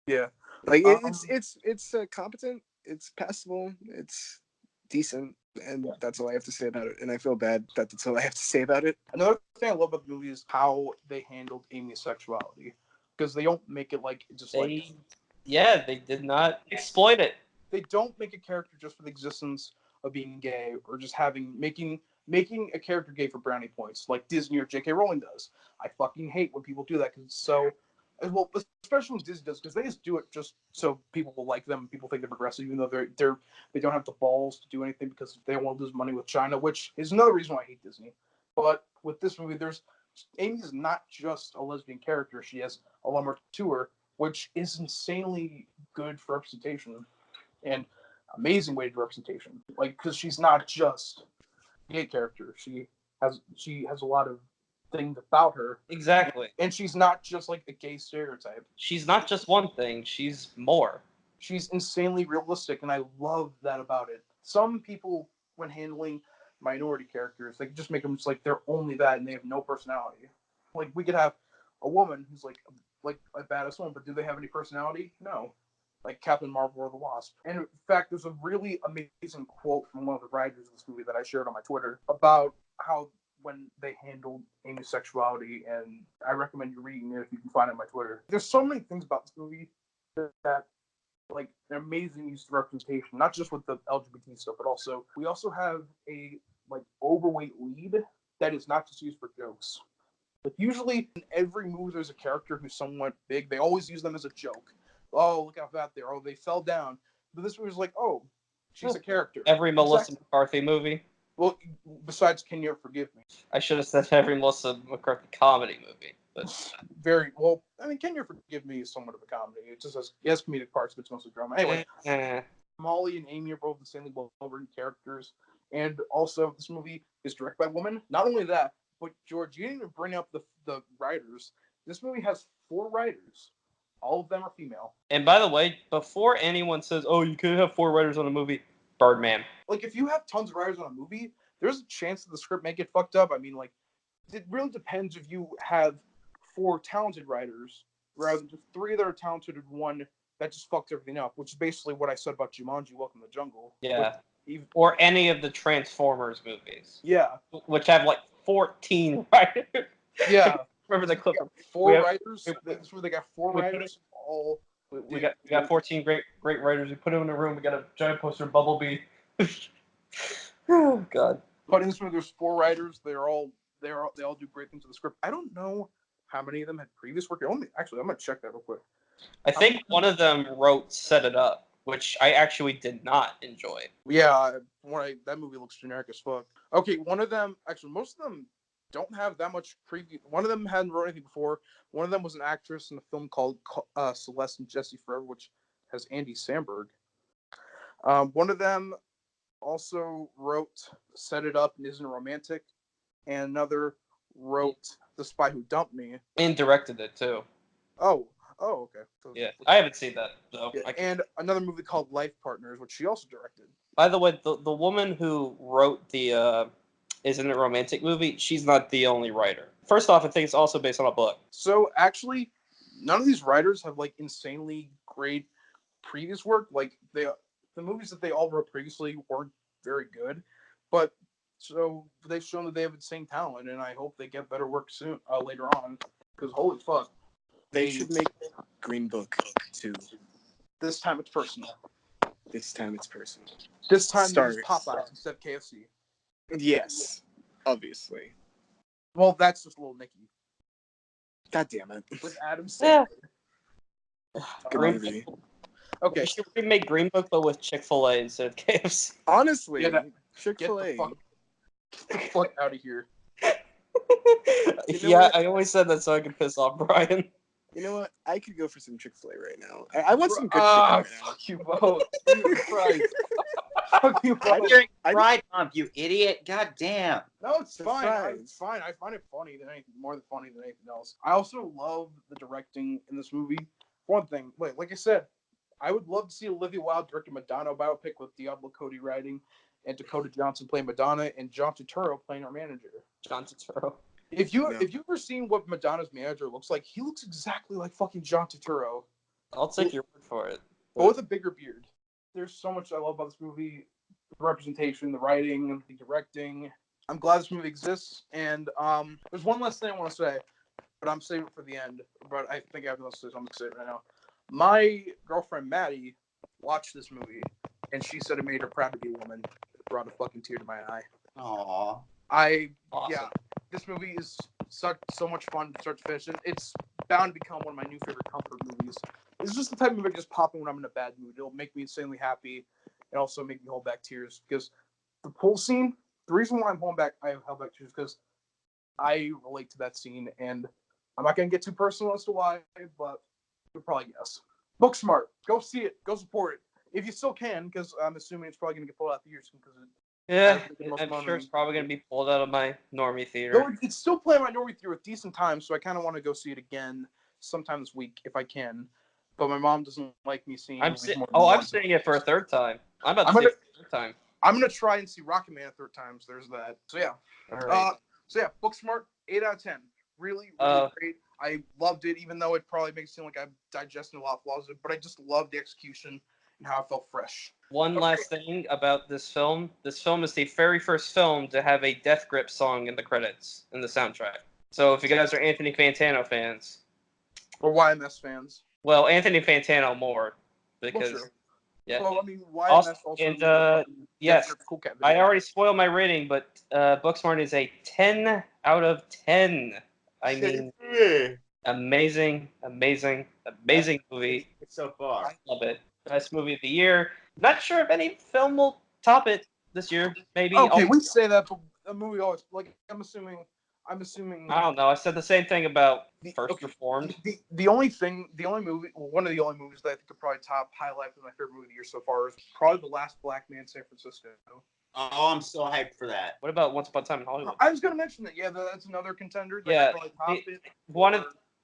Yeah. Like it's competent, it's passable, it's decent, and that's all I have to say about it. And I feel bad that that's all I have to say about it. Another thing I love about the movie is how they handled Amy's sexuality, because they don't make it like just they did not exploit it. They don't make a character just for the existence of being gay or just making a character gay for brownie points like Disney or J.K. Rowling does. I fucking hate when people do that because it's so. Well, especially when Disney does, because they just do it just so people will like them. People think they're progressive, even though they don't have the balls to do anything because they don't want to lose money with China, which is another reason why I hate Disney. But with this movie, Amy's not just a lesbian character; she has a lot more to her, which is insanely good for representation and amazing way to do representation. Like, because she's not just a gay character; she has a lot of things about her. Exactly. And she's not just like a gay stereotype. She's not just one thing, she's more. She's insanely realistic, and I love that about it. Some people, when handling minority characters, they just make them just like they're only that and they have no personality. Like, we could have a woman who's like a badass woman, but do they have any personality? No. Like Captain Marvel or the Wasp. And in fact, there's a really amazing quote from one of the writers of this movie that I shared on my Twitter about how when they handled Amy's sexuality, and I recommend you reading it if you can find it on my Twitter. There's so many things about this movie that like an amazing use of representation, not just with the LGBT stuff, but also we also have a like overweight lead that is not just used for jokes. Like usually in every movie there's a character who's somewhat big. They always use them as a joke. Oh, look how fat they are. Oh, they fell down. But this movie's like, oh, she's a character. Every Melissa McCarthy movie. Well, besides Can You Forgive Me? I should have said every Melissa McCarthy comedy movie. But very well. I mean, Can You Forgive Me is somewhat of a comedy. It has comedic parts, but it's mostly drama. Anyway, Molly and Amy are both insanely well-written characters, and also this movie is directed by a woman. Not only that, but George, you didn't even bring up the writers. This movie has 4 writers. All of them are female. And by the way, before anyone says, "Oh, you could have 4 writers on a movie," Birdman. Like, if you have tons of writers on a movie, there's a chance that the script may get fucked up. I mean, like, it really depends if you have 4 talented writers rather than just 3 that are talented and 1 that just fucked everything up, which is basically what I said about Jumanji: Welcome to the Jungle. Yeah. Or any of the Transformers movies. Yeah. Which have like 14 writers. Yeah. Remember the clip? 4 writers. That's where they got 4 writers. We got 14 great writers. We put them in a room. We got a giant poster of Bumblebee. Oh God. But in this movie, there's 4 writers. They all do great things to the script. I don't know how many of them had previous work. Actually, I'm gonna check that real quick. I think one of them wrote Set It Up, which I actually did not enjoy. Yeah, that movie looks generic as fuck. Okay, one of them, actually, most of them don't have that much previous. One of them hadn't wrote anything before. One of them was an actress in a film called Celeste and Jesse Forever, which has Andy Samberg. One of them also wrote Set It Up and Isn't Romantic, and another wrote The Spy Who Dumped Me. And directed it too. Oh, okay. So, yeah, I haven't seen that though. Yeah, and another movie called Life Partners, which she also directed. By the way, the woman who wrote the Isn't It Romantic movie, she's not the only writer. First off, I think it's also based on a book. So actually, none of these writers have like insanely great previous work. Like the movies that they all wrote previously weren't very good, but so they've shown that they have insane talent, and I hope they get better work soon later on. Because holy fuck, they should make Green Book 2. This time it's personal. This time it's personal. This time there's Popeyes instead of KFC. Yes, obviously. Well, that's just Little Nicky. God damn it. With Adam Sandler. Good movie. Okay. We should remake Green Book, but with Chick-fil-A instead of KFC. Honestly, Yeah, Chick-fil-A. Get the fuck out of here. Yeah, I only said that so I could piss off Brian. You know what? I could go for some Chick-fil-A right now. I want some good chicken right now. Fuck you both. Jesus Christ. Fuck you I'm both. hearing Pride Month, you idiot. God damn. No, it's The fine. fries. It's fine. I find it funny than anything, more than funny than anything else. I also love the directing in this movie. For one thing, like I said, I would love to see Olivia Wilde direct a Madonna biopic with Diablo Cody writing and Dakota Johnson playing Madonna and John Turturro playing her manager. John Turturro. If you've ever seen what Madonna's manager looks like, he looks exactly like fucking John Turturro. I'll take your word for it. But with a bigger beard. There's so much I love about this movie. The representation, the writing, the directing. I'm glad this movie exists. And there's one last thing I want to say, but I'm saving it for the end. But I think I have to say something to say right now. My girlfriend Maddie watched this movie, and she said it made her proud to be a woman. It brought a fucking tear to my eye. Aww. Yeah, this movie is so much fun to start to finish. It's bound to become one of my new favorite comfort movies. It's just the type of movie I just pop in when I'm in a bad mood. It'll make me insanely happy and also make me hold back tears. Because the pool scene, the reason why I held back tears because I relate to that scene, and I'm not going to get too personal as to why, but you'll probably guess. Booksmart, go see it, go support it. If you still can, because I'm assuming it's probably going to get pulled out the years because yeah, I'm sure it's probably going to be pulled out of my normie theater. Though it's still playing my normie theater with decent time, so I kind of want to go see it again sometime this week if I can. But my mom doesn't like me seeing. I'm seeing it for a third time. I'm about to see it for a third time. I'm gonna try and see Rocketman a third time. So there's that. So yeah. All right. Booksmart, 8 out of 10. Really great. I loved it, even though it probably makes it seem like I'm digesting a lot of flaws. But I just loved the execution and how it felt fresh. One last thing about this film. This film is the very first film to have a Death Grip song in the credits, in the soundtrack. So if you guys are Anthony Fantano fans. Or YMS fans. Well, Anthony Fantano more. Because, well, sure. Yeah. Well, I mean, YMS also and, yes, cool cat I already spoiled my rating, but Booksmart is a 10 out of 10. I mean, amazing movie. It's so far. I love it. Best movie of the year. Not sure if any film will top it this year. Maybe. Okay, we say that, but a movie always I'm assuming. I don't know. I said the same thing about First Reformed. The only movie, one of the only movies that I think could probably top highlight for my favorite movie of the year so far is probably The Last Black Man in San Francisco. Oh, I'm so hyped for that. What about Once Upon a Time in Hollywood? I was going to mention that. Yeah, that's another contender. Yeah,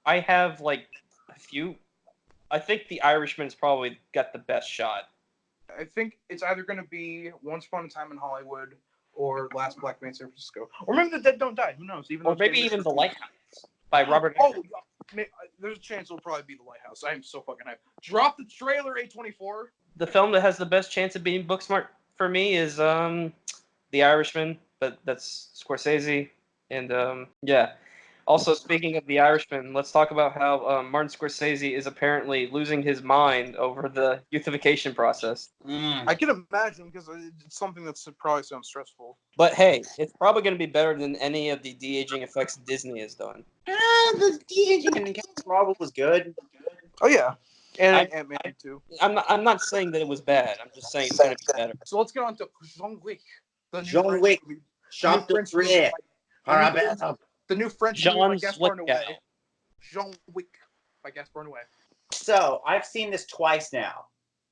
I have like a few. I think The Irishman's probably got the best shot. I think it's either going to be Once Upon a Time in Hollywood or Last Black Man in San Francisco, or maybe The Dead Don't Die. Who knows? Or maybe even The Lighthouse by Robert. There's a chance it'll probably be The Lighthouse. I am so fucking hyped. Drop the trailer, A24. The film that has the best chance of being Booksmart for me is The Irishman, but that's Scorsese, and yeah. Also, speaking of The Irishman, let's talk about how Martin Scorsese is apparently losing his mind over the euthanization process. I can imagine, because it's something that's probably sounds stressful. But hey, it's probably going to be better than any of the de-aging effects Disney has done. The de-aging in Captain Marvel was good. Oh yeah, and Ant-Man too. I'm not saying that it was bad. I'm just saying it's going to be better. So let's get on to Jean Wick. Jean Wick. The new French movie by Gaspar Noé. Jean Wick by Gaspar Noé. So, I've seen this twice now.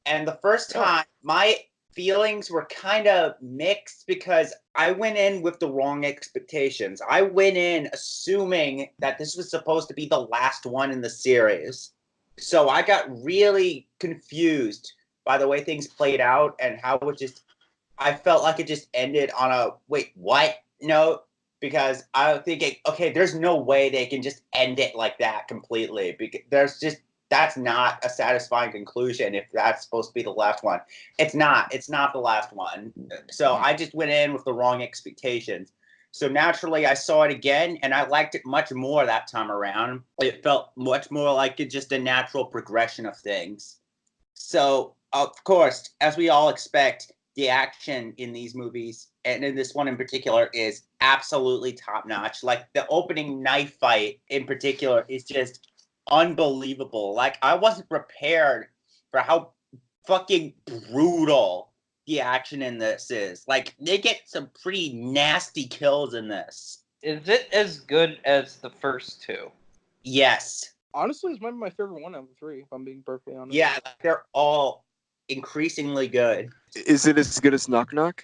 And the first time, my feelings were kind of mixed because I went in with the wrong expectations. I went in assuming that this was supposed to be the last one in the series. So, I got really confused by the way things played out and how I felt like it just ended on a, wait, what note? Because I was thinking, okay, there's no way they can just end it like that completely. Because that's not a satisfying conclusion if that's supposed to be the last one. It's not. It's not the last one. So I just went in with the wrong expectations. So naturally, I saw it again, and I liked it much more that time around. It felt much more like just a natural progression of things. So, of course, as we all expect, the action in these movies, and in this one in particular, is absolutely top-notch. Like, the opening knife fight in particular is just unbelievable. Like, I wasn't prepared for how fucking brutal the action in this is. Like, they get some pretty nasty kills in this. Is it as good as the first two? Yes. Honestly, it's maybe my favorite one out of the three, if I'm being perfectly honest. Yeah, they're all increasingly good. Is it as good as Knock Knock?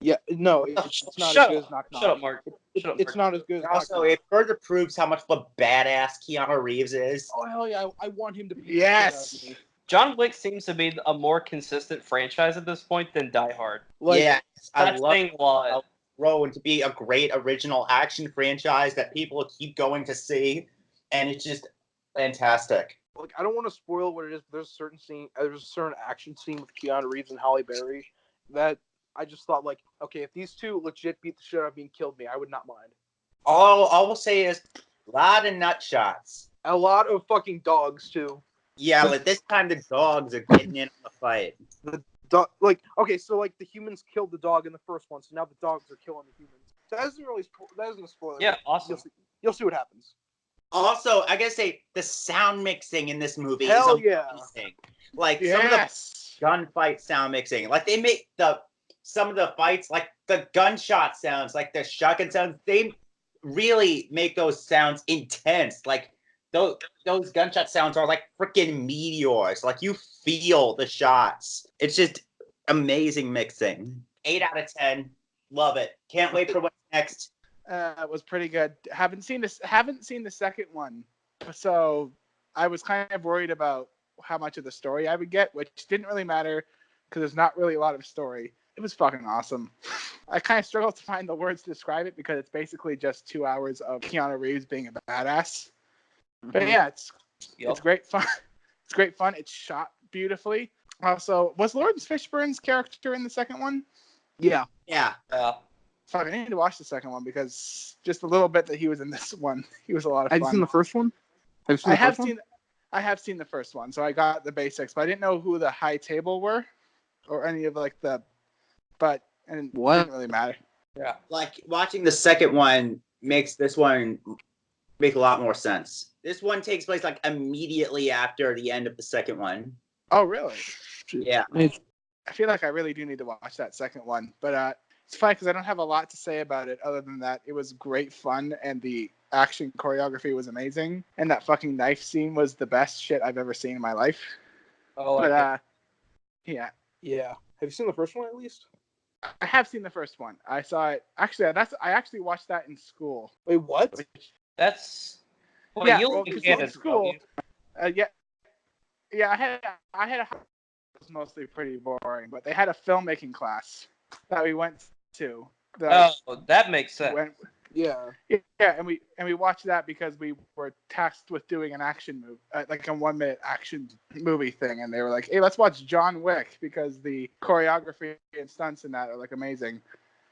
Yeah, no, it's not Shut as good up. as Knock Knock. Shut up, Mark. Shut up, It's Mark. not as good as Also, Knock Knock. it further proves how much of a badass Keanu Reeves is. Oh, hell yeah, I want him to be. Yes. John Wick seems to be a more consistent franchise at this point than Die Hard. Like, yeah, I That's love saying a lot. Rowan to be a great original action franchise that people keep going to see, and it's just fantastic. like I don't want to spoil what it is, but there's a certain scene, there's a certain action scene with Keanu Reeves and Halle Berry that I just thought, like, okay, if these two legit beat the shit out of me and killed me, I would not mind. All I will say is a lot of nut shots. A lot of dogs too. Yeah, like this time the dogs are getting in on the fight. Like, okay, so like the humans killed the dog in the first one, so now the dogs are killing the humans. So that isn't a spoiler. Yeah, awesome. You'll see what happens. Also, I gotta say the sound mixing in this movie Hell is yeah. amazing. Like some of the gunfight sound mixing, like they make some of the fights, like the gunshot sounds, like the shotgun sounds, they really make those sounds intense. Like those gunshot sounds are like freaking meteors. Like you feel the shots. It's just amazing mixing. 8 out of 10. Love it. Can't wait for what's next. It was pretty good. Haven't seen the second one, so I was kind of worried about how much of the story I would get, which didn't really matter because there's not really a lot of story. It was fucking awesome. I kind of struggled to find the words to describe it because it's basically just 2 hours of Keanu Reeves being a badass. But yeah, it's great fun. It's great fun. It's shot beautifully. Also, was Lawrence Fishburne's character in the second one? Yeah. Yeah. Fuck, I need to watch the second one because just a little bit that he was in this one, he was a lot of fun. Have you seen the first one? I have seen the first one, so I got the basics, but I didn't know who the high table were or any of like the. But and What? It didn't really matter. Yeah. Like watching the second one makes this one make a lot more sense. This one takes place like immediately after the end of the second one. Oh, really? Yeah. I feel like I really do need to watch that second one, but it's fine because I don't have a lot to say about it other than that it was great fun and the action choreography was amazing and that fucking knife scene was the best shit I've ever seen in my life. Oh, But yeah, Yeah. Have you seen the first one at least? I have seen the first one. I saw it. Actually, I actually watched that in school. Wait, what? that's. Well, Yeah, you well, live in 'cause Canada, in school. don't you? Yeah. I had it was mostly pretty boring, but they had a filmmaking class that we went to. Oh, that makes sense. Yeah. Yeah, and we watched that because we were tasked with doing an action movie, like a 1-minute action movie thing, and they were like, "Hey, let's watch John Wick because the choreography and stunts in that are like amazing."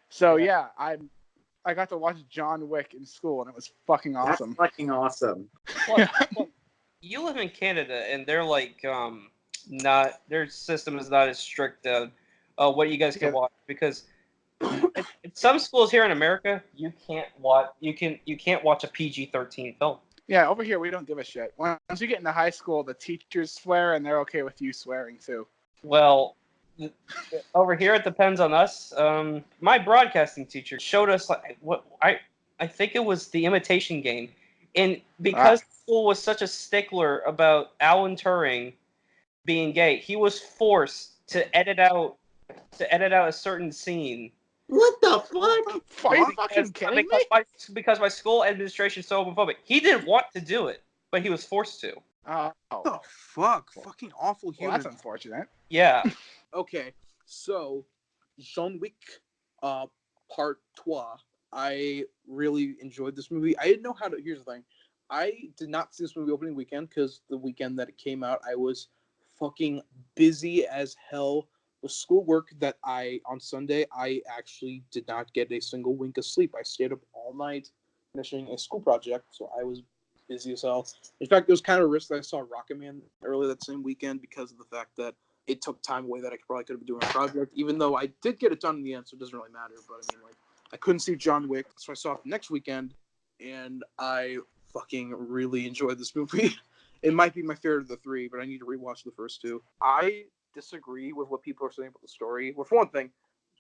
So yeah, I got to watch John Wick in school, and it was fucking awesome. That's fucking awesome. Well, you live in Canada, and they're like not their system is not as strict on what you guys can watch because in some schools here in America you can't watch a PG-13 film. Yeah, over here we don't give a shit. Once you get into high school, the teachers swear, and they're okay with you swearing too. Well, over here it depends on us. My broadcasting teacher showed us like what I think it was The Imitation Game, and because school was such a stickler about Alan Turing being gay, he was forced to edit out a certain scene. What the fuck? Are you fucking kidding me? Because my school administration is so homophobic. He didn't want to do it, but he was forced to. What the fuck? Fucking awful Well, humans. that's unfortunate. Yeah. Okay, so Jean Wick, part 2. I really enjoyed this movie. I didn't know how to. Here's the thing, I did not see this movie opening weekend because the weekend that it came out, I was fucking busy as hell with schoolwork. That on Sunday I actually did not get a single wink of sleep. I stayed up all night finishing a school project, so I was busy as hell. In fact, it was kind of a risk that I saw Rocketman earlier that same weekend because of the fact that it took time away that I probably could have been doing a project, even though I did get it done in the end, so it doesn't really matter. But I mean, like, I couldn't see John Wick, so I saw it next weekend, and I fucking really enjoyed this movie. It might be my favorite of the three, but I need to rewatch the first two. I disagree with what people are saying about the story. Well, for one thing,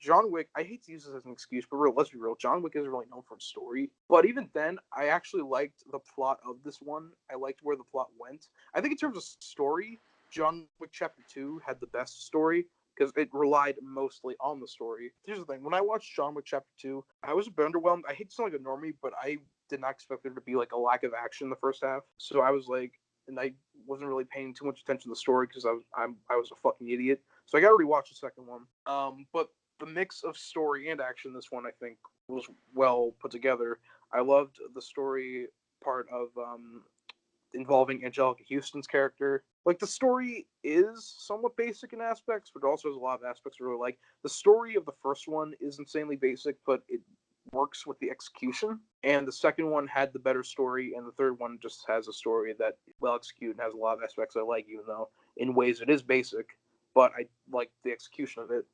John Wick, I hate to use this as an excuse, but let's be real. John Wick isn't really known for its story. But even then, I actually liked the plot of this one. I liked where the plot went. I think in terms of story, John Wick Chapter 2 had the best story because it relied mostly on the story. Here's the thing. When I watched John Wick Chapter 2, I was a bit underwhelmed. I hate to sound like a normie, but I did not expect there to be like a lack of action in the first half. So I was like, and I wasn't really paying too much attention to the story because I was a fucking idiot. So I got to rewatch the second one. But the mix of story and action, this one I think was well put together. I loved the story part of involving Angelica Houston's character. Like, the story is somewhat basic in aspects, but also has a lot of aspects I really like. The story of the first one is insanely basic, but it works with the execution. And the second one had the better story, and the third one just has a story that well executed and has a lot of aspects I like, even though in ways it is basic, but I like the execution of it.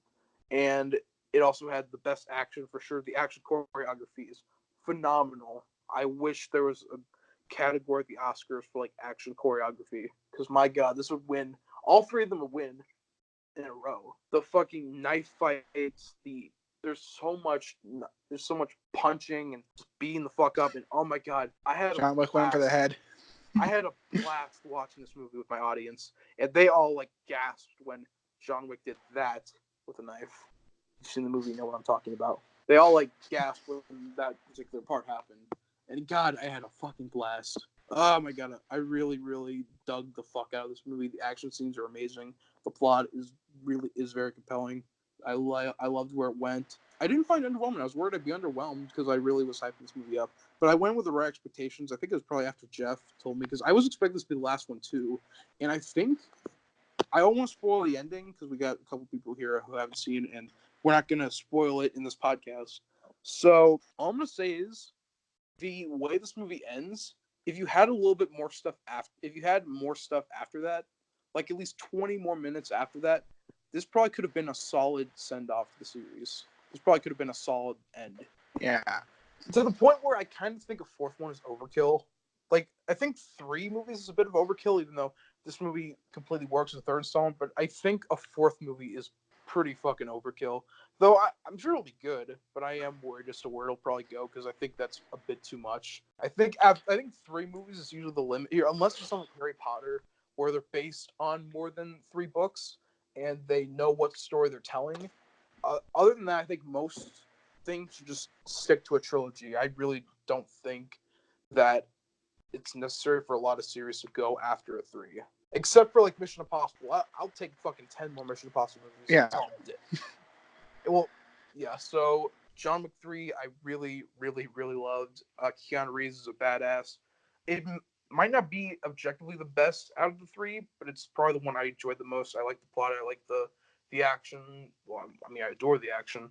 And it also had the best action for sure. The action choreography is phenomenal. I wish there was a category at the Oscars for like action choreography, because my god, this would win. All three of them would win in a row. The fucking knife fights, there's so much punching and just beating the fuck up, and oh my god, I had John Wick went for the head. I had a blast watching this movie with my audience, and they all like gasped when John Wick did that with a knife. You've seen the movie, you know what I'm talking about. They all like gasped when that particular part happened. And god, I had a fucking blast. Oh my god, I really, really dug the fuck out of this movie. The action scenes are amazing. The plot is very compelling. I loved where it went. I didn't find it underwhelming. I was worried I'd be underwhelmed because I really was hyping this movie up. But I went with the right expectations. I think it was probably after Jeff told me, because I was expecting this to be the last one too. And I think I almost spoil the ending because we got a couple people here who haven't seen it, and we're not going to spoil it in this podcast. So all I'm going to say is the way this movie ends, if you had a little bit more stuff after that, like at least 20 more minutes after that, this probably could have been a solid send-off to the series. This probably could have been a solid end. Yeah. To the point where I kind of think a fourth one is overkill. Like, I think 3 movies is a bit of overkill, even though this movie completely works as a third installment, but I think a fourth movie is pretty fucking overkill. Though I'm sure it'll be good, but I am worried as to where it'll probably go, because I think that's a bit too much. I think 3 movies is usually the limit here, unless it's something like Harry Potter, where they're based on more than 3 books, and they know what story they're telling. Other than that, I think most things should just stick to a trilogy. I really don't think that it's necessary for a lot of series to go after a 3. Except for, like, Mission Impossible. I'll take fucking 10 more Mission Impossible movies. Yeah. Well, yeah, so John Wick 3, I really, really, really loved. Keanu Reeves is a badass. It might not be objectively the best out of the 3, but it's probably the one I enjoyed the most. I like the plot. I like the action. Well, I mean, I adore the action.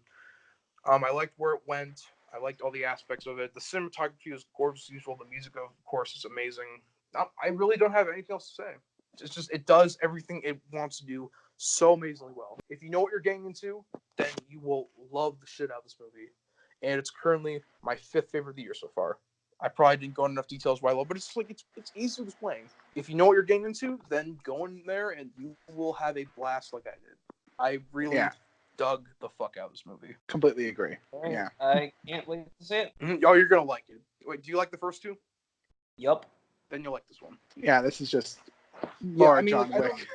I liked where it went. I liked all the aspects of it. The cinematography was gorgeous as usual. The music, of course, is amazing. I really don't have anything else to say. It's just, it does everything it wants to do so amazingly well. If you know what you're getting into, then you will love the shit out of this movie. And it's currently my 5th favorite of the year so far. I probably didn't go into enough details why I love, but it's like it's easy to explain. If you know what you're getting into, then go in there and you will have a blast like I did. I really dug the fuck out of this movie. Completely agree. Yeah. I can't wait to see it. Oh, you're gonna like it. Wait, do you like the first 2? Yup. Then you'll like this one. Yeah, this is just more John Wick.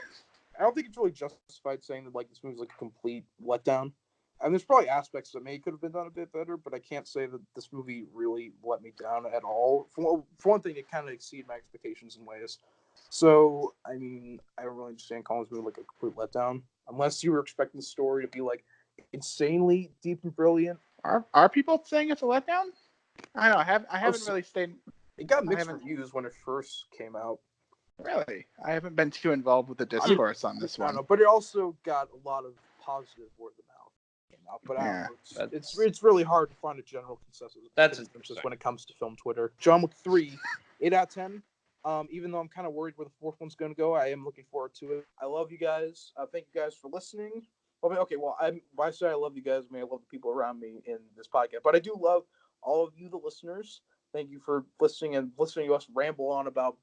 I don't think it's really justified saying that like this movie's like a complete letdown. And there's probably aspects that maybe could have been done a bit better, but I can't say that this movie really let me down at all. For one thing, it kind of exceeded my expectations in ways. So, I mean, I don't really understand calling this movie like a complete letdown, unless you were expecting the story to be like insanely deep and brilliant. Are people saying it's a letdown? I don't know. I haven't really stayed. It got mixed reviews when it first came out. Really? I haven't been too involved with the discourse on this one. I don't know, but it also got a lot of positive word of mouth. But I don't know, it's really hard to find a general consensus. That's just when it comes to film Twitter. John Wick 3, 8 out of 10. Even though I'm kind of worried where the 4th one's going to go, I am looking forward to it. I love you guys. Thank you guys for listening. Okay, well, I say I love you guys. I mean, I love the people around me in this podcast, but I do love all of you, the listeners. Thank you for listening to us ramble on about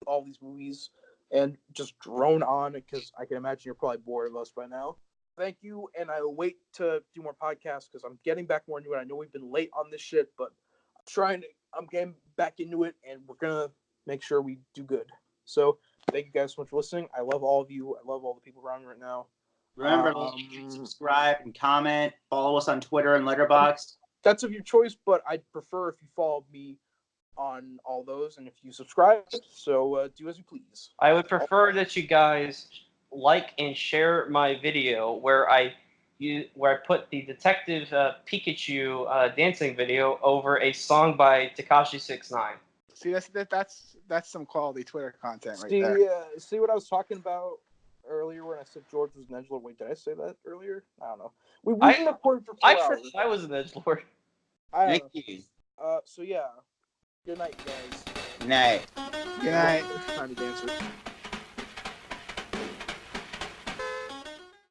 all these movies. and just drone on, because I can imagine you're probably bored of us by now. Thank you, and I wait to do more podcasts because I'm getting back more into it. I know we've been late on this shit, but I'm getting back into it, and we're gonna make sure we do good. So thank you guys so much for listening. I love all of you. I love all the people around me right now. Remember, subscribe and comment. Follow us on Twitter and Letterboxd. That's of your choice, but I'd prefer if you followed me on all those, and if you subscribe. So do as you please. I would prefer that you guys like and share my video where I put the Detective Pikachu dancing video over a song by Tekashi 69. See, that's some quality Twitter content right see, there. See what I was talking about earlier when I said George was an edgelord? Wait, did I say that earlier? I don't know. We've been recording for 4 hours. I was an edgelord. Thank you. So yeah. Good night, guys. Good night. Good night. Time to dance.